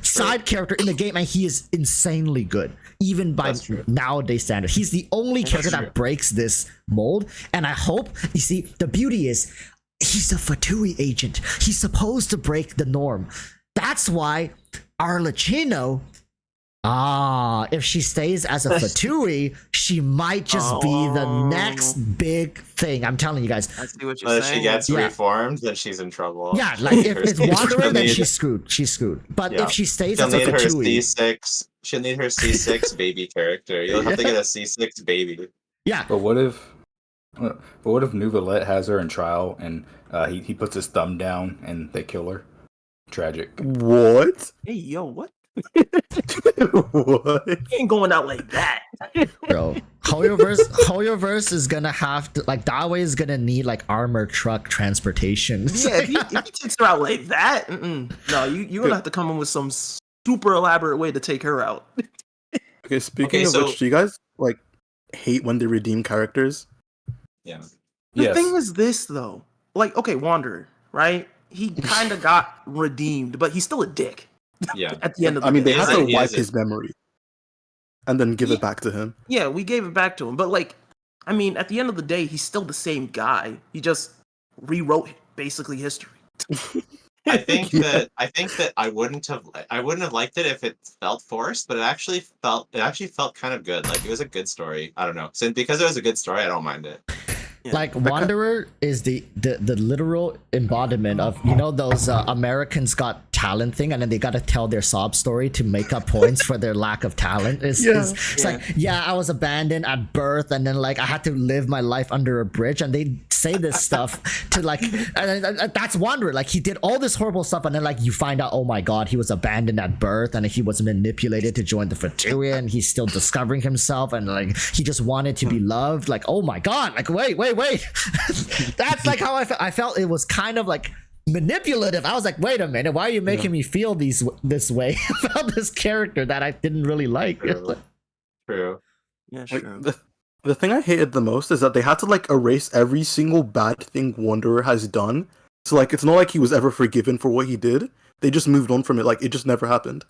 A: side character in the game, and he is insanely good, even by
C: That's true.
A: nowadays standards. He's the only character
C: true.
A: that breaks this mold, and I hope, you see, the beauty is he's a Fatui agent. He's supposed to break the norm. That's why Arlecchino, if she stays as a Fatui, she might just be the next big thing. I'm telling you guys.
D: I see what you're
C: But if
D: saying.
C: she gets
A: Yeah.
C: reformed, then she's in trouble.
A: Yeah, like if it's Wanderer,
C: She'll
A: then
C: need-
A: she's screwed. She's screwed. But
C: Yeah.
A: if she stays
C: She'll
A: as a
C: need her
A: Fatui,
C: C6. She'll need her C6 baby character. You'll have to get a C6 baby.
A: yeah,
E: But what if Nouvelette has her in trial and he puts his thumb down and they kill her? Tragic.
F: What?
D: Hey, yo, what?
F: What?
D: He ain't going out like that.
A: bro. Hoyoverse is gonna have to, like, Dawei is gonna need like armor truck transportation.
D: Yeah, if he takes her out like that, no, you're gonna have to come in with some super elaborate way to take her out.
F: Okay, speaking
C: Okay,
F: of
C: so-
F: which, do you guys like hate when they redeem characters?
C: Yeah.
D: The
E: Yes.
D: thing is this though, like, okay, Wanderer, right? He kind of got redeemed, but he's still a dick
C: Yeah.
D: at the end of the
F: I mean,
D: day.
F: they have
C: Is
F: to
C: it-
F: wipe
C: is it-
F: his memory and then give it back to him.
D: Yeah, we gave it back to him, but like, I mean, at the end of the day, he's still the same guy. He just rewrote basically history.
C: I think that I wouldn't have liked it if it felt forced, but it actually felt kind of good. Like it was a good story. I don't know. Since because it was a good story, I don't mind it.
D: Yeah.
A: Like Wanderer is the literal embodiment of those Americans Got Talent thing, and then they got to tell their sob story to make up points for their lack of talent. It's like, yeah, I was abandoned at birth, and then like I had to live my life under a bridge, and they say this stuff to like, and that's Wanderer. Like he did all this horrible stuff, and then like you find out, oh my god, he was abandoned at birth, and he was manipulated to join the Fratria, and he's still discovering himself, and like he just wanted to be loved. Like, oh my god, like wait. That's like how I felt. It was kind of like manipulative. I was like, wait a minute, why are you making me feel this way about this character that I didn't really like?
C: True.
D: Yeah,
F: Like,
D: sure.
F: the thing I hated the most is that they had to like erase every single bad thing Wanderer has done. So like it's not like he was ever forgiven for what he did. They just moved on from it. Like it just never happened.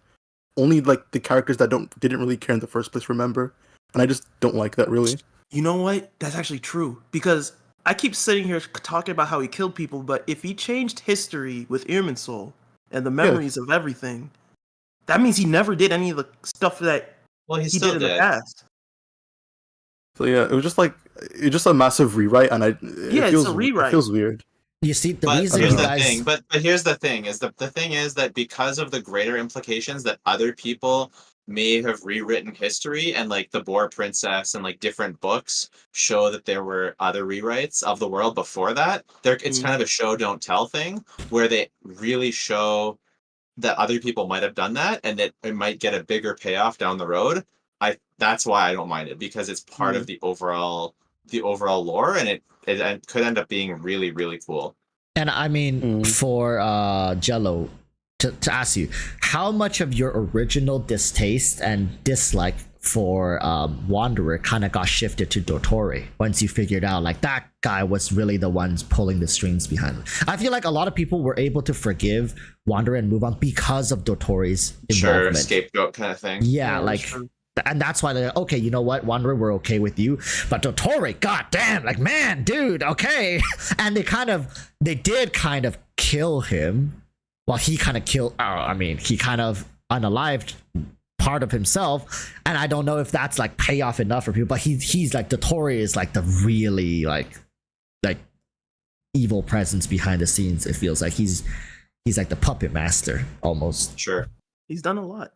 F: Only like the characters that didn't really care in the first place remember. And I just don't like that really.
D: You know what? That's actually true. Because I keep sitting here talking about how he killed people, but if he changed history with Irminsul and the memories of everything, that means he never did any of the stuff that
C: Well, he
D: he
C: still
D: did in
C: did.
D: the past.
F: So yeah, it was just a massive rewrite, and it
D: Yeah, it's
F: feels,
D: a rewrite.
F: It feels weird.
A: You see, the
C: But
A: reason
C: here's
A: you
C: the
A: guys
C: thing. But here's the thing: is the thing is that because of the greater implications that other people may have rewritten history, and like the Boar Princess and like different books show that there were other rewrites of the world before that. It's kind of a show don't tell thing where they really show that other people might have done that, and that it might get a bigger payoff down the road. That's why I don't mind it, because it's part of the overall lore, and it could end up being really, really cool.
A: And I mean, for Jello, to ask you, how much of your original distaste and dislike for Wanderer kind of got shifted to Dottore once you figured out like that guy was really the ones pulling the strings behind it? I feel like a lot of people were able to forgive Wanderer and move on because of Dottore's involvement.
C: Sure, scapegoat kind of thing.
A: Yeah, like. And that's why they're like, okay, you know what, Wanderer, we're okay with you, but Dottore, goddamn, like, man, dude, okay. And they did kind of kill him. Well, he kind of he kind of unalived part of himself, and I don't know if that's like payoff enough for people, but he's like, Dottore is like the really like evil presence behind the scenes. It feels like he's like the puppet master almost.
C: Sure.
D: He's done a lot.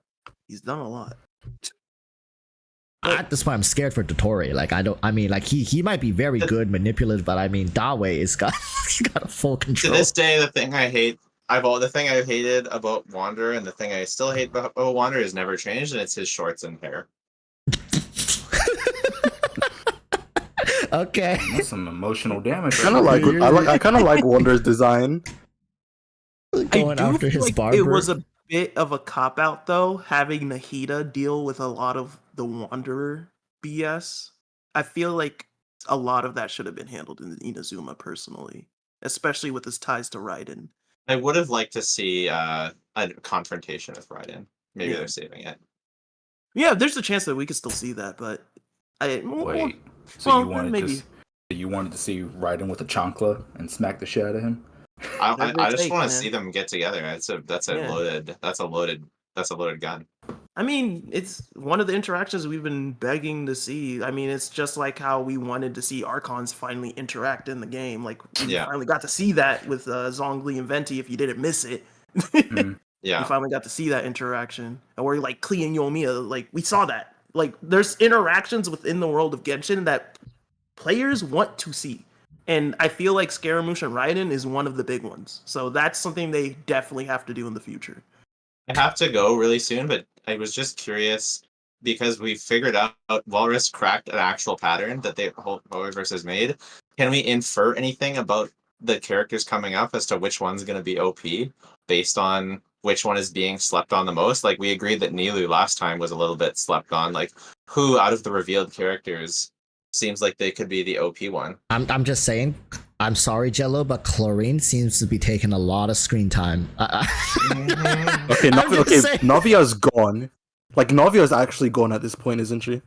A: At this point, I'm scared for Dottore. Like, he might be very good, manipulative, but I mean, Dawe he's got a full control.
C: To this day, the thing I hated about Wanderer, and the thing I still hate about Wanderer has never changed, and it's his shorts and hair.
A: Okay.
E: That's some emotional damage.
F: I kind of like Wanderer's design.
A: Going after his barber.
D: It was a bit of a cop out though, having Nahida deal with a lot of the Wanderer BS. I feel like a lot of that should have been handled in Inazuma personally, especially with his ties to Raiden.
C: I would have liked to see a confrontation with Raiden. Maybe they're saving it.
D: Yeah, there's a chance that we could still see that, but
E: Wait, so you wanted to see Raiden with a chancla and smack the shit out of him?
C: I just want to see them get together. That's a loaded gun.
D: I mean, it's one of the interactions we've been begging to see. I mean, it's just like how we wanted to see Archons finally interact in the game. Like, we finally got to see that with Zhongli and Venti, if you didn't miss it.
C: Yeah.
D: We finally got to see that interaction. Or like Klee and Yoimiya, like, we saw that. Like, there's interactions within the world of Genshin that players want to see. And I feel like Scaramouche and Raiden is one of the big ones. So that's something they definitely have to do in the future.
C: I have to go really soon, but I was just curious because we figured out Walrus cracked an actual pattern that the Holyverse has made. Can we infer anything about the characters coming up as to which one's going to be OP based on which one is being slept on the most? Like, we agreed that Nilou last time was a little bit slept on. Like, who out of the revealed characters seems like they could be the OP one?
A: I'm just saying, I'm sorry, Jello, but Chlorine seems to be taking a lot of screen time.
F: Okay,
A: saying.
F: Navia's gone. Like, Navia's actually gone at this point, isn't she?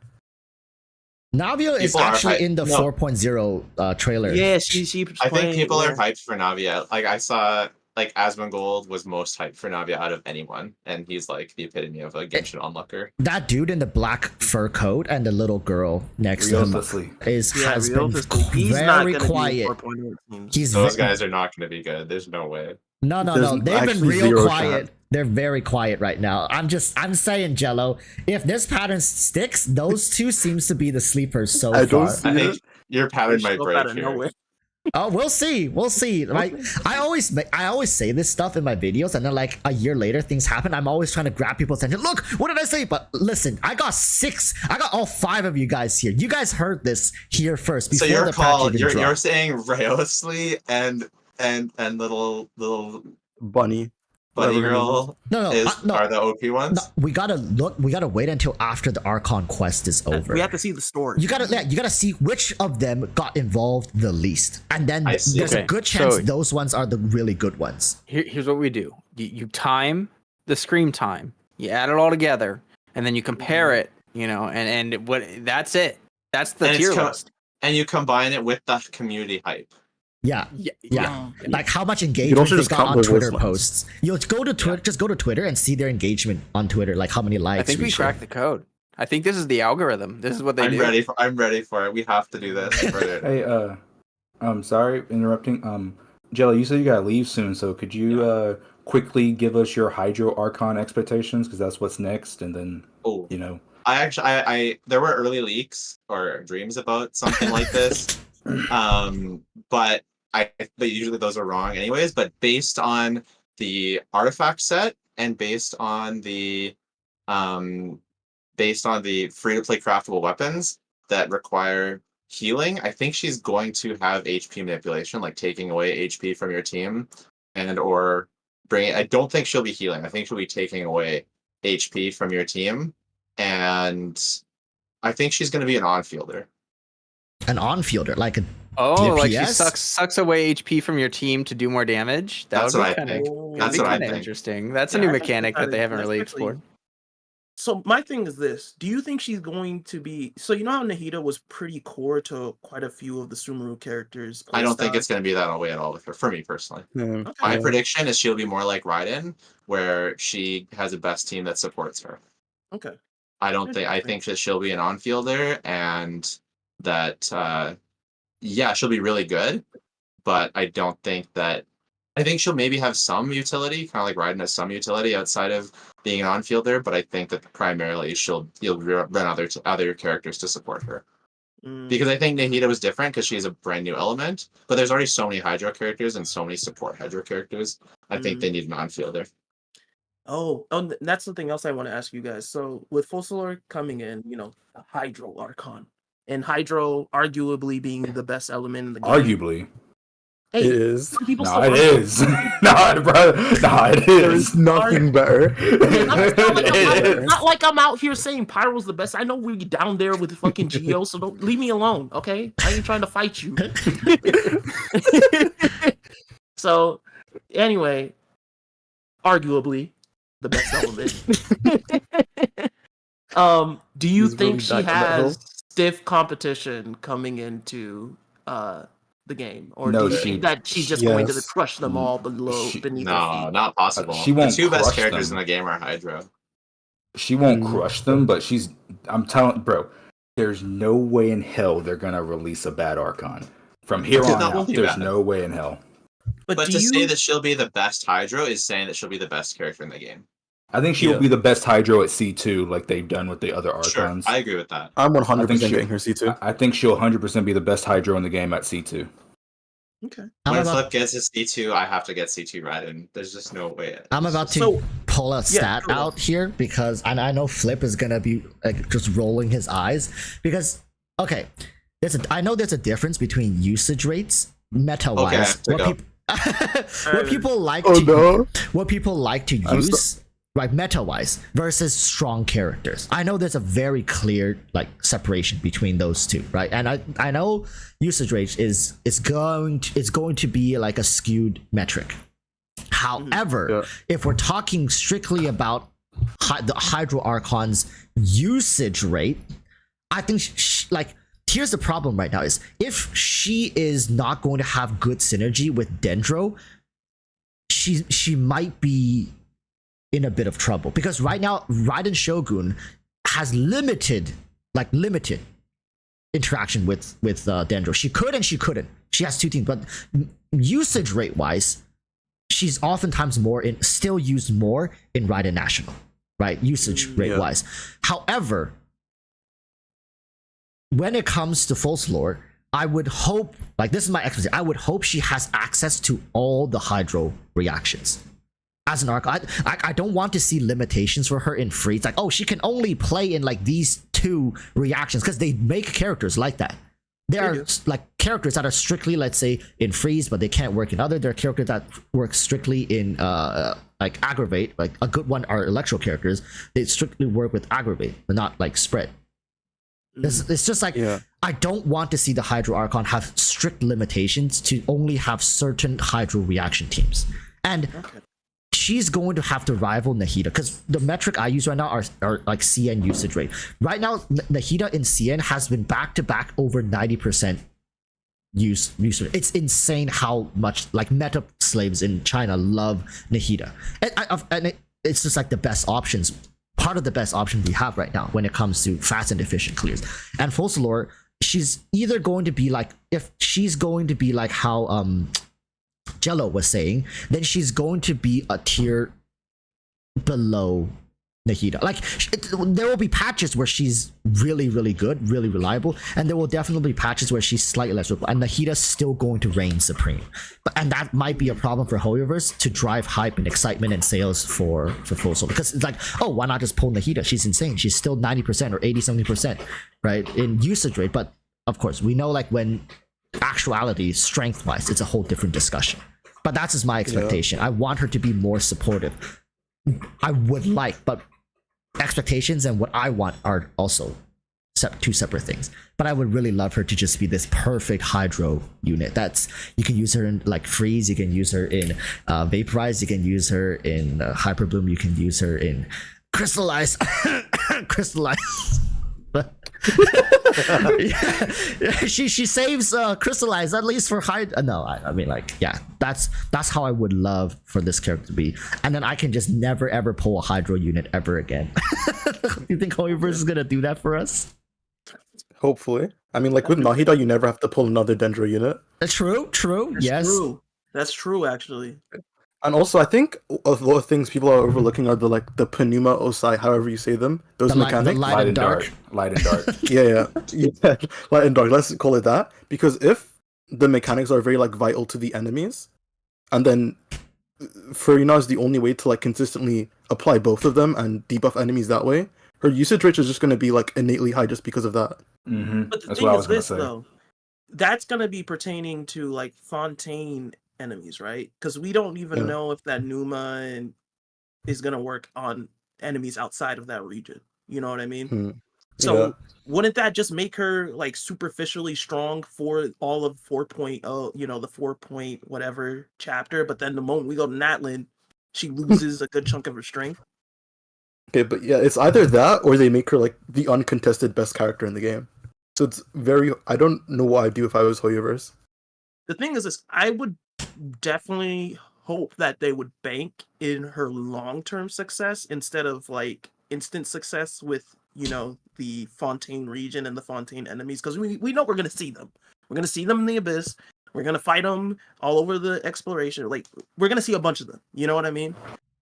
A: Navia is actually in the 4.0 trailer.
D: Yeah, she
C: I think people are hyped for Navia. Like, I saw like Asmongold was most hyped for Navia out of anyone, and he's like the epitome of a Genshin onlooker.
A: That dude in the black fur coat and the little girl next to him has been
D: He's not
A: very
D: gonna
A: quiet.
D: Be 4.8 teams.
A: He's
C: Those guys are not going to be good. There's no way.
A: no.
F: There's
A: They've been
F: actually
A: real
F: zero
A: quiet.
F: chance.
A: They're very quiet right now. I'm saying, Jello, if this pattern sticks, those two seems to be the sleepers so
F: I don't
A: far.
F: see
C: I think
F: it.
C: your pattern
D: Show
C: might
D: up
C: break
D: out of
C: here.
D: nowhere.
A: Oh, we'll see. Like I always say this stuff in my videos, and then like a year later things happen. I'm always trying to grab people's attention. Look, what did I say? But listen, I got all 5 of you guys here. You guys heard this here first.
C: So
A: Before
C: your
A: the
C: call,
A: patch even
C: you're
A: dropped.
C: saying Rayosley and little
F: Bunny.
C: bunny
F: Whatever her name
C: girl
A: No,
C: are the OP ones?
A: no, we gotta wait until after the Archon quest is over.
D: We have to see the story.
A: You gotta see which of them got involved the least, and then
C: I see.
A: there's a
B: Okay,
A: good chance
B: so-
A: those ones are the really good ones.
B: Here's what we do. You time the scream time. You add it all together, and then you compare it. And what? That's it. That's the
C: And it's
B: tier
C: co-
B: list.
C: And you combine it with the community hype.
A: Yeah,
B: Yeah.
A: like how much
F: You
A: engagement
F: don't
A: they
F: just
A: got
F: count
A: on
F: the
A: Twitter
F: worst ones.
A: posts. You'll go to Twitter, just go to Twitter and see their engagement on Twitter, like how many likes.
B: I think we
A: reshare.
B: cracked the code. I think this is the algorithm. This is what they
C: I'm
B: do.
C: ready for it. We have to do this.
E: Hey, sorry, interrupting. Jello, you said you gotta leave soon, so could you quickly give us your Hydro Archon expectations? Because that's what's next, and then
C: Oh,
E: you know.
C: I there were early leaks or dreams about something like this. But usually those are wrong anyways. But based on the artifact set and based on the free to play craftable weapons that require healing, I think she's going to have HP manipulation, like taking away HP from your team or bringing. I don't think she'll be healing. I think she'll be taking away HP from your team, and I think she's going to be an on-fielder.
A: An on-fielder, like a
B: Like she
A: DPS?
B: sucks away HP from your team to do more damage.
C: That's
B: would
C: what I
B: be kind
C: think.
B: of
C: That's what I think.
B: interesting. That's a
D: Yeah,
B: new
D: I think
B: mechanic that they haven't
D: that's
B: really
D: actually-
B: explored.
D: So my thing is this: do you think she's going to be? So you know how Nahida was pretty core to quite a few of the Sumeru characters.
C: I don't think
D: playstyle?
C: it's going to be that way at all with her. For me personally,
F: Yeah.
D: Okay.
C: my
F: Yeah.
C: prediction is she'll be more like Raiden, where she has a best team that supports her.
D: Okay.
C: I think that she'll be an on-fielder, and that she'll be really good, but I don't think that. I think she'll maybe have some utility, kind of like Raiden has some utility outside of being an on-fielder, but I think that primarily you'll run other characters to support her. Because I think Nahida was different because she's a brand new element, but there's already so many Hydro characters and so many support Hydro characters. I think they need an on-fielder.
D: That's something else I want to ask you guys. So with Full Solar coming in, a Hydro Archon, and Hydro arguably being the best element in the game.
E: Arguably.
D: Hey,
F: It is.
D: some people
E: No,
D: still
E: it
D: argue.
E: is. No, bro. No, it
F: There
E: is.
F: is nothing better.
E: It
D: Not like I'm out here saying Pyro's the best. I know we're down there with fucking Geo, so don't leave me alone, okay? I ain't trying to fight you. So, anyway, arguably the best element. Do you
F: He's
D: think
F: really
D: she
F: back on that hill.
D: has stiff competition coming into the game, or
E: No,
D: do you
E: she-
D: think that she's just going to
F: yes.
D: crush them all beneath her
C: No,
D: feet?
C: not possible.
E: She won't
C: The two best
E: crush
C: characters
E: them.
C: in the game are Hydro.
E: She won't
F: Mm.
E: crush them, but I'm telling, bro, there's no way in hell they're gonna release a bad Archon. From here
C: It's
E: on
C: not
E: out,
C: gonna be
E: there's
C: bad.
E: no way in hell.
C: But
D: do
C: to
D: you
C: say that she'll be the best Hydro is saying that she'll be the best character in the game.
E: I think she'll
F: Yeah.
E: be the best Hydro at C2, like they've done with the other
C: Sure,
E: Archons.
C: I agree with that.
F: I'm
E: I
F: 100%
E: think she-
F: getting her C2.
E: I think she'll 100% be the best Hydro in the game at C2.
D: Okay.
A: I'm
C: When
A: about,
C: Flip gets his C2, I have to get C2 Raiden. There's just no way.
A: I'm about to
D: So-
A: pull a stat
D: go on.
A: out here because I know Flip is gonna be like just rolling his eyes because okay, I know there's a difference between usage rates meta wise.
C: Okay, go.
A: What people like
F: Oh
A: to
F: no.
A: what people like to
F: I'm
A: use like meta wise versus strong characters. I know there's a very clear like separation between those two, right? And I know usage rate is going to be like a skewed metric. However,
F: Yeah.
A: if we're talking strictly about the Hydro Archon's usage rate, I think like here's the problem right now is if she is not going to have good synergy with Dendro, she might be in a bit of trouble because right now Raiden Shogun has limited interaction with Dendro. She could and she couldn't. She has two teams, but usage rate wise, she's oftentimes still used more in Raiden National, right? Usage rate wise. However, when it comes to False Lore, I would hope, like this is my expectation, I would hope she has access to all the Hydro reactions. As an arc, I don't want to see limitations for her in Freeze. Like, oh, she can only play in like these 2 reactions because they make characters like that. There are like characters that are strictly, let's say, in Freeze, but they can't work in other. There are characters that work strictly in like Aggravate. Like a good one are Electro characters. They strictly work with Aggravate, but not like Spread. It's just like I don't want to see the Hydro Archon have strict limitations to only have certain Hydro reaction teams. And she's going to have to rival Nahida because the metric I use right now are like CN usage rate. Right now, Nahida in CN has been back to back over 90% use rate. It's insane how much like meta slaves in China love Nahida, and it's just like the best options. Part of the best option we have right now when it comes to fast and efficient clears. And False Lore, she's either going to be like, if she's going to be like how Jello was saying, then she's going to be a tier below Nahida. Like there will be patches where she's really, really good, really reliable, and there will definitely be patches where she's slightly less reliable, and Nahida's still going to reign supreme. And that might be a problem for Hoyoverse to drive hype and excitement and sales for Full Soul, because it's like, oh, why not just pull Nahida? She's insane. She's still 90% or 80-70%, right, in usage rate. But of course, we know like when actuality, strength wise, it's a whole different discussion. But that's just my expectation. I want her to be more supportive. I would like, but expectations and what I want are also two separate things. But I would really love her to just be this perfect Hydro unit. That's, you can use her in like Freeze, you can use her in Vaporize, you can use her in Hyper Bloom, you can use her in Crystallize. Crystallize. yeah, she saves Crystallize at least for high. No, I mean like that's how I would love for this character to be, and then I can just never ever pull a Hydro unit ever again. You think Hoyoverse is gonna do that for us?
F: Hopefully. I mean, like with Nahida, you never have to pull another Dendro unit.
A: True. Yes.
D: True. That's true, actually.
F: And also, I think a lot of things people are overlooking are the Pneuma Osai, however you say them. Those mechanics.
A: The light and dark.
E: Light and dark.
F: yeah, light and dark. Let's call it that, because if the mechanics are very like vital to the enemies, and then Furina is the only way to like consistently apply both of them and debuff enemies that way, her usage rate is just going to be like innately high just because of that.
E: Mm-hmm.
D: But the
E: That's
D: thing
E: what I
D: is
E: was gonna
D: this
E: say.
D: though, that's gonna be pertaining to like Fontaine enemies, right? Because we don't even know if that Numa is gonna work on enemies outside of that region. You know what I mean? So wouldn't that just make her like superficially strong for all of 4.0, you know, the 4 point whatever chapter, but then the moment we go to Natlin, she loses a good chunk of her strength.
F: Okay, but yeah, it's either that or they make her like the uncontested best character in the game. So it's very, I don't know what I'd do if I was Hoyoverse.
D: The thing is this, I would definitely hope that they would bank in her long-term success instead of like instant success with, you know, the Fontaine region and the Fontaine enemies, because we know we're going to see them. We're going to see them in the Abyss. We're going to fight them all over the exploration. Like, we're going to see a bunch of them. You know what I mean?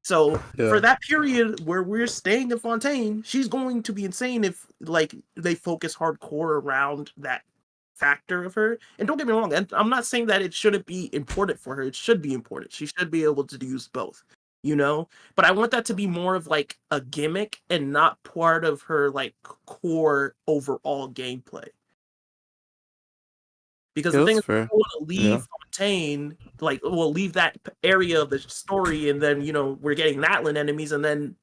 D: So for that period where we're staying in Fontaine, she's going to be insane if like they focus hardcore around that factor of her. And don't get me wrong, and I'm not saying that it shouldn't be important for her. It should be important. She should be able to use both, you know? But I want that to be more of like a gimmick and not part of her like core overall gameplay. Because the thing is, I want to leave Fontaine, like, we'll leave that area of the story, and then, you know, we're getting Natlin enemies, and then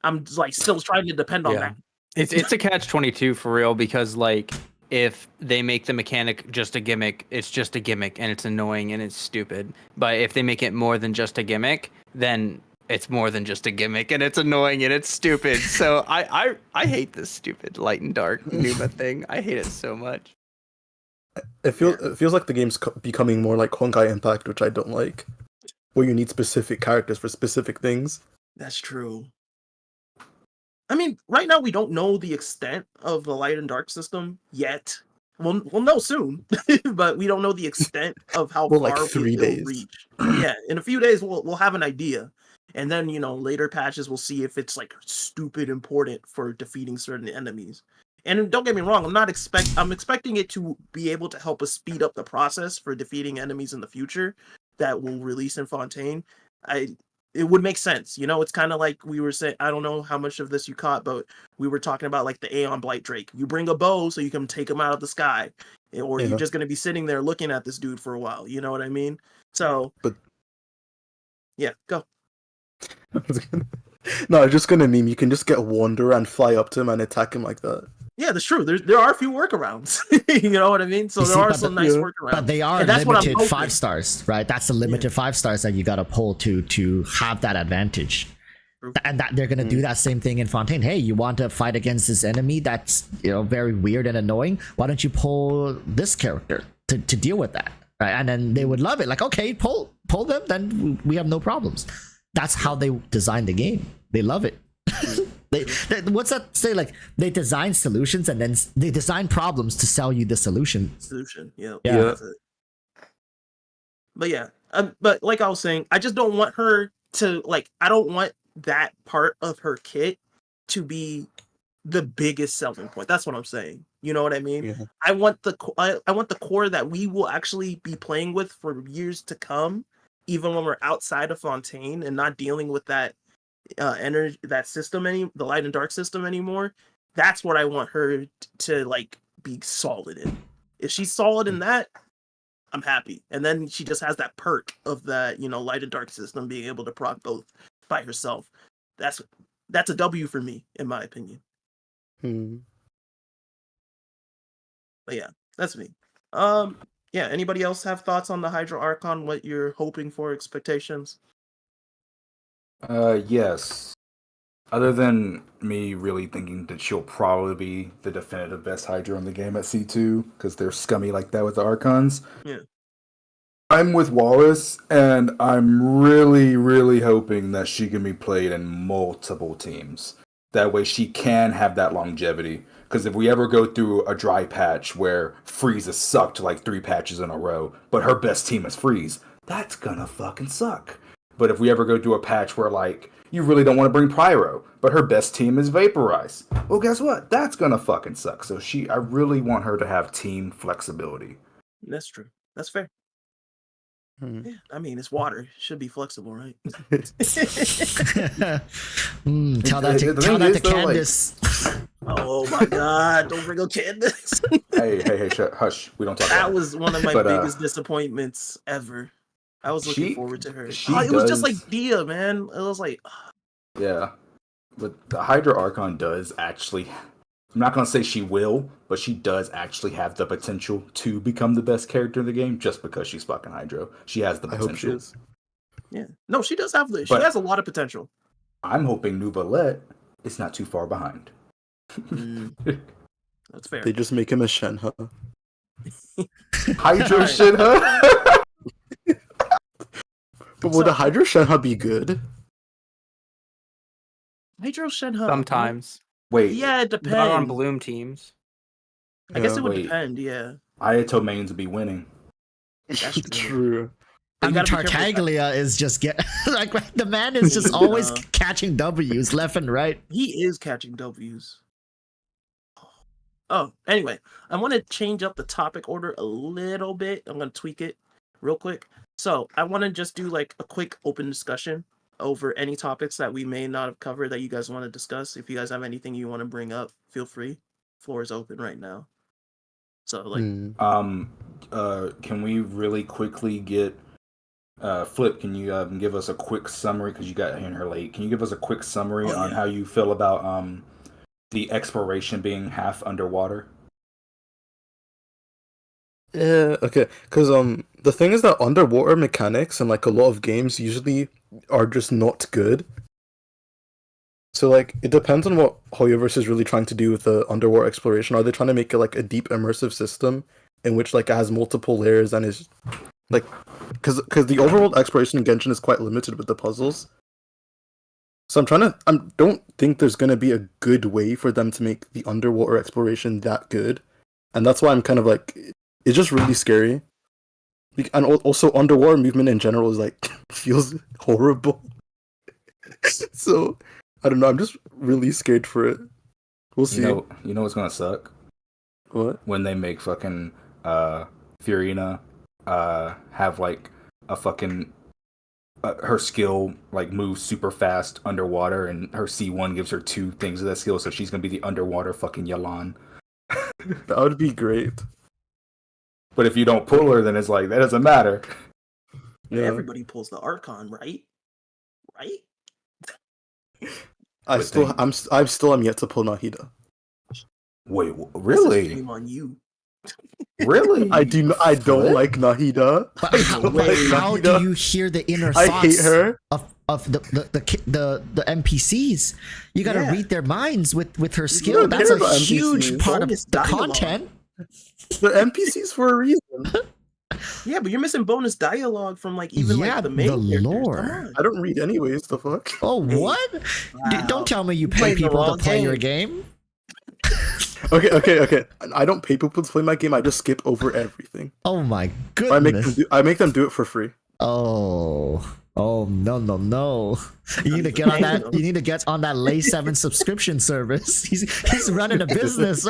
D: I'm like still trying to depend on that.
B: It's a catch-22 for real, because like if they make the mechanic just a gimmick, it's just a gimmick, and it's annoying and it's stupid. But if they make it more than just a gimmick, then it's more than just a gimmick, and it's annoying and it's stupid. So I hate this stupid light and dark Numa thing. I hate it so much.
F: It feels like the game's becoming more like Honkai Impact, which I don't like. where you need specific characters for specific things.
D: That's true. I mean, right now we don't know the extent of the light and dark system yet. We'll know soon, but we don't know the extent of how
F: Well,
D: far
F: like 3
D: it'll
F: days.
D: reach. Yeah, in a few days we'll have an idea, and then later patches we'll see if it's like stupid important for defeating certain enemies. And don't get me wrong, I'm expecting it to be able to help us speed up the process for defeating enemies in the future that will release in Fontaine. It would make sense. It's kind of like we were saying, I don't know how much of this you caught, but we were talking about like the Aeon Blight Drake. You bring a bow so you can take him out of the sky, or you're just going to be sitting there looking at this dude for a while. You know what I mean? So,
F: But
D: yeah, go.
F: No, I'm just gonna meme. You can just get Wander and fly up to him and attack him like that.
D: Yeah, that's true. There are a few workarounds. You know what I mean? So
A: You
D: there
A: see,
D: are
A: but
D: some
A: the-
D: nice
F: yeah.
D: workarounds.
A: But they are
D: And that's what I'm
A: limited
D: hoping.
A: 5 stars, right? That's the limited 5 stars that you gotta pull to have that advantage.
D: True.
A: And that they're gonna do that same thing in Fontaine. Hey, you want to fight against this enemy that's very weird and annoying? Why don't you pull this character to deal with that? Right? And then they would love it. Like, okay, pull them, then we have no problems. That's how they design the game. They love it. they what's that say? Like, they design solutions and then they design problems to sell you the solution.
D: Yeah.
A: Yeah.
D: That's it. But yeah, but like I was saying, I just don't want her to I don't want that part of her kit to be the biggest selling point. That's what I'm saying. You know what I mean?
F: Yeah.
D: I want the I want the core that we will actually be playing with for years to come, even when we're outside of Fontaine and not dealing with that energy, that system, the light and dark system anymore. That's what I want her to be solid in. If she's solid in that, I'm happy. And then she just has that perk of that light and dark system being able to proc both by herself. That's a W for me, in my opinion. But yeah, that's me. Yeah, anybody else have thoughts on the Hydra Archon? What you're hoping for, expectations?
E: Yes. Other than me really thinking that she'll probably be the definitive best Hydra in the game at C2, because they're scummy like that with the Archons.
D: Yeah.
E: I'm with Walrus, and I'm really, really hoping that she can be played in multiple teams. That way she can have that longevity. Because if we ever go through a dry patch where Freeze has sucked like 3 patches in a row, but her best team is Freeze, that's gonna fucking suck. But if we ever go through a patch where you really don't want to bring Pyro, but her best team is Vaporize, well, guess what? That's gonna fucking suck. So I really want her to have team flexibility.
D: That's true. That's fair. Yeah, I mean, it's water. It should be flexible, right?
A: Tell that
E: The
A: to
E: thing is, though,
A: Candace.
D: Oh my god, don't bring up Candace.
E: Hey, hush. We don't talk about
D: That
E: it.
D: was one of my
E: But,
D: biggest disappointments ever. I was looking forward to her.
E: she
D: It was just
E: does-
D: like Dia, man. It was like,
E: Yeah. But the Hydra Archon does actually, I'm not going to say she will, but she does actually have the potential to become the best character in the game just because she's fucking Hydra. She has the
F: I
E: potential.
F: hope she is.
D: yeah. No, she does have she
E: But-
D: has a lot of potential.
E: I'm hoping Nubalette is not too far behind.
D: That's fair.
F: They just make him a Shenhe.
E: Hydra
D: Alright.
E: shit, huh?
F: But would a Hydra Shenhe be good?
D: Hydro Shenhe.
B: Sometimes.
E: Wait,
D: Yeah, it depends.
B: Not on Bloom teams.
D: I guess
F: Yeah.
D: it would
E: Wait.
D: depend, yeah.
E: Ayato mains would be winning.
D: That's true.
F: True.
A: I
D: You
A: mean,
D: gotta be careful with that.
A: Tartaglia is just like the man is just always
D: Yeah.
A: catching W's left and right.
D: He is catching W's. Oh, anyway, I want to change up the topic order a little bit. I'm going to tweak it real quick. So I want to just do a quick open discussion over any topics that we may not have covered that you guys want to discuss. If you guys have anything you want to bring up, feel free. Floor is open right now. So
E: Can we really quickly get Flip? Can you give us a quick summary because you got in here late? Can you give us a quick summary on how you feel about the exploration being half underwater?
F: Yeah, okay. Because the thing is that underwater mechanics and a lot of games usually are just not good. So it depends on what Hoyoverse is really trying to do with the underwater exploration. Are they trying to make it a deep immersive system in which it has multiple layers and is Like, because the overworld exploration in Genshin is quite limited with the puzzles. So I don't think there's gonna be a good way for them to make the underwater exploration that good, and that's why I'm kind of like, it's just really scary. And also, underwater movement in general is like feels horrible. So I don't know. I'm just really scared for it. We'll see.
E: You know what's gonna suck?
F: What?
E: When they make fucking Fiorina have like a fucking her skill like moves super fast underwater, and her C1 gives her 2 things of that skill, so she's gonna be the underwater fucking Yalan.
F: That would be great.
E: But if you don't pull her, then it's like that doesn't matter.
F: Yeah.
D: Everybody pulls the Archon, right? Right?
F: I'm still yet to pull Nahida.
E: Wait,
D: That's a
E: really?
D: shame on you.
E: Really?
F: I don't like Nahida.
A: But how do you hear the inner thoughts
F: I hate her.
A: of the NPCs? You gotta
D: Yeah.
A: read their minds with her
F: don't
A: skill. That's
F: care
A: a
F: about
A: huge
F: NPCs.
A: part of
D: Bonus
A: the
D: dialogue.
A: content.
F: The NPCs for a reason.
D: Yeah, but you're missing bonus dialogue from like even
A: Yeah,
D: like the main
A: the
D: characters.
A: lore.
D: Come on.
F: I don't read anyways. The fuck.
A: Oh,
D: Hey.
A: what?
D: Wow.
A: Don't tell me you
D: You
A: pay
D: played the
A: people to
D: wrong
A: play
D: game.
A: your game.
F: Okay. I don't pay people to play my game. I just skip over everything.
A: Oh my
F: I make
A: goodness.
F: I make them do it for free.
A: Oh no. You need to get on that. You need to get on that Lay 7 subscription service. He's running a business.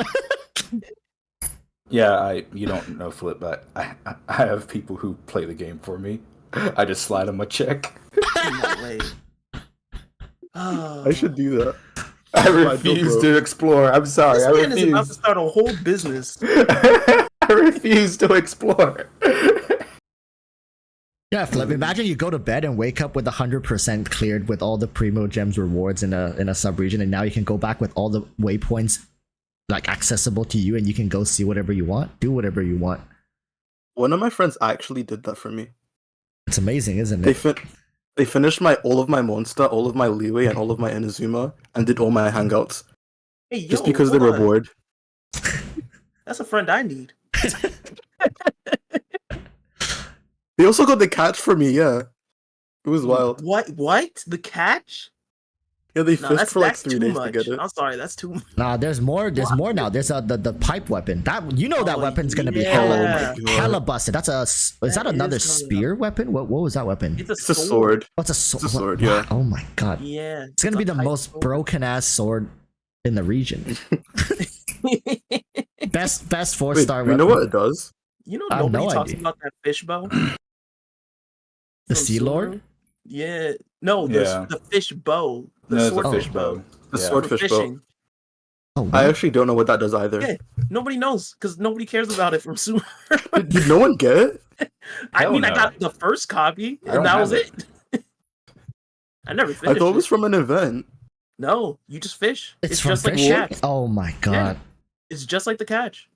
E: Yeah, you don't know Flip, but I have people who play the game for me. I just slide them a check.
D: No way. Oh,
F: I should do that.
E: I
F: I
E: refuse
F: don't,
E: to explore. I'm sorry.
D: This
E: I
D: man is about to
E: refuse.
D: start a whole business.
E: I refuse to explore.
A: Yeah, Flip. Imagine you go to bed and wake up with 100% cleared with all the Primo Gems rewards in a sub region, and now you can go back with all the waypoints like accessible to you, and you can go see whatever you want, do whatever you want.
F: One of my friends actually did that for me.
A: It's amazing, isn't
F: They
A: it?
F: they finished all of my Monster, all of my Leeway, and all of my Inazuma, and did all my hangouts
D: Hey,
F: just
D: yo,
F: because they
D: hold
F: were
D: on.
F: bored.
D: That's a friend I need.
F: They also got the catch for me. Yeah, it was wild.
D: What? The catch?
F: Yeah, they
D: No,
F: fished for like
D: that's
F: 3
D: too
F: days
D: much.
F: to get it.
D: I'm sorry, that's too much.
A: Nah, there's more. There's more now. There's the pipe weapon. That that
D: Oh,
A: weapon's gonna be
D: yeah.
A: hella
F: Oh my
A: hella
F: God.
A: busted. Is that
D: That
A: another
D: is coming
A: spear weapon? What was that weapon?
F: It's a sword.
A: Oh, it's a sword.
F: It's a sword,
A: Wow.
F: yeah.
A: Oh my god.
D: Yeah.
A: It's gonna be the most broken ass sword in the region. Best
F: Wait,
A: 4-star
F: do you
A: weapon.
F: know what it does?
D: You know
A: I have
D: nobody
A: no
D: talks
A: idea.
D: about that fish bow?
A: The
D: from
A: Sea Lord?
D: Subaru? Yeah. No,
E: Yeah.
D: the fish bow. The
E: No, it's
D: sword
E: a
A: fish
E: fish bow.
F: The
E: Yeah.
F: swordfish bow.
D: fishing.
A: Oh,
F: I
A: what?
F: actually don't know what that does either.
D: Yeah. Nobody knows because nobody cares about it from Subaru.
F: Did no one get it?
D: I
E: Hell
D: mean, I
E: no.
D: got the first copy,
E: I don't
D: and that was
E: have
D: it. I never
F: I
D: finished
F: thought it was
D: it.
F: from an event.
D: No, you just fish.
A: It's from
D: just like
A: fishing?
D: catch.
A: Oh my god.
D: It's just like the catch.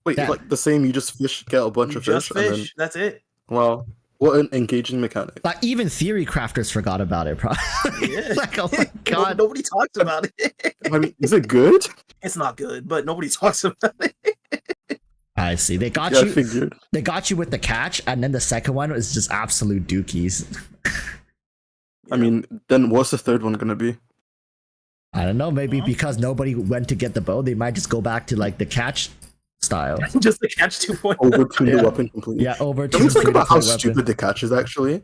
F: Wait,
A: Yeah.
F: like the same. You just get a bunch
D: You
F: of
D: just
F: fish, and then
D: fish. That's it.
F: wow, what an engaging mechanic.
A: Like even theory crafters forgot about it, probably.
D: Yeah.
A: Like, oh my god.
D: Nobody talks about it.
F: I mean, is it good?
D: It's not good, but nobody talks about it.
A: I see. They got
F: Yeah, I
A: you.
F: figured.
A: They got you with the catch, and then the second one was just absolute dookies.
F: I mean, then what's the third one gonna be?
A: I don't know. Maybe
D: Huh?
A: because nobody went to get the bow, they might just go back to like the catch style.
D: Just the catch 2.0.
F: Overtune
A: Yeah.
F: the weapon completely.
A: Yeah, over to
F: Can we
A: the
F: talk about how
A: free-to-play weapon.
F: stupid the catch is actually?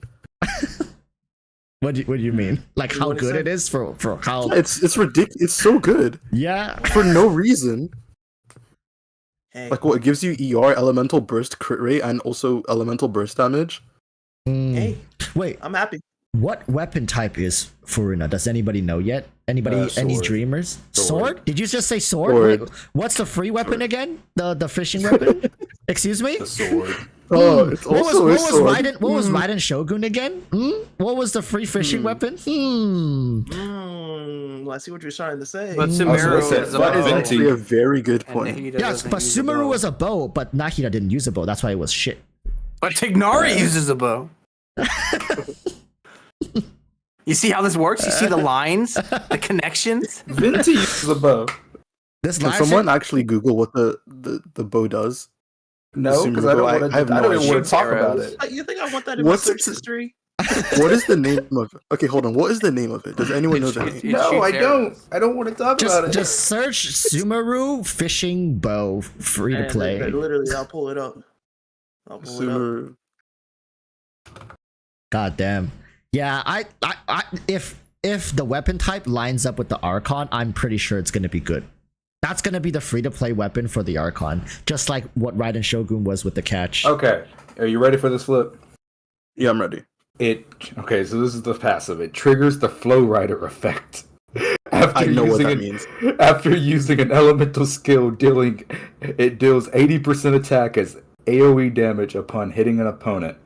A: What do you mean? Like
D: You
A: how
D: wanna
A: good
D: say?
A: it is for how?
F: It's ridiculous. It's so good
A: Yeah.
F: for no reason.
D: Hey,
F: Like, what it gives you ER, elemental burst crit rate, and also elemental burst damage.
A: Mm.
D: hey,
A: Wait,
D: I'm happy.
A: what weapon type is Furina? Does anybody know yet? Anybody? Any
E: Sword.
A: dreamers? Sword.
E: Sword.
A: Did you just say sword?
F: Sword.
A: Wait, what's the free weapon again? The fishing weapon? Excuse me?
E: The sword.
F: Oh,
A: Hmm.
F: it's also a sword.
A: What was Raiden Shogun again? What was the free fishing weapon?
D: Well, I see what you're trying to say.
B: But
E: Also,
B: Sumeru
E: it's a-
B: is a
F: That is
E: Venti.
B: bow,
F: actually a very good
B: and
F: point.
B: Nahida
A: Yes,
B: doesn't
A: but
B: use a
A: Sumeru
B: bow.
A: was a bow, but Nahida didn't use a bow. That's why it was shit.
B: But Tignari uses a bow. You see how this works? You see the lines, the connections.
E: Venti uses a bow.
A: This
F: Can
A: live
F: someone
A: stream,
F: actually Google what the bow does?
E: No, because I don't want to.
F: I have
E: I
F: no
E: don't even
F: idea.
E: want to talk about
B: Arrows.
E: it.
D: You think I want that in my
F: What's
D: search
F: it-
D: history?
F: What is the name of it? Okay, hold on. What is the name of it? Does anyone know the
B: It's-
F: name?
B: It
E: No, I
B: shoots
E: don't.
B: arrows.
E: I don't want to talk about it.
A: Just search Sumeru fishing bow free to
D: And
A: play.
D: literally, I'll pull it up. I'll pull it up.
F: Sumeru.
A: God damn. Yeah, I if the weapon type lines up with the Archon, I'm pretty sure it's gonna be good. That's gonna be the free to play weapon for the Archon, just like what Raiden Shogun was with the catch.
E: Okay, are you ready for this flip?
F: Yeah, I'm ready.
E: Okay, so this is the passive. It triggers the Flow Rider effect. After
F: I know what that
E: using
F: means.
E: After using an elemental skill, it deals 80% attack as AoE damage upon hitting an opponent.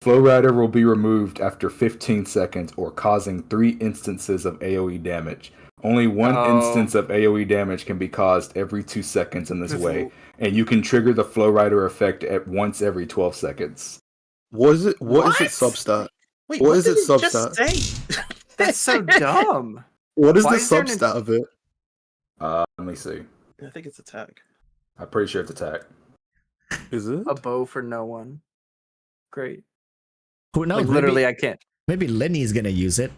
E: Flow Rider will be removed after 15 seconds or causing 3 instances of AoE damage. Only one instance of AoE damage can be caused every 2 seconds in this way, and you can trigger the Flow Rider effect at once every 12 seconds.
F: What is it
D: What?
F: substat?
D: Wait,
F: What is
D: did
F: it
D: just
F: substat?
D: say?
B: That's so dumb.
F: What is
B: Why
F: the
B: is there an-
F: substat of it?
E: Let me see.
D: I think it's attack.
E: I'm pretty sure it's attack.
F: Is it?
B: A bow for no one. Great.
A: Who knows?
B: Like literally,
A: maybe,
B: I can't.
A: maybe Lenny's gonna use it.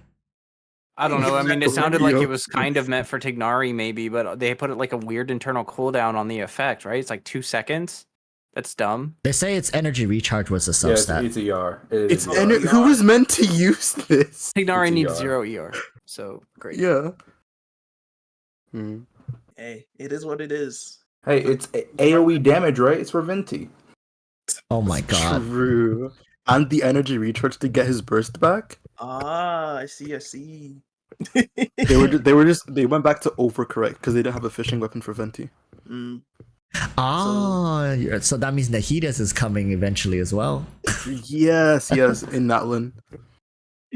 B: I don't know. I mean, it sounded like
F: Yeah.
B: it was kind of meant for Tignari, maybe, but they put it like a weird internal cooldown on the effect, right? It's like 2 seconds. That's dumb.
A: They say its energy recharge was a
E: Yeah,
A: substat.
E: it's ER.
F: It's
E: ER.
F: who is meant to use this?
B: Tignari
E: It's
B: needs
E: ER.
B: 0 ER, so great.
F: Yeah. Hmm.
D: Hey, it is what it is.
E: Hey, it's AoE damage, right? It's for Venti.
A: Oh my god.
F: True. And the energy recharge to get his burst back.
D: Ah, I see. I see.
F: They went back to overcorrect because they didn't have a fishing weapon for Venti.
D: Mm.
A: Ah, so that means Nahidas is coming eventually as well.
F: Yes, in Natlin.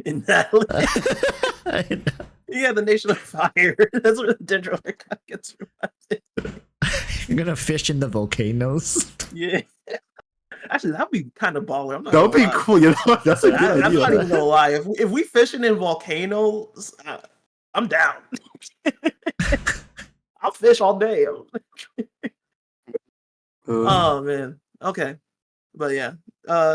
D: In that, yeah, the Nation of Fire. That's what the Dendroid gets reminded.
A: You're gonna fish in the volcanoes.
D: Yeah. Actually, that'd be kind of baller. I'm not
F: That would
D: gonna
F: be
D: lie.
F: cool. You know, that's a good
D: I'm not
F: idea.
D: even gonna lie. If we fishing in volcanoes, I'm down. I'll fish all day. Oh man. Okay. But yeah.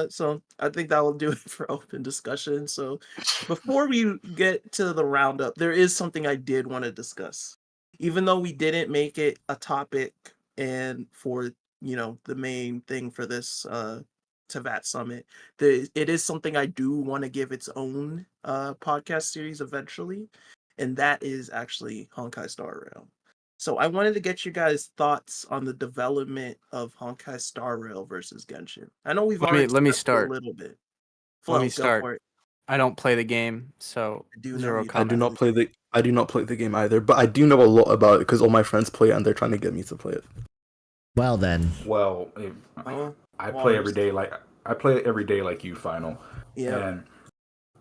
D: So I think that will do it for open discussion. So before we get to the roundup, there is something I did want to discuss. Even though we didn't make it a topic and for the main thing for this Tavat Summit, it is something I do want to give its own podcast series eventually, and that is actually Honkai Star Rail. So I wanted to get you guys' thoughts on the development of Honkai Star Rail versus Genshin. I know we've
B: Let me
D: already discussed it
B: start.
D: a little bit.
B: Let me
D: Go
B: start.
D: for it.
B: I don't play the game, so
D: I do know
B: zero
D: you don't.
F: I do
B: comment.
F: not play the game either, but I do know a lot about it because all my friends play it and they're trying to get me to play it.
A: Well then,
E: Well,
D: Oh,
E: I
D: Walrus.
E: play every day like you, Final.
D: yeah.
E: And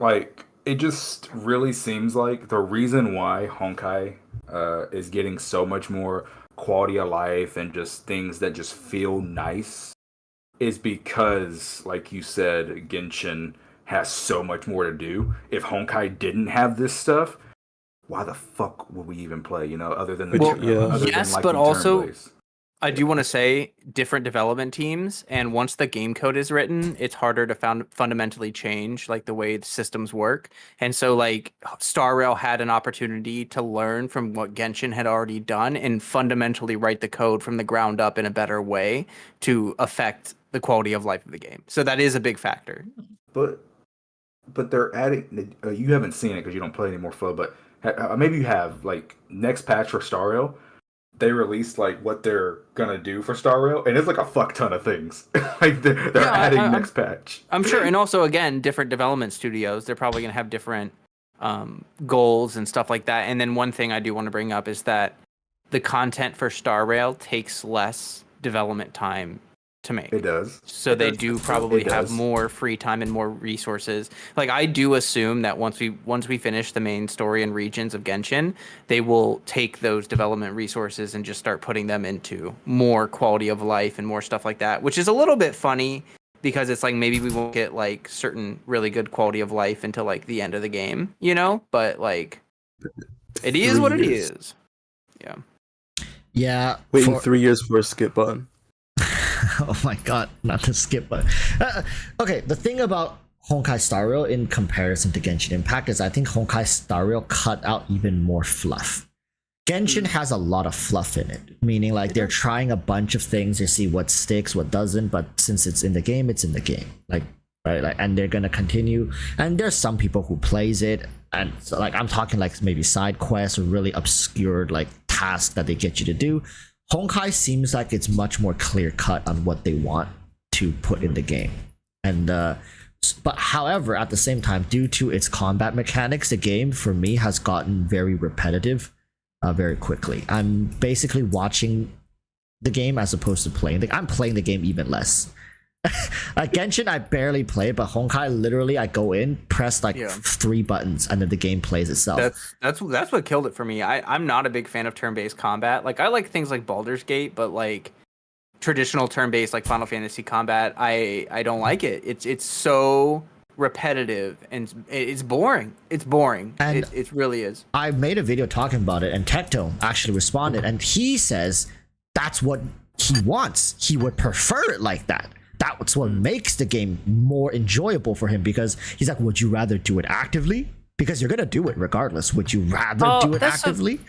E: like it just really seems like the reason why Honkai is getting so much more quality of life and just things that just feel nice is because, like you said, Genshin has so much more to do. If Honkai didn't have this stuff, why the fuck would we even play? Other than the
F: Well,
E: turn-
F: yeah.
E: other than
B: Yes,
E: liking
B: but also-
E: turn-based.
B: I do want to say different development teams, and once the game code is written, it's harder to fundamentally change like the way the systems work. And so like Star Rail had an opportunity to learn from what Genshin had already done and fundamentally write the code from the ground up in a better way to affect the quality of life of the game. So that is a big factor.
E: But they're adding. You haven't seen it because you don't play anymore, Flo. But maybe you have. Like next patch for Star Rail, they released like what they're gonna do for Star Rail, and it's like a fuck ton of things. Like they're
B: Yeah,
E: adding
B: I'm-
E: next patch.
B: I'm sure, and also again, different development studios, they're probably going to have different goals and stuff like that. And then one thing I do want to bring up is that the content for Star Rail takes less development time to make.
E: It does.
B: So they do probably
E: It
B: have
E: does.
B: more free time and more resources. Like I do assume that once we finish the main story and regions of Genshin, they will take those development resources and just start putting them into more quality of life and more stuff like that, which is a little bit funny because it's like maybe we won't get like certain really good quality of life until like the end of the game, but like it is
F: 3
B: what it
F: years.
B: is. Yeah.
A: yeah.
F: Waiting 3 years for a skip button.
A: Oh my god, not to skip, but okay. The thing about Honkai Star Rail in comparison to Genshin Impact is I think Honkai Star Rail cut out even more fluff. Genshin has a lot of fluff in it, meaning like they're trying a bunch of things to see what sticks, what doesn't. But since it's in the game, it's in the game. Like right, like, and they're gonna continue. And there's some people who plays it, and so, like I'm talking like maybe side quests or really obscure like tasks that they get you to do. Honkai seems like it's much more clear cut on what they want to put in the game, and but however, at the same time, due to its combat mechanics, the game for me has gotten very repetitive. Very quickly. I'm basically watching the game as opposed to playing. I'm playing the game even less. Like Genshin, I barely play, but Honkai, literally, I go in, press like 3 buttons, and then the game plays itself.
B: That's what killed it for me. I'm not a big fan of turn-based combat. Like I like things like Baldur's Gate, but like traditional turn-based like Final Fantasy combat, I don't like it. It's so repetitive and it's boring. It's boring. And it really is.
A: I made a video talking about it, and Tecto actually responded, and he says that's what he wants. He would prefer it like that. That's what makes the game more enjoyable for him, because he's like, would you rather do it actively? Because you're gonna do it regardless. Would you rather do it actively?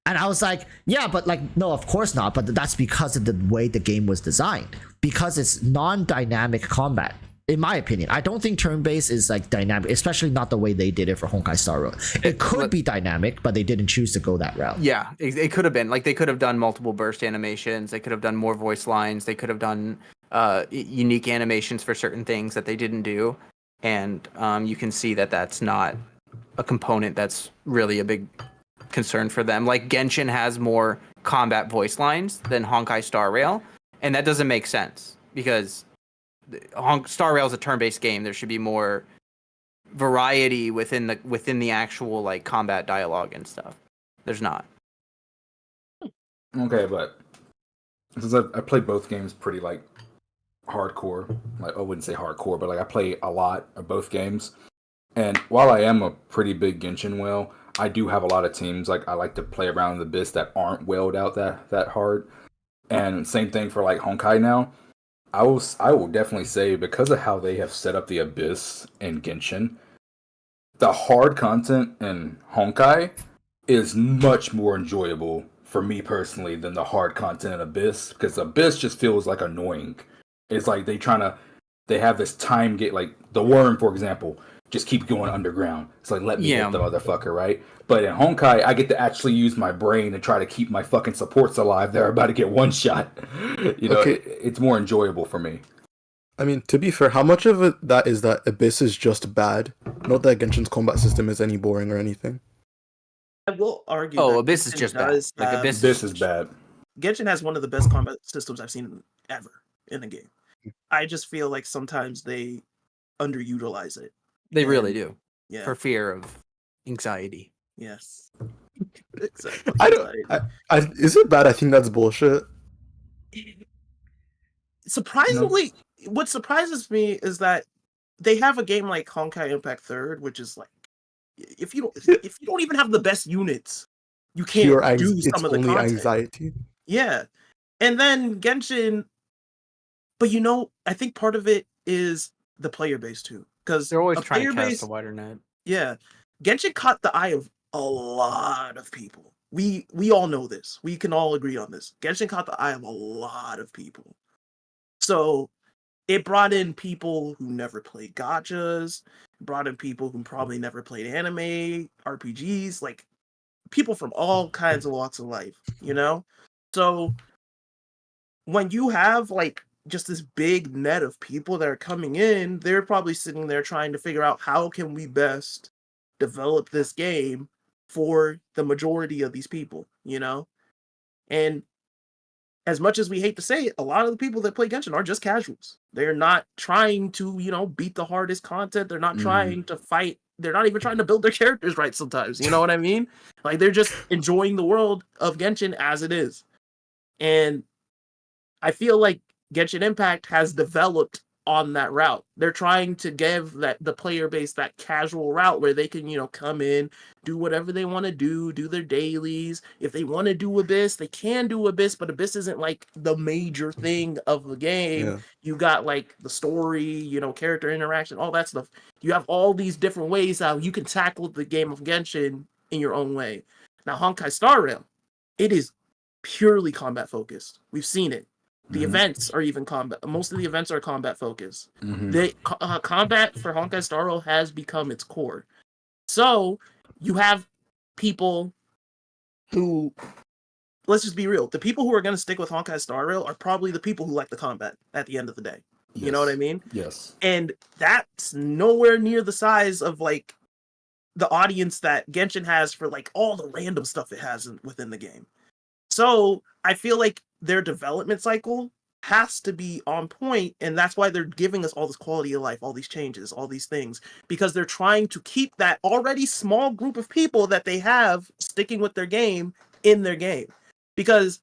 A: And I was like, yeah, but like, no, of course not. But that's because of the way the game was designed. Because it's non-dynamic combat. In my opinion, I don't think turn-based is like dynamic, especially not the way they did it for Honkai Star Rail. It could be dynamic, but they didn't choose to go that route.
B: Yeah, it could have been. Like they could have done multiple burst animations. They could have done more voice lines. They could have done unique animations for certain things that they didn't do. And you can see that that's not a component that's really a big concern for them. Like Genshin has more combat voice lines than Honkai Star Rail, and that doesn't make sense because Star Rail is a turn-based game. There should be more variety within the actual like combat dialogue and stuff. There's not.
E: Okay, but since I played both games pretty like hardcore, like I wouldn't say hardcore, but like I play a lot of both games. And while I am a pretty big Genshin whale, I do have a lot of teams like I like to play around the Abyss that aren't whaled out that hard. And same thing for like Honkai now. I will definitely say, because of how they have set up the Abyss in Genshin, the hard content in Honkai is much more enjoyable for me personally than the hard content in Abyss, because Abyss just feels like annoying. It's like they have this time gate, like the worm, for example, just keep going underground. It's like, let me hit the motherfucker, right? But in Honkai, I get to actually use my brain to try to keep my fucking supports alive. They're about to get one shot. You know, it's more enjoyable for me.
F: I mean, to be fair, how much of it that is that Abyss is just bad? Not that Genshin's combat system is any boring or anything.
D: I will argue.
B: Oh, Abyss is just bad. Like
E: Abyss is bad.
D: Genshin has one of the best combat systems I've seen ever in a game. I just feel like sometimes they underutilize it.
B: They really do.
D: Yeah.
B: For fear of anxiety.
D: Yes. Exactly.
F: Is it bad? I think that's bullshit.
D: Surprisingly, what surprises me is that they have a game like Honkai Impact Third, which is like, if you don't even have the best units, you can't do some of the content.
F: Anxiety.
D: Yeah, and then Genshin, but I think part of it is the player base too, because
B: they're always trying to cast a wider net.
D: Yeah, Genshin caught the eye of a lot of people. We all know this. We can all agree on this. Genshin caught the eye of a lot of people. So it brought in people who never played gachas, brought in people who probably never played anime, RPGs, like people from all kinds of walks of life, So when you have like just this big net of people that are coming in, they're probably sitting there trying to figure out how can we best develop this game for the majority of these people, And as much as we hate to say it, a lot of the people that play Genshin are just casuals. They're not trying to, beat the hardest content. They're not trying to fight. They're not even trying to build their characters right sometimes. You know what I mean? Like, they're just enjoying the world of Genshin as it is. And I feel like Genshin Impact has developed on that route. They're trying to give that the player base that casual route where they can, come in, do whatever they want to do their dailies. If they want to do Abyss, they can do Abyss, but Abyss isn't like the major thing of the game.
F: Yeah.
D: You got like the story, character interaction, all that stuff. You have all these different ways how you can tackle the game of Genshin in your own way. Now, Honkai Star Rail, it is purely combat focused. We've seen it. The events are even combat. Most of the events are combat focused. The combat for Honkai Star Rail has become its core. So you have people who, let's just be real, the people who are going to stick with Honkai Star Rail are probably the people who like the combat at the end of the day. You know what I mean?
E: Yes.
D: And that's nowhere near the size of like the audience that Genshin has for like all the random stuff it has within the game. So I feel like their development cycle has to be on point, and that's why they're giving us all this quality of life, all these changes, all these things, because they're trying to keep that already small group of people that they have sticking with their game in their game. Because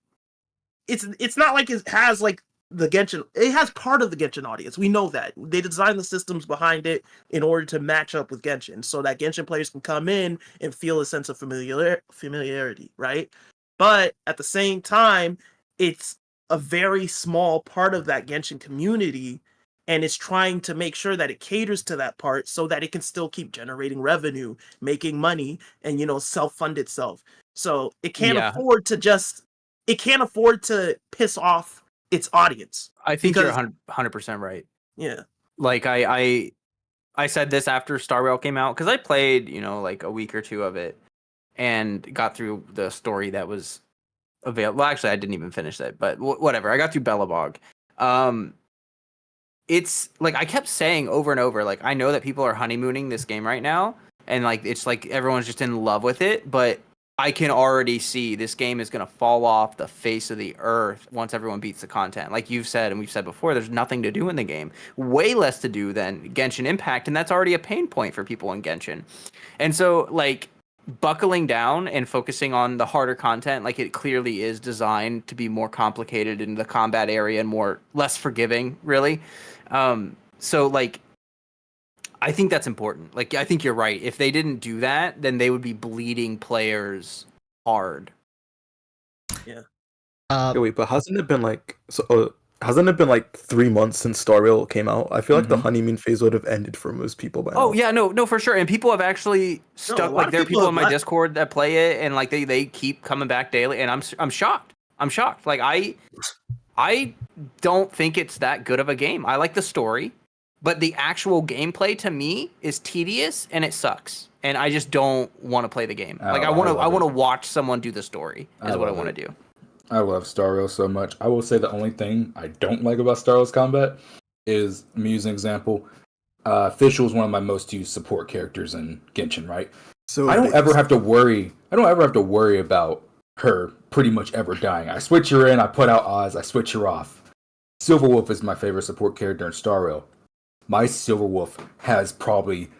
D: it's not like it has like the Genshin, it has part of the Genshin audience. We know that. They designed the systems behind it in order to match up with Genshin, so that Genshin players can come in and feel a sense of familiarity, right? But at the same time, it's a very small part of that Genshin community, and it's trying to make sure that it caters to that part so that it can still keep generating revenue, making money, and self-fund itself. So it can't afford to piss off its audience.
B: I think you're 100% right.
D: Yeah.
B: Like I said this after Star Rail came out, because I played, like a week or two of it and got through the story that was available. Well, actually, I didn't even finish that, but whatever. I got through Belobog. It's like I kept saying over and over, like, I know that people are honeymooning this game right now, and like it's like everyone's just in love with it, but I can already see this game is going to fall off the face of the earth once everyone beats the content. Like you've said, and we've said before, there's nothing to do in the game. Way less to do than Genshin Impact, and that's already a pain point for people in Genshin. And so, like, buckling down and focusing on the harder content, like it clearly is designed to be more complicated in the combat area and less forgiving, really. So, like, I think that's important. Like, I think you're right. If they didn't do that, then they would be bleeding players hard.
D: Yeah.
F: Wait, but hasn't it been like 3 months since Star Rail came out? I feel like the honeymoon phase would have ended for most people by now.
B: Oh yeah, no, for sure. And people have actually stuck. Like, there are people in my Discord that play it, and like they keep coming back daily. And I'm shocked. I'm shocked. Like I don't think it's that good of a game. I like the story, but the actual gameplay to me is tedious and it sucks. And I just don't want to play the game. Like I want to watch someone do the story. Is what I want to do.
E: I love Star Rail so much. I will say the only thing I don't like about Star Rail's combat is, I'm using an example, Fischl is one of my most used support characters in Genshin, right? So I don't ever have to worry about her pretty much ever dying. I switch her in, I put out Oz, I switch her off. Silverwolf is my favorite support character in Star Rail. My Silverwolf has probably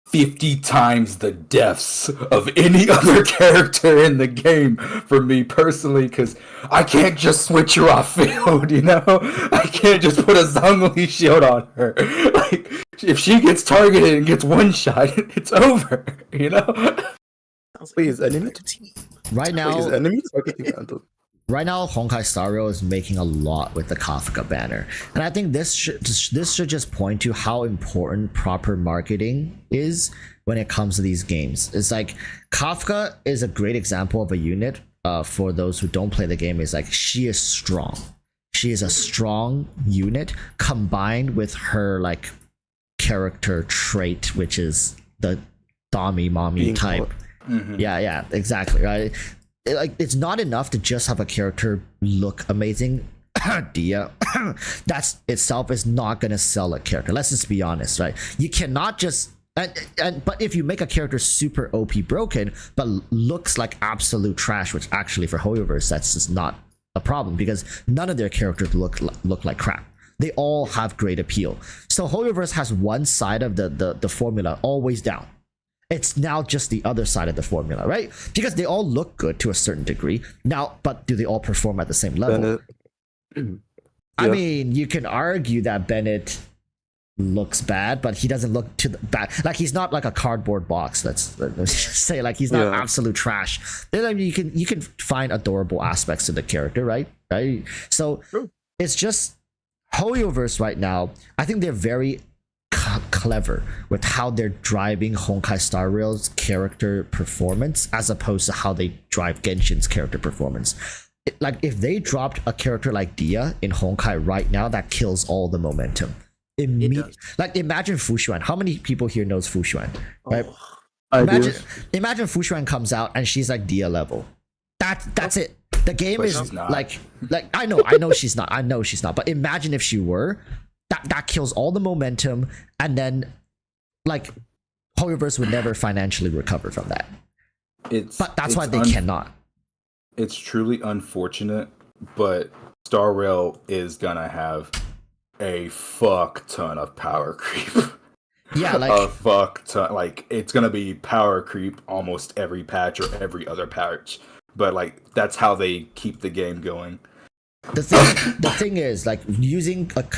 E: 50 times the deaths of any other character in the game for me personally, because I can't just switch her off field, I can't just put a Zhongli shield on her. Like, if she gets targeted and gets one shot, it's over,
F: Please, enemy.
A: Right now,
F: Please, enemy targeting handle.
A: Right now, Honkai Star Rail is making a lot with the Kafka banner, and I think this should just point to how important proper marketing is when it comes to these games. It's like Kafka is a great example of a unit. For those who don't play the game, is like she is strong. She is a strong unit combined with her like character trait, which is the Dami Mommy type. Mm-hmm. Yeah, exactly, right. It's not enough to just have a character look amazing. Dia, that's itself is not gonna sell a character. Let's just be honest, right? You cannot just but if you make a character super OP broken but looks like absolute trash, which actually for Hoyoverse that's just not a problem, because none of their characters look like crap. They all have great appeal. So Hoyoverse has one side of the formula always down. It's now just the other side of the formula, right? Because they all look good to a certain degree. Now, but do they all perform at the same level? I mean, you can argue that Bennett looks bad, but he doesn't look too bad. Like he's not like a cardboard box. Let's just say like he's not absolute trash. Then I mean, you can find adorable aspects to the character, right? Right. So it's just Hoyoverse right now. I think they're very clever with how they're driving Honkai Star Rail's character performance as opposed to how they drive Genshin's character performance. Like if they dropped a character like Dia in Honkai right now, that kills all the momentum. Like imagine Fushuan. How many people here knows Fushuan? Right? Imagine Fushuan comes out and she's like Dia level. That's it. The game is like I know she's not. But imagine if she were. That kills all the momentum, and then like Hoyoverse would never financially recover from that. But that's why they cannot.
E: It's truly unfortunate, but Star Rail is gonna have a fuck ton of power creep.
A: Yeah, like
E: a fuck ton. Like it's gonna be power creep almost every patch or every other patch. But like that's how they keep the game going.
A: The thing is, like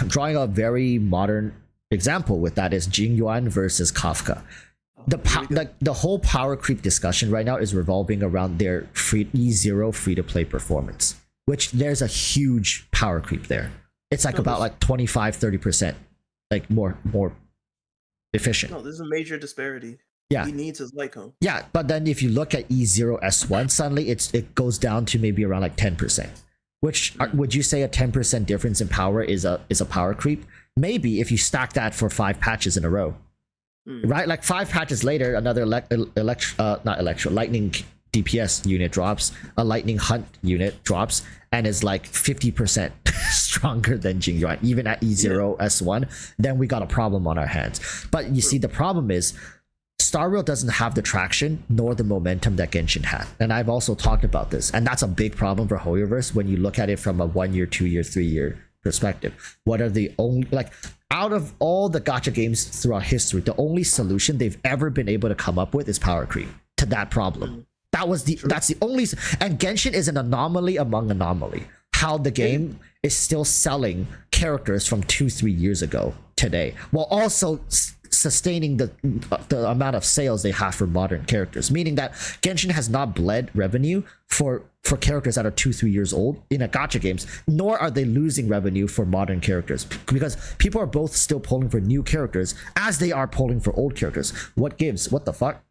A: drawing a very modern example with that is Jingyuan versus Kafka. The whole power creep discussion right now is revolving around their E0 free to play performance, which there's a huge power creep there. It's like about like 25-30%, like more efficient.
D: No, there's a major disparity.
A: Yeah,
D: he needs his light cone.
A: Yeah, but then if you look at E0 S1, suddenly it goes down to maybe around like 10%. Which would you say a 10% difference in power is a power creep? Maybe if you stack that for 5 patches in a row, right? Like 5 patches later, another lightning DPS unit drops, a lightning hunt unit drops, and is like 50% stronger than Jingyuan, even at E0 S1. Then we got a problem on our hands. But you see, the problem is Star Rail doesn't have the traction nor the momentum that Genshin had. And I've also talked about this. And that's a big problem for Hoyoverse when you look at it from a 1 year, 2 year, 3 year perspective. What are the only, like, out of all the gacha games throughout history, the only solution they've ever been able to come up with is power creep to that problem. That's the only, and Genshin is an anomaly among anomaly. How the game is still selling characters from 2-3 years ago today, while also sustaining the amount of sales they have for modern characters, meaning that Genshin has not bled revenue for characters that are 2-3 years old in a gacha games, nor are they losing revenue for modern characters, because people are both still pulling for new characters as they are pulling for old characters. What gives? What the fuck?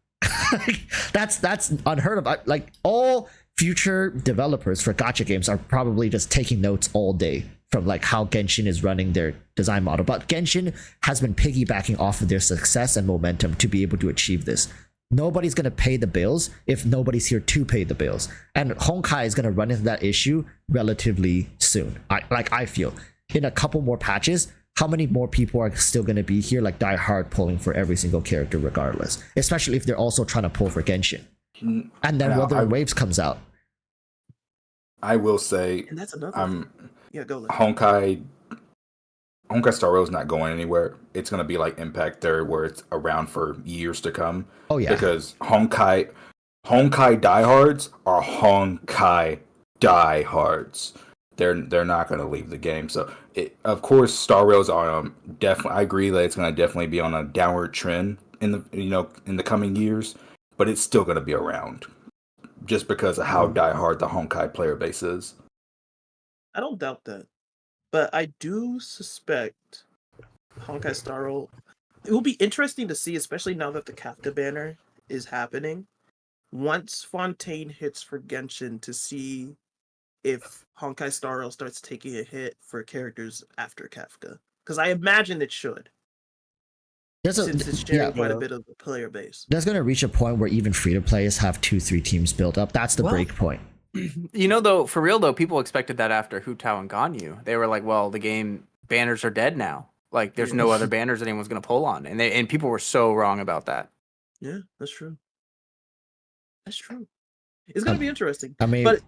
A: That's unheard of. Like, all future developers for gacha games are probably just taking notes all day from like how Genshin is running their design model. But Genshin has been piggybacking off of their success and momentum to be able to achieve this. Nobody's going to pay the bills if nobody's here to pay the bills. And Honkai is going to run into that issue relatively soon. I feel in a couple more patches, how many more people are still going to be here, like die hard pulling for every single character regardless, especially if they're also trying to pull for Genshin. And then Wuthering Waves comes out.
E: I will say,
D: and that's another yeah, go.
E: Honkai Star Rail is not going anywhere. It's going to be like Impact there, where it's around for years to come.
A: Oh yeah,
E: because Honkai diehards are Honkai diehards. They're not going to leave the game. So of course, Star Rail's on definitely. I agree that it's going to definitely be on a downward trend in the coming years, but it's still going to be around, just because of how diehard the Honkai player base is.
D: I don't doubt that, but I do suspect Honkai Star Rail. It will be interesting to see, especially now that the Kafka banner is happening. Once Fontaine hits for Genshin, to see if Honkai Star Rail starts taking a hit for characters after Kafka, because I imagine it should. Since it's sharing quite a bit of the player base.
A: That's going to reach a point where even free-to-players have 2-3 teams built up. That's the break point.
B: You know, though, for real, though, people expected that after Hu Tao and Ganyu. They were like, well, the game banners are dead now. Like, there's no other banners anyone's going to pull on. And people were so wrong about that.
D: Yeah, that's true. That's true. It's going to be interesting.
A: I mean,
D: but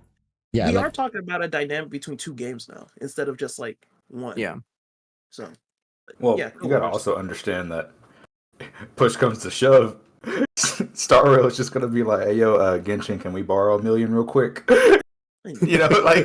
A: yeah,
D: we are talking about a dynamic between 2 games now, instead of just, like, 1.
B: Yeah.
D: So,
E: well,
D: yeah,
E: you got to also understand that push comes to shove, Star Rail is just gonna be like, "Hey, yo, Genshin, can we borrow $1 million real quick?" You know, like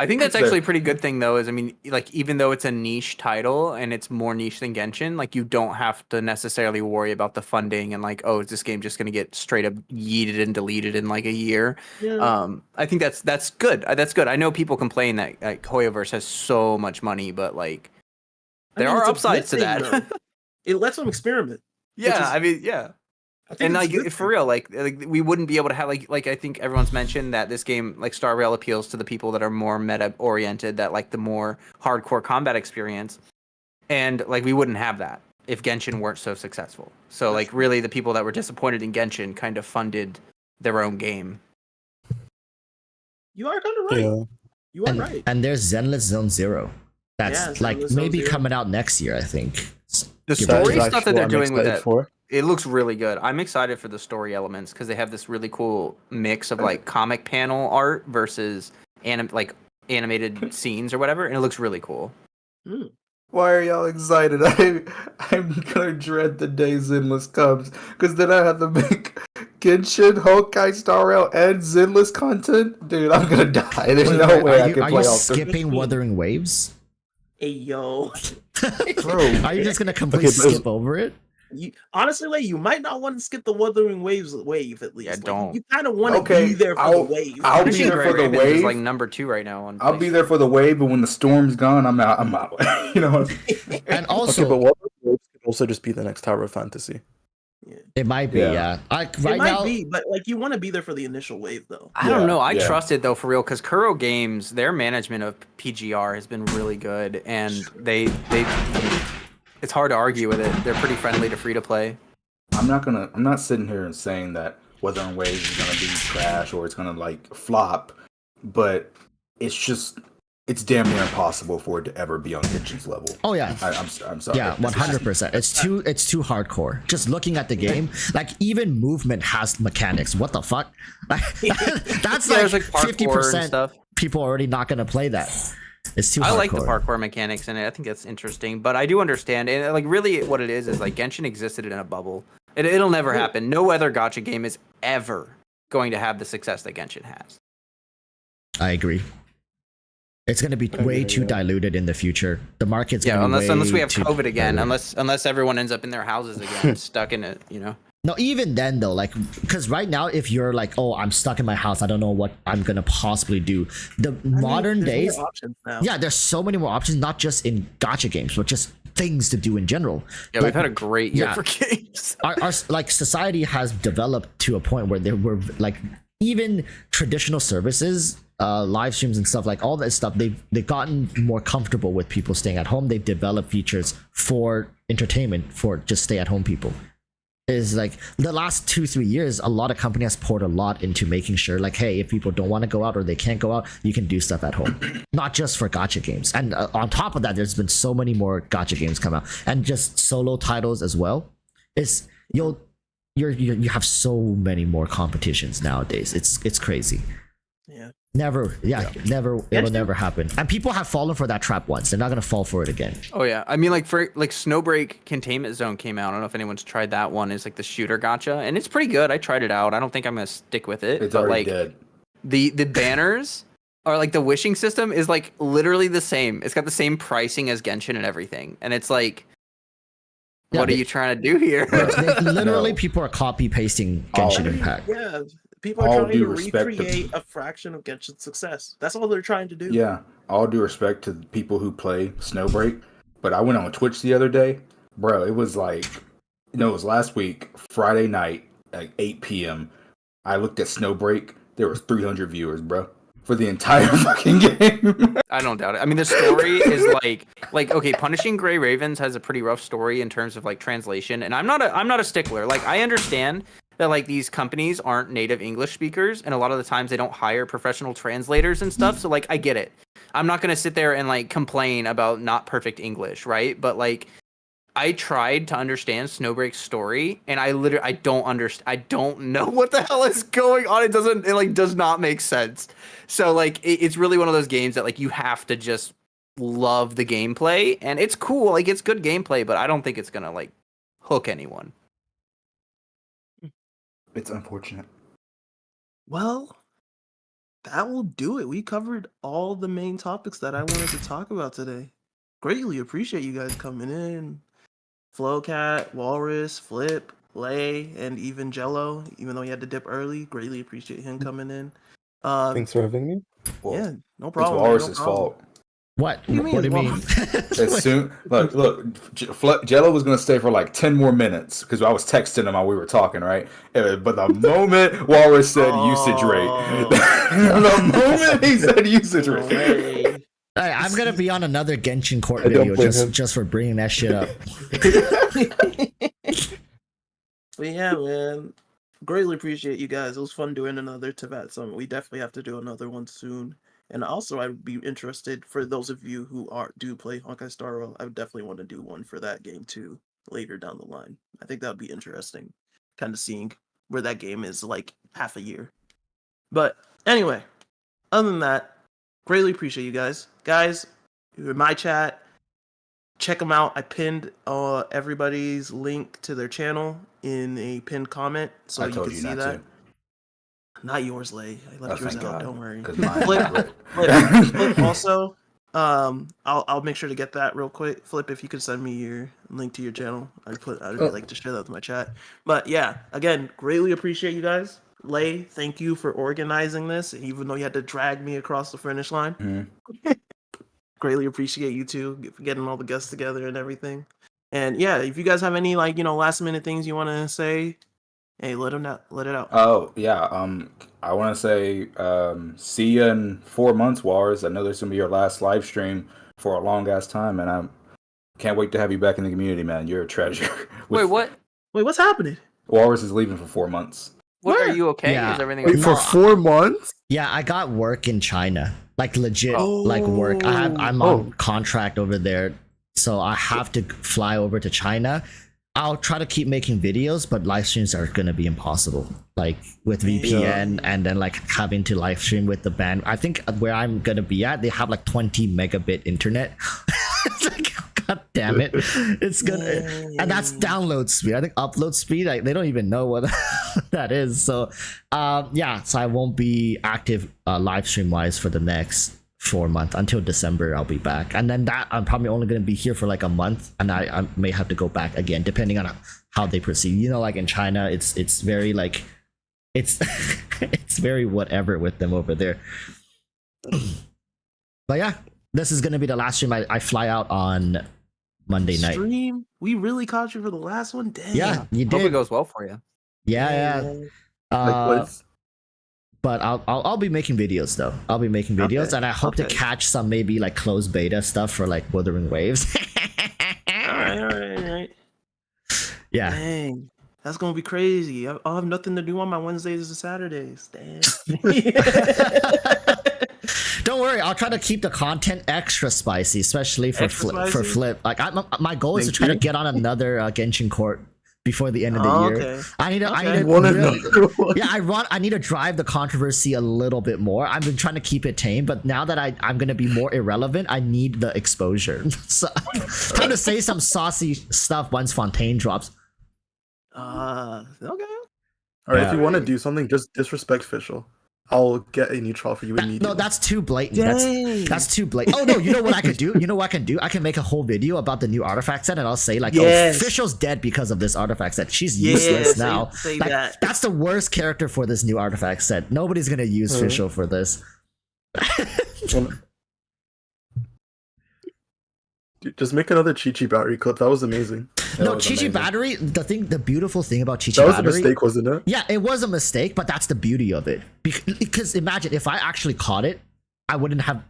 B: I think that's actually a pretty good thing, though. Is I mean, like even though it's a niche title and it's more niche than Genshin, like you don't have to necessarily worry about the funding and like, oh, is this game just going to get straight up yeeted and deleted in like a year?
D: Yeah.
B: I think that's good. That's good. I know people complain that like, Hoyoverse has so much money, but like there
D: I mean,
B: are
D: it's a good
B: upsides to
D: thing,
B: that.
D: though. It lets them experiment.
B: Yeah,
D: is-
B: I mean, yeah.
D: I think
B: And
D: it's a
B: like
D: good
B: for
D: thing.
B: real, like we wouldn't be able to have like I think everyone's mentioned that this game like Star Rail appeals to the people that are more meta oriented, that like the more hardcore combat experience, and like we wouldn't have that if Genshin weren't so successful. So like really, the people that were disappointed in Genshin kind of funded their own game.
D: You are kind of right.
F: Yeah.
D: You are
A: And,
D: right.
A: and there's Zenless Zone Zero. That's
D: Yeah,
A: like
D: Zenless Zone
A: maybe
D: Zero.
A: coming out next year, I think.
B: The
A: Give or
B: story
A: take.
B: stuff that they're doing with
F: excited
B: it,
F: for.
B: it looks really good. I'm excited for the story elements because they have this really cool mix of like comic panel art versus animated scenes or whatever, and it looks really cool.
E: Why are y'all excited? I'm gonna dread the day Zenless comes, because then I have to make Genshin, Honkai, Star Rail, and Zenless content. Dude, I'm gonna die. There's no
A: Wait,
E: way
A: are
E: I
A: you,
E: can
A: are
E: play
A: you
E: all three.
A: skipping Wuthering Waves?
D: Hey, yo.
E: Bro.
A: Are you just gonna completely
F: Okay, but-
A: skip over it?
D: Honestly, like, you might not want to skip the Wuthering Waves wave, at least.
B: Yeah,
D: Like,
B: don't.
D: You kind of want to
E: Okay,
D: be there for the wave.
E: I'll be
B: Punishing
E: there
B: Grey
E: for the
B: Ravens is
E: wave.
B: like number 2 right now on.
E: I'll be there for the wave, but when the storm's gone, I'm out. I'm out. You know what?
A: And
F: Okay,
A: also,
F: but what could also just be the next Tower of Fantasy.
A: it might be,
E: Yeah.
A: yeah.
D: It
A: Right
D: might
A: now,
D: be, but like you want to be there for the initial wave, though.
B: I don't
E: Yeah,
B: know. I
E: yeah.
B: trust it though for real because Kuro Games, their management of PGR has been really good, and they it's hard to argue with it. They're pretty friendly to free to play.
E: I'm not sitting here and saying that Wuthering Waves is gonna be trash or it's gonna like flop, but it's damn near impossible for it to ever be on Genshin's level.
A: oh yeah.
E: I'm sorry.
A: Yeah, 100%. It's too hardcore. Just looking at the game, like even movement has mechanics. What the fuck? That's
B: Yeah,
A: like
B: there's like parkour and
A: 50%
B: stuff.
A: people are already not gonna play that. It's too hardcore.
B: I like the parkour mechanics in it. I think that's interesting, but I do understand. And like really what it is like Genshin existed in a bubble. It'll never happen. No other gacha game is ever going to have the success that Genshin has.
A: I agree. It's gonna be way too diluted in the future. The market's gonna be
B: unless we
A: way
B: have
A: too
B: COVID again,
A: diluted.
B: unless everyone ends up in their houses again, stuck in it, you know.
A: No, even then though, like, because right now, if you're like, oh, I'm stuck in my house, I don't know what I'm gonna possibly do. The modern
D: there's
A: days,
D: more options now.
A: yeah, there's so many more options, not just in gacha games, but just things to do in general.
B: Yeah, we've had a great year
A: yeah.
B: for games.
A: Our like society has developed to a point where there were like even traditional services, live streams and stuff, like all that stuff, they've gotten more comfortable with people staying at home. They've developed features for entertainment for just stay at home people. Is like the last 2-3 years, a lot of companies poured a lot into making sure like, hey, if people don't want to go out or they can't go out, you can do stuff at home, not just for gacha games. And on top of that, there's been so many more gacha games come out and just solo titles as well. It's you have so many more competitions nowadays. It's crazy.
D: Yeah.
A: Never it'll never happen. And people have fallen for that trap once. They're not gonna fall for it again.
B: Oh yeah, I mean like for like Snowbreak Containment Zone came out. I don't know if anyone's tried that one. It's like the shooter gacha, and it's pretty good. I tried it out. I don't think I'm gonna stick with it.
E: It's
B: but
E: already
B: like
E: dead.
B: the banners are like the wishing system is like literally the same. It's got the same pricing as Genshin and everything, and it's like,
A: Yeah,
B: what are you trying to do here?
A: Literally,
E: No.
A: people are copy pasting
E: Oh.
A: Genshin Impact.
D: Yeah. People are
E: All
D: trying
E: due
D: to
E: respect to-
D: recreate a fraction of Genshin's success. That's all they're trying to do.
E: Yeah, all due respect to the people who play Snowbreak, but I went on Twitch the other day, bro. It was like, it was last week, Friday night at 8 p.m. I looked at Snowbreak. There was 300 viewers, bro, for the entire fucking game.
B: I don't doubt it. I mean, the story is like okay, Punishing Gray Ravens has a pretty rough story in terms of like translation, and I'm not a stickler. Like I understand that like these companies aren't native English speakers, and a lot of the times they don't hire professional translators and stuff. So like I get it. I'm not gonna sit there and like complain about not perfect English, right? But like I tried to understand Snowbreak's story, and I don't understand. I don't know what the hell is going on. It like does not make sense. So like it's really one of those games that like you have to just love the gameplay, and it's cool. Like it's good gameplay, but I don't think it's gonna like hook anyone.
E: It's unfortunate.
D: Well, that will do it. We covered all the main topics that I wanted to talk about today. Greatly appreciate you guys coming in. Flowcat, Walrus, Flip, Lay, and even Jello, even though he had to dip early. Greatly appreciate him coming in.
F: Thanks for having me.
E: Well,
D: Yeah, no
E: it's
D: problem. man,
E: Walrus's
D: no problem.
E: fault.
A: What?
D: do you mean
A: What do you mean?
D: it's
E: As soon look, Jello was gonna stay for like 10 more minutes because I was texting him while we were talking, right? But the moment Walrus said usage rate, the moment he said usage
D: No
E: rate,
D: way.
A: Hey, I'm gonna be on another Genshin Court
F: I don't
A: video
F: blame him.
A: just for bringing that shit up.
D: But yeah, man. Greatly appreciate you guys. It was fun doing another Tibet Summit. We definitely have to do another one soon. And also, I'd be interested for those of you who do play Honkai Star Rail. I would definitely want to do one for that game too later down the line. I think that would be interesting, kind of seeing where that game is like half a year. But anyway, other than that, greatly appreciate you guys. Guys, you're in my chat. Check them out. I pinned everybody's link to their channel in a pinned comment, so
E: I
D: you
E: told
D: can
E: you
D: see
E: not
D: that.
E: to.
D: Not yours, Lay. I left
E: Oh,
D: yours
E: thank
D: out.
E: God.
D: Don't worry.
E: Because mine.
D: Flip also. I'll make sure to get that real quick. Flip, if you could send me your link to your channel, I'd like to share that with my chat. But yeah, again, greatly appreciate you guys. Lay, thank you for organizing this, even though you had to drag me across the finish line.
E: Mhm.
D: Greatly appreciate you too for getting all the guests together and everything. And yeah, if you guys have any last minute things you want to say, hey, let it out.
E: Oh yeah. I want to say see you in 4 months, Wars. I know this is gonna be your last live stream for a long ass time, and I can't wait to have you back in the community, man. You're a treasure.
B: Wait, what?
D: Wait, what's happening?
E: Walrus is leaving for 4 months.
B: What
D: Where?
B: are you okay?
A: Yeah.
B: Is everything
F: Wait,
B: okay?
F: for
A: No.
F: 4 months?
A: Yeah, I got work in China, like legit,
D: Oh.
A: like work. I'm
F: Oh.
A: on contract over there, so I have to fly over to China. I'll try to keep making videos, but live streams are gonna be impossible. Like with VPN and then like having to live stream with the band. I think where I'm gonna be at, they have like 20 megabit internet. It's like, god damn it, it's gonna, and that's download speed. I think upload speed, like, they don't even know what that is. So, yeah, so I won't be active live stream wise for the next 4 months until December. I'll be back, and then that I'm probably only going to be here for like a month, and I may have to go back again depending on how they proceed. You know, like in China, it's very like it's it's very whatever with them over there. But yeah, this is going to be the last stream. I fly out on Monday night.
D: Stream? We really caught you for the last one? Damn.
A: Yeah, you
B: Hope it
A: did.
B: goes well for you.
A: Yeah.
D: Man.
F: Likewise.
A: But I'll be making videos though. I'll be making videos,
D: Okay,
A: and I hope to
D: okay.
A: catch some maybe like closed beta stuff for like Wuthering Waves.
D: Alright.
A: Yeah.
D: Dang. That's gonna be crazy. I'll have nothing to do on my Wednesdays and Saturdays. Damn.
A: Don't worry, I'll try to keep the content extra spicy, especially for
D: Extra
A: Flip. For
D: spicy?
A: Flip, like my goal is to
F: Thank
A: try to
F: you.
A: get on another Genshin Court before the end of the
D: Oh,
A: year.
D: okay.
A: I need to. I
D: Okay.
A: need to
F: One
A: really-
F: another one.
A: Yeah, I need to drive the controversy a little bit more. I've been trying to keep it tame, but now that I'm gonna be more irrelevant, I need the exposure. So I'm trying to say some saucy stuff once Fontaine drops.
D: Okay.
F: All right, if you want to do something, just disrespect Fischl. I'll get a new trial for you immediately.
A: No, that's too blatant.
D: Dang.
A: That's too blatant. Oh no, you know what I could do? You know what I can do? I can make a whole video about the new artifact set, and I'll say like,
D: Yes.
A: "Oh, Fischl's dead because of this artifact set. She's
D: Yeah,
A: useless
D: say-
A: now."
D: say
A: Like,
D: that.
A: That's the worst character for this new artifact set. Nobody's gonna use Fischl for this.
F: Dude, just make another Chi-Chi battery clip. That was amazing.
A: No,
E: was
A: Chi-Chi
E: amazing.
A: battery. The beautiful thing about Chi-Chi
F: That was a
A: battery.
F: mistake, wasn't it?
A: Yeah, it was a mistake, but that's the beauty of it. Because imagine if I actually caught it, I wouldn't have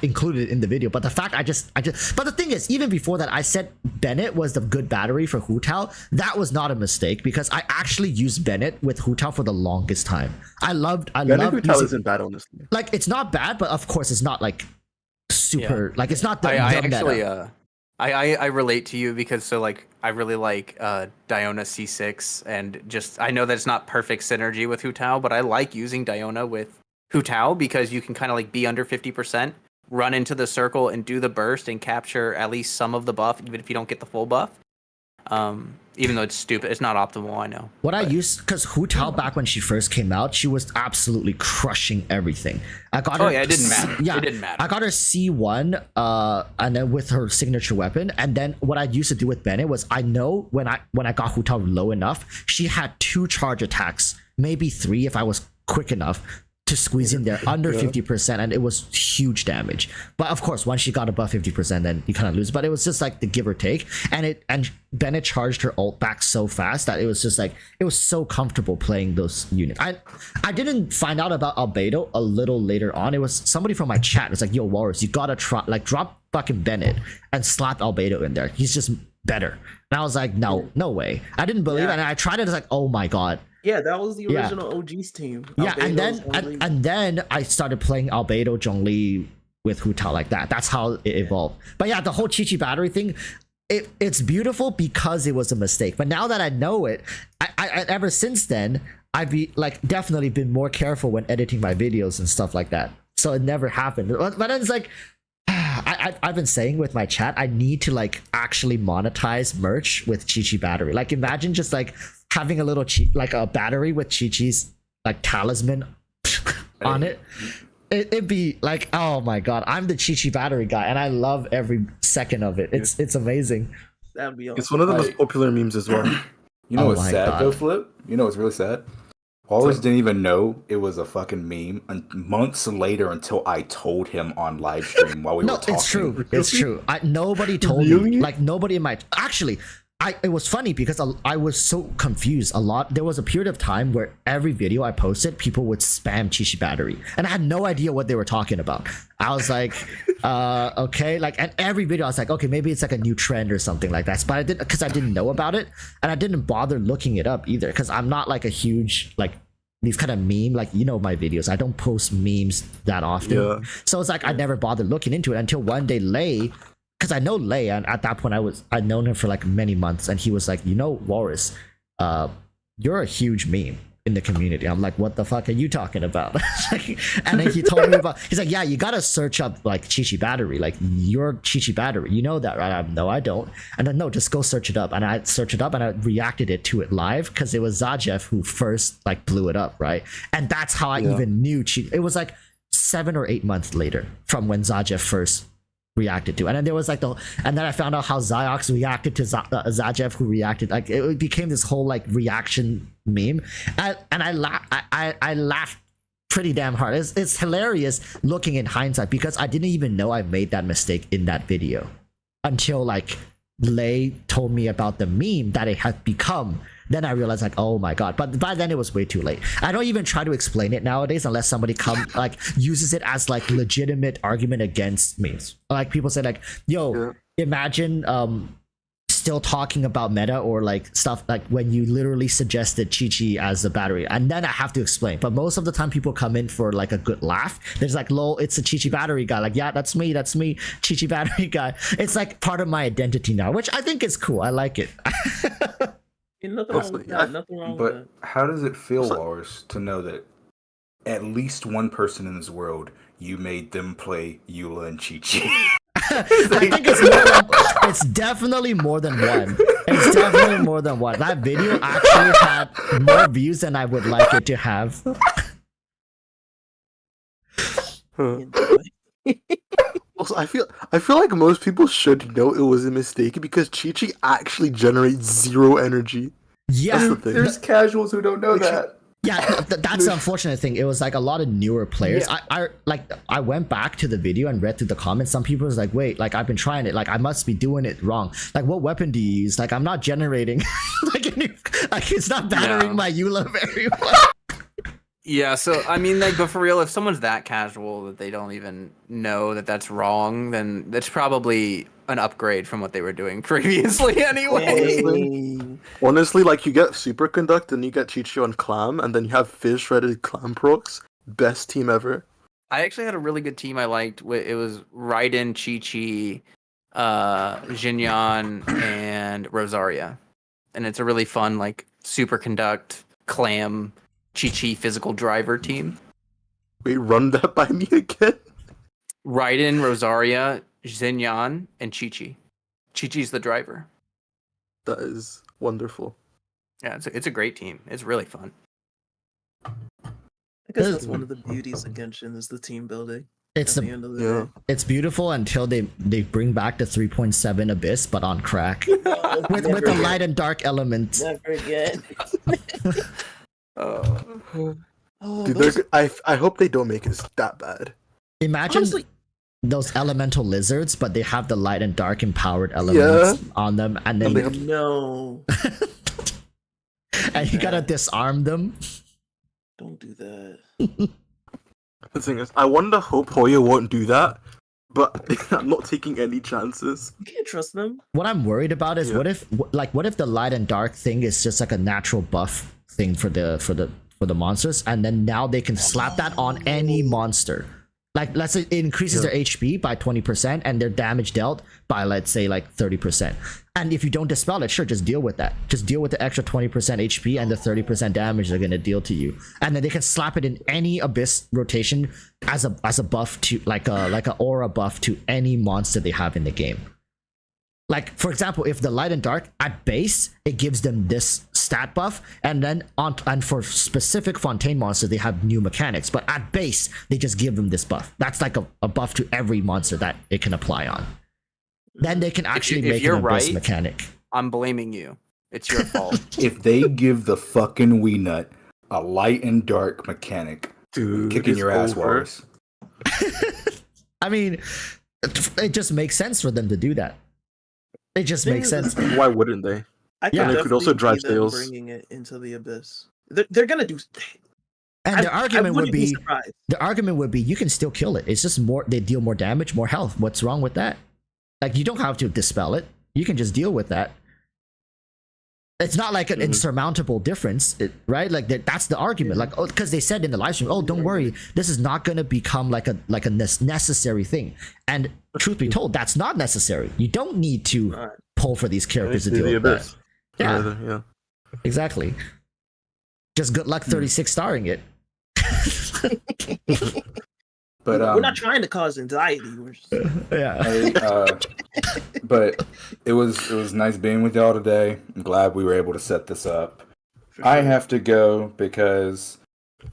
A: included it in the video. But the fact I just but the thing is, even before that, I said Bennett was the good battery for Hu Tao. That was not a mistake because I actually used Bennett with Hu Tao for the longest time. I loved
F: Bennett Hu Tao
A: using,
F: isn't bad, honestly.
A: like, it's not bad, but of course it's not like super like it's not the,
B: I
A: the
B: actually
A: meta.
B: I relate to you because so like I really like Diona C6 and just I know that it's not perfect synergy with Hu Tao, but I like using Diona with Hu Tao because you can kind of like be under 50%, run into the circle and do the burst and capture at least some of the buff even if you don't get the full buff. Even though it's stupid, it's not optimal. I know.
A: What I used, because Hu Tao back when she first came out, she was absolutely crushing everything. I got her.
B: Oh yeah, it didn't matter.
A: Yeah,
B: It didn't matter.
A: I got her C1, and then with her signature weapon, and then what I used to do with Bennett was I know when I got Hu Tao low enough, she had 2 charge attacks, maybe 3 if I was quick enough to squeeze in there under 50%, and it was huge damage. But of course, once she got above 50%, then you kind of lose. But it was just like the give or take, and Bennett charged her ult back so fast that it was just like it was so comfortable playing those units. I didn't find out about Albedo a little later on. It was somebody from my chat. It's like, yo, Walrus, you gotta try, like, drop fucking Bennett and slap Albedo in there. He's just better. And I was like, no way. I didn't believe it, and I tried it. It's like, oh my god.
D: Yeah, that was the original OG's team.
A: Yeah, and
D: Albedo's
A: then then I started playing Albedo, Zhongli with Hu Tao like that. That's how it evolved. But yeah, the whole Chi Chi battery thing, it's beautiful because it was a mistake. But now that I know it, I ever since then I've definitely been more careful when editing my videos and stuff like that. So it never happened. But then it's like I've been saying with my chat, I need to like actually monetize merch with Chi Chi battery. Like imagine just like having a little like a battery with Chi Chi's like talisman on it. It'd be like, oh my god, I'm the Chi Chi battery guy, and I love every second of it. It's amazing.
D: That'd be awesome.
F: It's one of the most popular memes as well.
E: You know
A: Oh
E: what's
A: my
E: sad
A: God.
E: though, Flip? You know what's really sad? Walrus didn't even know it was a fucking meme months later until I told him on live stream while we were
A: No,
E: talking.
A: it's true. It's true. Nobody told me.
F: Really?
A: Like nobody in my actually. It was funny because I was so confused. There was a period of time where every video I posted, people would spam Chi Chi battery, and I had no idea what they were talking about. I was like, okay, like, and every video I was like, okay, maybe it's like a new trend or something like that. But I didn't, because I didn't know about it, and I didn't bother looking it up either, because I'm not like a huge like these kind of meme, like, you know, my videos, I don't post memes that often.
F: Yeah.
A: So it's like I never bothered looking into it until one day Lay, because I know Lay, and at that point I'd known him for like many months, and he was like, you know, Walrus, you're a huge meme in the community. I'm like, what the fuck are you talking about? And then he told me about, he's like, yeah, you gotta search up like Chi Chi battery, like your Chi Chi battery, you know that, right? No, I don't. And then no, just go search it up. And I searched it up and I reacted to it live because it was Zajev who first like blew it up, right? And that's how I even knew Chi. It was like 7 or 8 months later from when Zajev first reacted to, and then there was like and then I found out how Ziox reacted to Zajev, who reacted, like it became this whole like reaction meme, and I laughed pretty damn hard. It's hilarious looking in hindsight, because I didn't even know I made that mistake in that video until like Lay told me about the meme that it had become. Then I realized like, oh my god. But by then it was way too late. I don't even try to explain it nowadays unless somebody like uses it as like legitimate argument against memes. Like people say like, yo, imagine still talking about meta or like stuff like when you literally suggested Chi Chi as the battery, and then I have to explain. But most of the time people come in for like a good laugh. There's like, lol, it's a Chi Chi battery guy. Like, yeah, that's me, Chi Chi battery guy. It's like part of my identity now, which I think is cool. I like it.
D: Nothing wrong with that. Nothing wrong with
E: But
D: that.
E: how does it feel, Walrus, to know that at least one person in this world, you made them play Eula and Chi Chi?
A: I think it's definitely more than one. It's definitely more than one. That video actually had more views than I would like it to have.
F: Also, I feel like most people should know it was a mistake because Chi Chi actually generates 0 energy.
A: Yeah,
F: That's the thing.
E: There's casuals who don't know that.
A: yeah, that's the unfortunate thing. It was like a lot of newer players. I went back to the video and read through the comments. Some people was like, wait, like I've been trying it, like I must be doing it wrong. Like, what weapon do you use? Like, I'm not generating like it's not battering my Eula very well.
B: Yeah, so I mean, like, but for real, if someone's that casual that they don't even know that that's wrong, then that's probably an upgrade from what they were doing previously anyway.
F: Honestly, like you get Superconduct and you get Chicho and Clam, and then you have Fizz Shredded Clam procs. Best team ever.
B: I actually had a really good team I liked. It was Raiden, Chi-Chi, Jinyan, and Rosaria. And it's a really fun, like, Superconduct, Clam, Chi-Chi physical driver team.
F: Wait, run that by me again?
B: Raiden, Rosaria, Xinyan, and Chi-Chi. Chi-Chi's the driver.
F: That is wonderful.
B: Yeah, it's a great team. It's really fun.
D: I guess
A: This-
D: that's one of the beauties of Genshin is the team building.
A: It's
D: At the
A: the
D: end of the
F: Yeah.
D: day.
A: it's beautiful until they bring back the 3.7 Abyss, but on crack with
D: Never
A: the
D: again.
A: light and dark elements.
D: Never again. Oh,
F: Dude,
D: those-
F: I hope they don't make it that bad.
A: Imagine
D: honestly,
A: those elemental lizards, but they have the light and dark empowered elements on them, and then
F: And they have-
D: no,
A: and you gotta disarm them.
D: don't do that.
F: The thing is, I wonder hope Hoya won't do that, but I'm not taking any chances.
D: You can't trust them.
A: What I'm worried about is
F: Yeah.
A: what if the light and dark thing is just like a natural buff thing for the monsters, and then now they can slap that on any monster. Like, let's say it increases their HP by 20% and their damage dealt by, let's say, like 30%. And if you don't dispel it, sure, just deal with that. Just deal with the extra 20% HP and the 30% damage they're gonna deal to you. And then they can slap it in any abyss rotation as a buff to like a aura buff to any monster they have in the game. Like, for example, if the light and dark at base, it gives them this stat buff, and then and for specific Fontaine monsters, they have new mechanics. But at base, they just give them this buff. That's like a buff to every monster that it can apply on. Then they can actually
B: if
A: make
B: you're
A: an abyss
B: right,
A: mechanic.
B: I'm blaming you. It's your fault.
E: If they give the fucking Wii Nut a light and dark mechanic,
F: Dude,
E: kicking
F: it's
E: your ass,
F: over.
E: Walrus.
A: I mean, it just makes sense for them to do that. It just
D: Thing
A: makes
D: is,
A: sense.
F: Why wouldn't they?
D: I
A: Yeah.
D: could
A: And
F: it could also
D: definitely
F: drive
D: see them
F: sales.
D: bringing it into the abyss. They're gonna do.
A: And the argument would
D: wouldn't
A: be
D: surprised.
A: the argument would be you can still kill it. It's just more they deal more damage, more health. What's wrong with that? Like, you don't have to dispel it. You can just deal with that. It's not like an insurmountable difference, right? Like that's the argument. Like, oh, because they said in the live stream, oh, don't worry, this is not going to become like a necessary thing. And truth be told, that's not necessary. You don't need to
D: Right.
A: pull for these characters to
F: Maybe
A: deal
F: the
A: with that.
F: Abyss.
A: Yeah,
F: Either, yeah.
A: exactly. Just good luck 36 starring it.
E: But
D: We're not trying to cause anxiety. We're just,
A: Yeah.
E: Hey, but it was nice being with y'all today. I'm glad we were able to set this up. I have to go because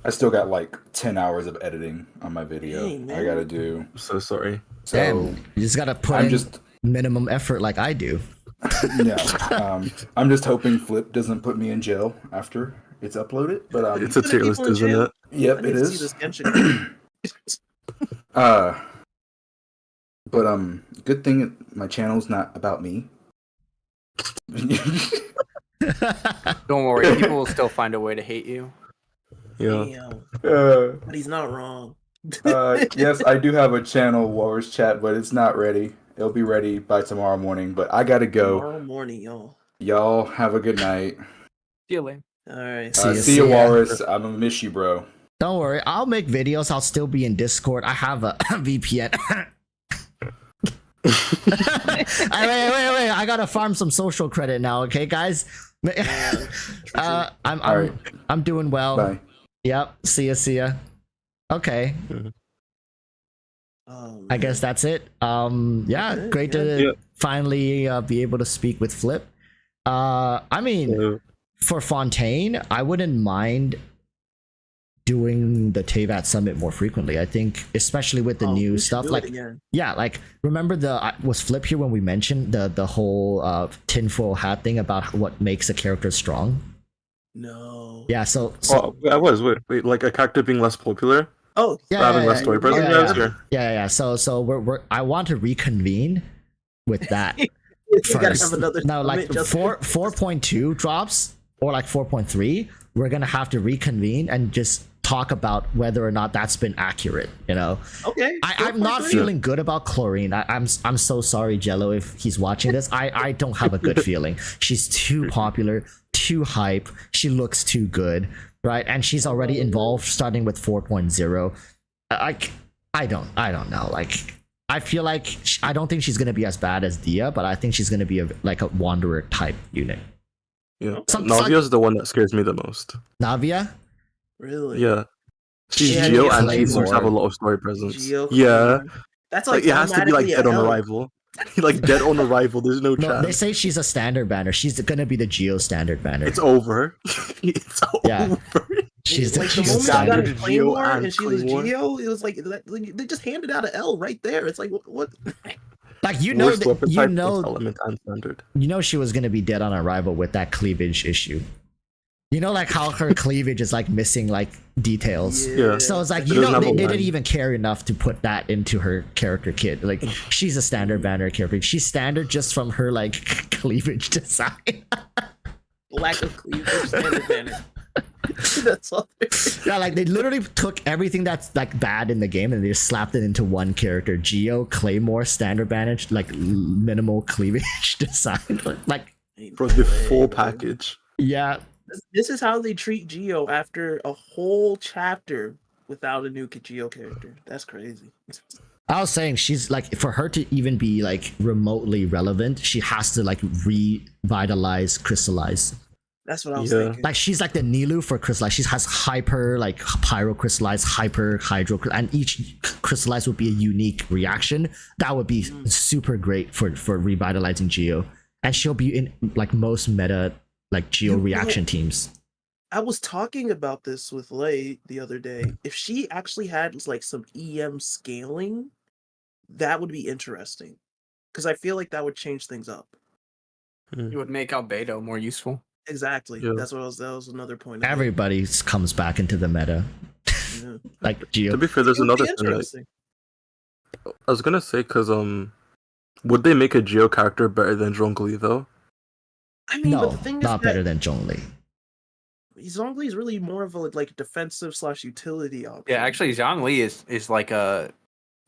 E: I still got like 10 hours of editing on my video.
D: Dang, man.
E: I gotta do.
F: I'm so sorry.
E: So
A: Damn, you just gotta put
E: I'm
A: in
E: just
A: minimum effort like I do.
E: I'm just hoping Flip doesn't put me in jail after it's uploaded. But
F: It's a tier list,
D: people in
F: isn't
D: jail.
F: it?
D: I
E: yep,
D: need
E: it
D: to see
E: is.
D: this Genshin.
E: But good thing my channel's not about me.
B: Don't worry, people will still find a way to hate you.
F: Yeah.
D: Damn, but he's not wrong.
E: Yes, I do have a channel, Walrus Chat, but it's not ready. It'll be ready by tomorrow morning. But I gotta go.
D: Tomorrow morning, y'all.
E: Y'all have a good night.
B: See you later.
D: All right.
E: See you, Walrus. I'm gonna miss you, bro.
A: Don't worry, I'll make videos. I'll still be in Discord. I have a VPN. wait. I gotta farm some social credit now, okay, guys?
E: Alright.
A: I'm doing well.
E: Bye.
A: Yep. See ya. Okay. I guess that's it. Yeah,
D: That's it,
A: great
D: yeah.
A: to finally be able to speak with Flip. I mean,
F: Yeah.
A: for Fontaine, I wouldn't mind doing the Teyvat Summit more frequently. I think, especially with the new stuff, like yeah, like remember was Flip here when we mentioned the whole tinfoil hat thing about what makes a character strong?
D: No.
A: Yeah, so
F: Oh, I was. Wait, like a character being less popular?
D: Oh,
A: yeah,
F: Having less story presence?
A: yeah,
F: Yeah, sure.
A: yeah. So we're I want to reconvene with that.
D: we gotta
A: First.
D: have another.
A: No, like
D: summit just-
A: 4.2 drops or like 4.3, we're gonna have to reconvene and just talk about whether or not that's been accurate. You know,
D: Okay.
A: I'm not feeling good about Chlorine. I'm so sorry, Jello, if he's watching this. I don't have a good feeling. She's too popular, too hype. She looks too good, right? And she's already involved, starting with 4.0. I don't know. Like, I feel like I don't think she's gonna be as bad as Dia, but I think she's gonna be like a Wanderer type unit.
F: Yeah.
A: Some-
F: Navia's the one that scares me the most.
A: Navia.
D: Really?
F: Yeah. She's
D: Yeah,
F: Geo
D: Geo
F: and she seems to have a
A: Claymore.
F: lot of story presence.
D: Geo
F: yeah.
D: Claymore. That's
F: Like,
D: like
F: it has to be like
D: automatically a
F: dead on
D: hell.
F: arrival. Like dead on arrival. There's no
A: No, they
F: chance.
A: say she's a standard banner. She's gonna be the Geo standard banner.
F: It's over. It's
A: Yeah.
F: over.
A: She's
D: Like the
A: she's
D: moment she got
A: standard.
D: a Claymore
F: Geo
D: and she was
F: Claymore.
D: Geo, it was like they just handed out an L right there. It's like what?
A: Like you know,
F: Worst weapon type,
A: know,
F: first element and standard.
A: you know she was gonna be dead on arrival with that cleavage issue. You know, like how her cleavage is like missing like details.
F: Yeah.
A: So it's like
F: It
A: you
F: doesn't
A: know
F: have a
A: they
F: line.
A: didn't even care enough to put that into her character kit. Like she's a standard banner character. She's standard just from her like cleavage design.
D: Lack of cleavage, standard banner. That's all.
A: Yeah, like they literally took everything that's like bad in the game and they just slapped it into one character. Geo, Claymore, standard banner, like minimal cleavage design. Like
F: For the full package.
A: yeah,
D: This is how they treat Geo after a whole chapter without a new Geo character. That's crazy.
A: I was saying she's like for her to even be like remotely relevant, she has to like revitalize crystallize.
D: That's what I was
F: Yeah.
D: thinking.
A: Like she's like the Nilu for crystallize. She has hyper like pyro crystallize, hyper hydro, and each crystallize would be a unique reaction. That would be super great for revitalizing Geo, and she'll be in like most meta like Geo
D: You know-
A: reaction teams.
D: I was talking about this with Lei the other day. If she actually had like some EM scaling, that would be interesting. Because I feel like that would change things up.
B: It would make Albedo more useful.
D: Exactly.
F: Yeah.
D: That was another point. of it.
A: Everybody comes back into the meta,
D: Yeah.
A: like Geo.
F: To be fair, there's
D: It would be
F: another thing. Like,
D: interesting.
F: I was gonna say, cause would they make a Geo character better than Zhongli though?
D: I mean, but
A: No,
D: the thing is
A: not better
D: that
A: than Zhongli.
D: Zhongli is really more of a like defensive / utility option.
B: Yeah, actually, Zhang Li is like a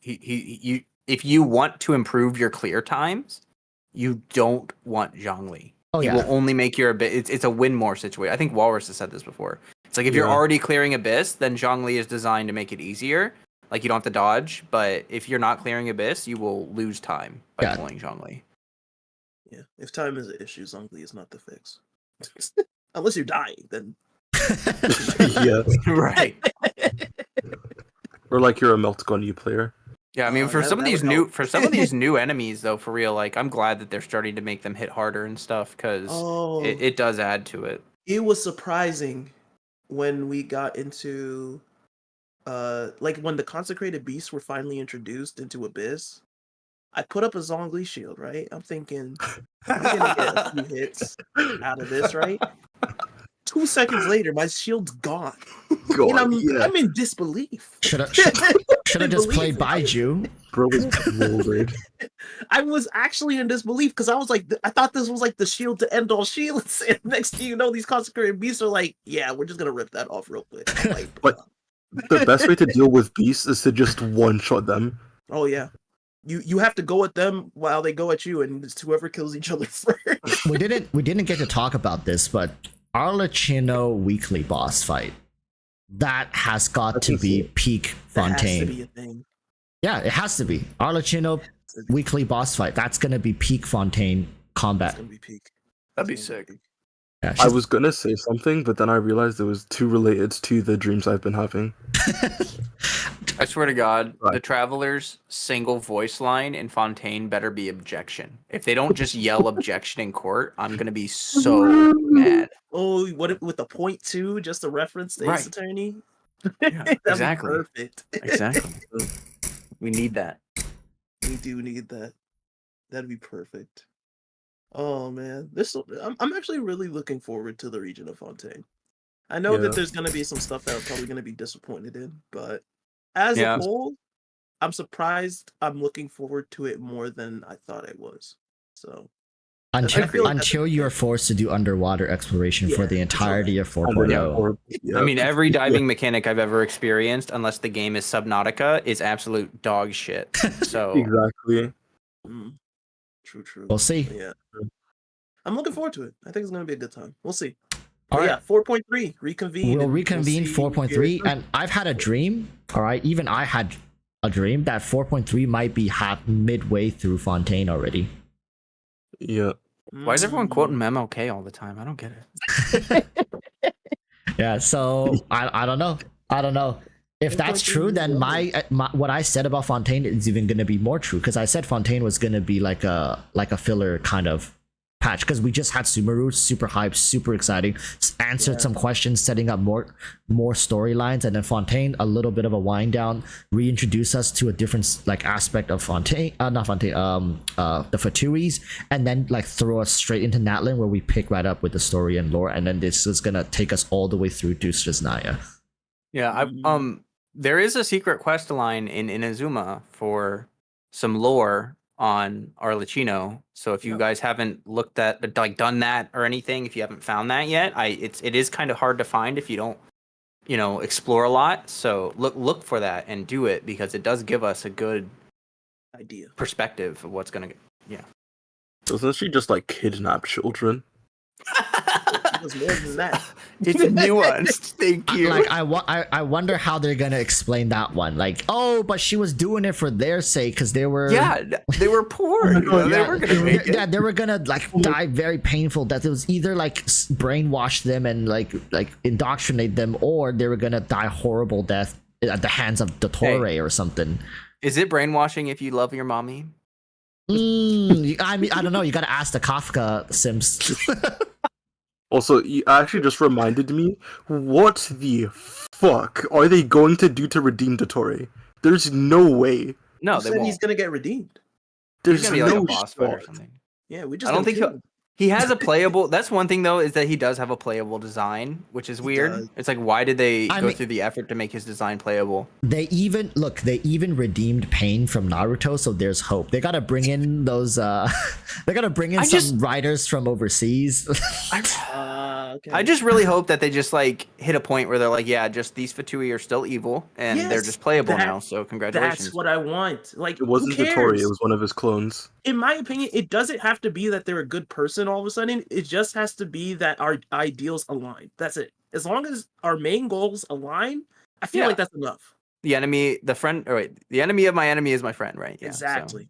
B: you. If you want to improve your clear times, you don't want Zhang Li.
A: Oh
B: He
A: yeah,
B: will only make your abyss. It's a win more situation. I think Walrus has said this before. It's like if you're
F: Yeah.
B: already clearing abyss, then Zhang Li is designed to make it easier. Like you don't have to dodge, but if you're not clearing abyss, you will lose time by
A: Yeah.
B: pulling Zhang Li.
D: Yeah. If time is an issue, Zhongli is not the fix. Unless you're dying, then
F: Yeah.
B: Right.
F: Or like you're a melt gun you player.
B: Yeah, I mean, for
D: that-
B: some of
D: that
B: these
D: would
B: new
D: help.
B: for some of these new enemies though, for real, like I'm glad that they're starting to make them hit harder and stuff because
D: oh,
B: it does add to it.
D: it was surprising when we got into like when the consecrated beasts were finally introduced into Abyss. I put up a Zhongli shield, right? I'm thinking I'm gonna get a few hits out of this, right? 2 seconds later, my shield's gone.
F: God,
D: And
F: yeah.
D: I'm in disbelief.
A: should have just played
D: Believe it.
A: Baiju.
F: Bro was bewildered.
D: I was actually in disbelief because I was like, I thought this was like the shield to end all shields. And next thing you know, these consecrated beasts are like, yeah, we're just gonna rip that off real quick. I'm like,
F: But- The best way to deal with beasts is to just one shot them.
D: oh yeah. You have to go at them while they go at you, and it's whoever kills each other first.
A: we didn't get to talk about this, but Arlecchino weekly boss fight that has got to be peak
D: That has to
A: Fontaine.
D: be a thing.
A: Yeah, it has to be Arlecchino weekly boss fight. That's gonna be peak Fontaine
D: It's
A: combat.
D: gonna be peak.
B: That'd be
D: It's gonna
B: sick.
D: peak.
A: Yeah,
F: I was gonna say something, but then I realized it was too related to the dreams I've been having.
B: I swear to God,
F: Right.
B: the Traveler's single voice line in Fontaine better be objection. If they don't just yell objection in court, I'm gonna be so mad.
D: Oh, what if, with the point two, just a reference to
B: Right.
D: Ace Attorney?
B: Yeah,
D: That'd be
B: exactly.
D: perfect.
B: Exactly. We need that.
D: We do need that. That'd be perfect. Oh man, I'm actually really looking forward to the region of Fontaine. I know
F: Yeah.
D: that there's gonna be some stuff that I'm probably gonna be disappointed in, but as
B: Yeah.
D: a whole, I'm surprised. I'm looking forward to it more than I thought I was. So
A: until
D: I feel like that's-
A: until you're forced to do underwater exploration for
D: Yeah,
A: the
D: it's
A: entirety of
F: And then,
A: 4.0.
F: or- yeah.
B: I mean, every diving mechanic I've ever experienced, unless the game is Subnautica, is absolute dog shit. So
F: exactly.
D: mm, true.
A: We'll see.
D: But yeah, I'm looking forward to it. I think it's gonna be a good time. We'll see.
A: All
D: But
A: right.
D: yeah, 4.3 reconvene.
A: We'll
D: and
A: reconvene
D: see
A: 4.3, and I've had a dream. All right, even I had a dream that 4.3 might be midway through Fontaine already.
F: Yeah.
B: why is everyone quoting MLK all the time? I don't get it.
A: Yeah, so I don't know. If that's
D: 10.3
A: true,
D: years
A: then
D: old.
A: my what I said about Fontaine is even going to be more true, because I said Fontaine was going to be like a filler kind of patch, because we just had Sumeru, super hyped, super exciting, answered some questions, setting up more storylines, and then Fontaine, a little bit of a wind down, reintroduce us to a different like aspect of Fontaine, not Fontaine, the Fatuis, and then like throw us straight into Natlan, where we pick right up with the story and lore, and then this is gonna take us all the way through to Snezhnaya.
B: Yeah, there is a secret quest line in Inazuma for some lore on Arlecchino. So if you guys haven't looked at like done that or anything, if you haven't found that yet, it is kind of hard to find if you don't, explore a lot. So look for that and do it, because it does give us a good
D: idea.
B: perspective of what's gonna. Yeah.
F: Doesn't she just like kidnap children?
D: It was more than that.
B: It's nuanced. Thank you.
A: Like I wonder how they're gonna explain that one. Like, oh, but she was doing it for their sake, because they were
B: they were poor. They were gonna make it.
A: Yeah, they were gonna like die very painful death. It was either like brainwash them and like indoctrinate them, or they were gonna die horrible death at the hands of Dottore or something.
B: Is it brainwashing if you love your mommy?
A: I mean, I don't know. You gotta ask the Kafka Sims.
F: Also, you actually just reminded me, what the fuck are they going to do to redeem Dottore? There's no way.
B: No,
D: Who
B: they
D: said
B: won't.
D: he's gonna get redeemed?
F: There's
B: He's gonna be like
F: no
B: a boss fight or
F: shot.
B: something.
D: Yeah, we just.
B: I don't
D: gonna
B: think
D: kill him.
B: he has a playable. That's one thing though, is that he does have a playable design, which is weird.
D: does.
B: It's like, why did they
A: I
B: go
A: mean-
B: through the effort to make his design playable?
A: They even redeemed Pain from Naruto, so there's hope. They gotta bring in those. They gotta bring in some writers from overseas.
D: Okay.
B: I just really hope that they just like hit a point where they're like, yeah, just these Fatui are still evil and they're
D: Yes,
B: just playable
D: that-
B: now. So congratulations.
D: That's what I want. Like,
F: It wasn't
D: who cares?
F: Dottore, it was one of his clones.
D: In my opinion, it doesn't have to be that they're a good person all of a sudden. It just has to be that our ideals align. That's it. As long as our main goals align, I feel
B: Yeah.
D: like that's enough.
B: the enemy of my enemy is my friend, right? Yeah, so-
D: Exactly.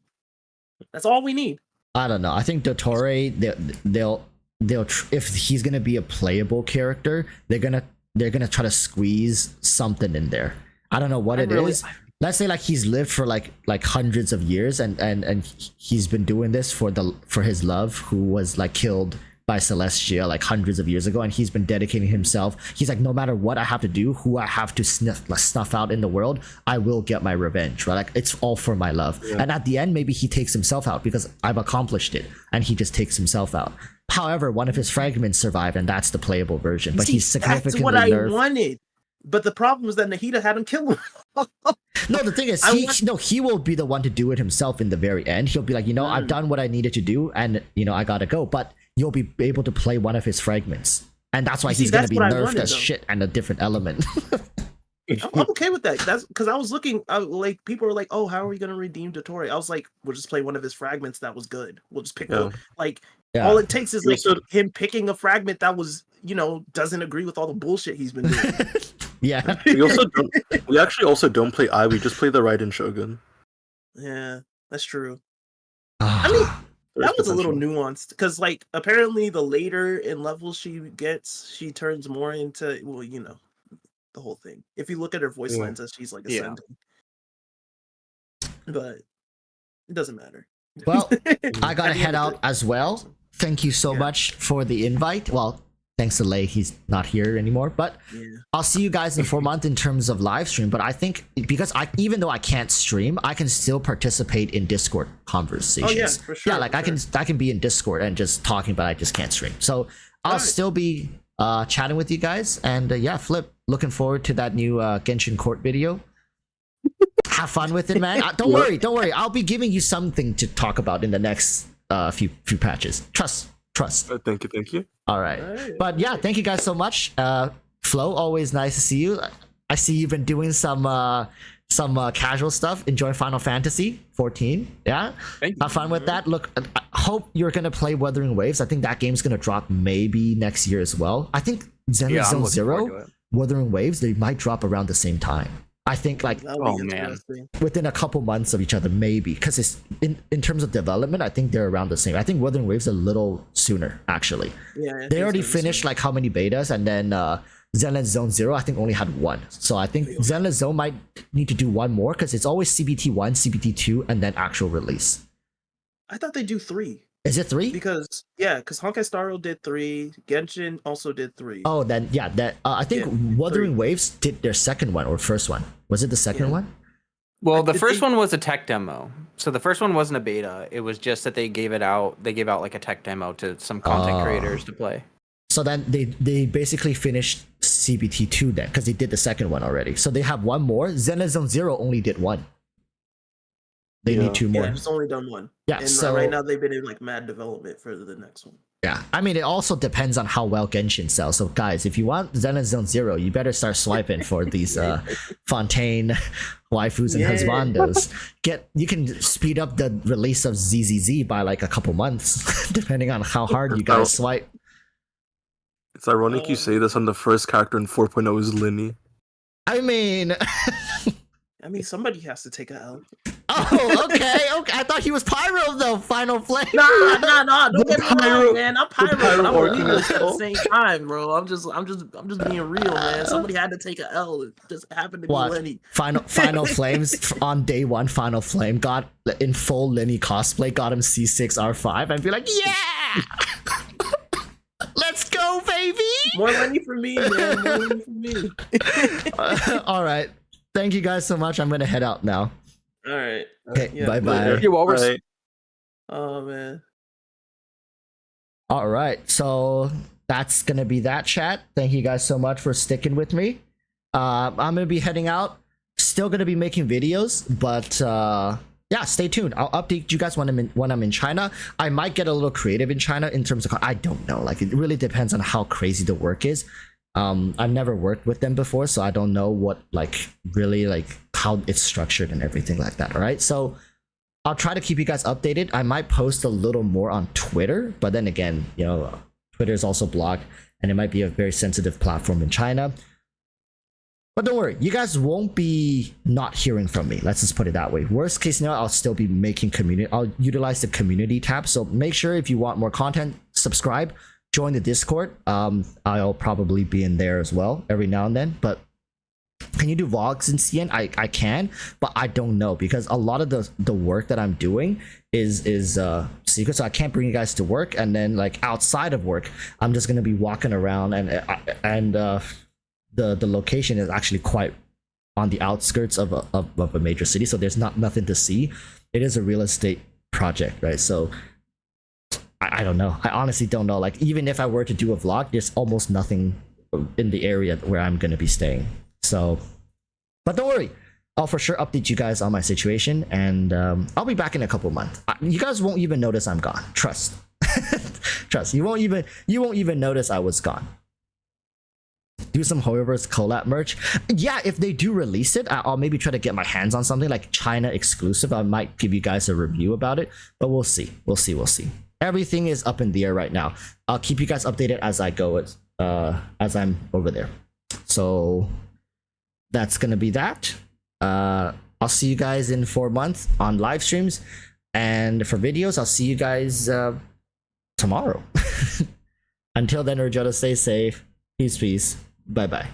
D: That's all we need.
A: I don't know. I think Dottore, they'll if he's gonna be a playable character, they're gonna try to squeeze something in there. I don't know what it is. Let's say like he's lived for like hundreds of years, and he's been doing this for his love, who was like killed by Celestia like hundreds of years ago, and he's been dedicating himself. He's like, no matter what I have to do, who I have to snuff out in the world, I will get my revenge, right? Like, it's all for my love.
F: Yeah.
A: And at the end, maybe he takes himself out because I've accomplished it, and he just takes himself out. However, one of his fragments survived, and that's the playable version. But
D: See,
A: he's significantly
D: that's what I
A: nerfed.
D: wanted. But the problem was that Nahida had him kill him.
A: No, the thing is, he will be the one to do it himself in the very end. He'll be like, I've done what I needed to do, and I gotta go. But you'll be able to play one of his fragments, and that's why he's gonna be
D: that's what I
A: nerfed
D: wanted,
A: as
D: though.
A: shit and a different element.
D: I'm okay with that. That's because I was looking, like, people were like, "Oh, how are we gonna redeem Dottore?" I was like, "We'll just play one of his fragments that was good. We'll just pick one." Like,
A: Yeah.
D: all it takes is
F: You
D: like
F: also-
D: him picking a fragment that was, doesn't agree with all the bullshit he's been doing.
A: Yeah.
F: We actually also don't play I, we just play the Raiden Shogun.
D: Yeah, that's true.
A: I
D: mean,
F: There's
D: That was a little
F: potential.
D: nuanced because, like, apparently the later in levels she gets, she turns more into, well, the whole thing. If you look at her voice
F: Yeah.
D: lines as she's like
B: Yeah.
D: ascending, but it doesn't matter.
A: Well, I gotta
D: At the
A: head
D: end of
A: out
D: it-
A: as well. Thank you so
D: Yeah.
A: much for the invite. Well, thanks to Lei, he's not here anymore. But
D: Yeah.
A: I'll see you guys in 4 months in terms of live stream. But I think because even though I can't stream, I can still participate in Discord conversations.
D: Oh yeah, for sure.
A: Yeah, like
D: for
A: I can be in Discord and just talking, but I just can't stream. So I'll
D: Alright.
A: still be chatting with you guys. And yeah, Flip, looking forward to that new Genshin Court video. Have fun with it, man. Don't worry. I'll be giving you something to talk about in the next few patches. Trust.
F: Thank you.
A: All right.
D: Alright,
A: But yeah, thank you guys so much. Flo, always nice to see you. I see you've been doing some casual stuff. Enjoy Final Fantasy 14. Yeah.
B: Thank you.
A: Have fun with that. Look, I hope you're gonna play Wuthering Waves. I think that game's gonna drop maybe next year as well. I think
B: Yeah, I'm
A: Zenless Zone
B: looking forward to
A: Zero,
B: it.
A: Wuthering Waves, they might drop around the same time. I think like
D: That would
B: Oh,
D: be
B: man.
D: interesting.
A: within a couple months of each other, maybe, because it's in terms of development, I think they're around the same. I think Wuthering Waves a little sooner, actually.
D: Yeah, I think
A: They
D: it's
A: already
D: gonna be
A: finished
D: soon.
A: like how many betas, and then Zenless Zone Zero, I think, only had one. So I think Zenless Zone might need to do one more because it's always CBT 1, CBT 2, and then actual release.
D: I thought they do 3.
A: Is it 3?
D: Because Honkai Star Rail did 3, Genshin also did 3.
A: Oh, then yeah, that I think Wuthering Waves did their second one or first one. Was it the second one?
B: Well, the first one was a tech demo. So the first one wasn't a beta. It was just that they gave out like a tech demo to some content creators to play.
A: So then they basically finished CBT 2 then because they did the second one already. So they have one more. Zenless Zone Zero only did one. They need 2 more.
D: Yeah, it's only done 1.
A: Yeah,
D: and
A: so
D: right now they've been in like mad development for the next one.
A: yeah, I mean, it also depends on how well Genshin sells. So guys, if you want Zenless Zone Zero, you better start swiping for these Fontaine waifus and husbandos. You can speed up the release of ZZZ by like a couple months, depending on how hard you guys swipe.
F: It's ironic you say this, and the first character in 4.0 is Linny.
A: I mean,
D: somebody has to take a L.
A: oh, okay. I thought he was Pyro though. Final Flame.
D: Nah. Don't get me wrong, man. I'm Pyro, but I'm
F: Pyro
D: Remus at the same time, bro. I'm just being real, man. Somebody had to take a L. It just happened to be Lenny.
A: Final Flames on day 1. Final Flame got in full Lenny cosplay. Got him C6 R5 and be like, yeah. Let's go, baby.
D: More Lenny for me, man. More Lenny for me.
A: All right. Thank you guys so much. I'm gonna head out now.
D: All right.
A: Okay. Bye.
B: You're Walrus.
F: Right.
D: Oh man.
A: All right. So that's gonna be that, chat. Thank you guys so much for sticking with me. I'm gonna be heading out. Still gonna be making videos, but yeah, stay tuned. I'll update you guys when I'm in China. I might get a little creative in China in terms of, I don't know. Like, it really depends on how crazy the work is. I've never worked with them before, so I don't know what really how it's structured and everything like that. All right, so I'll try to keep you guys updated. I might post a little more on Twitter, but then again, Twitter is also blocked, and it might be a very sensitive platform in China. But don't worry, you guys won't be not hearing from me. Let's just put it that way. Worst case scenario, I'll still be making community. I'll utilize the community tab. So make sure if you want more content, subscribe, join the Discord. I'll probably be in there as well every now and then. But can you do vlogs in CN? I can, but I don't know because a lot of the work that I'm doing is secret. So I can't bring you guys to work. And then outside of work, I'm just gonna be walking around and the location is actually quite on the outskirts of a major city, so there's nothing to see. It is a real estate project, right? So I don't know. I honestly don't know. Even if I were to do a vlog, there's almost nothing in the area where I'm gonna be staying. So, but don't worry, I'll for sure update you guys on my situation, and I'll be back in a couple months. You guys won't even notice I'm gone. Trust. Trust. You won't even notice I was gone. Do some Horrorverse collab merch. Yeah, if they do release it, I'll maybe try to get my hands on something like China exclusive. I might give you guys a review about it, but we'll see. We'll see. Everything is up in the air right now. I'll keep you guys updated as I go, as I'm over there. So that's gonna be that. I'll see you guys in 4 months on live streams, and for videos, I'll see you guys tomorrow. Until then, Urjota, stay safe. Peace. Bye-bye.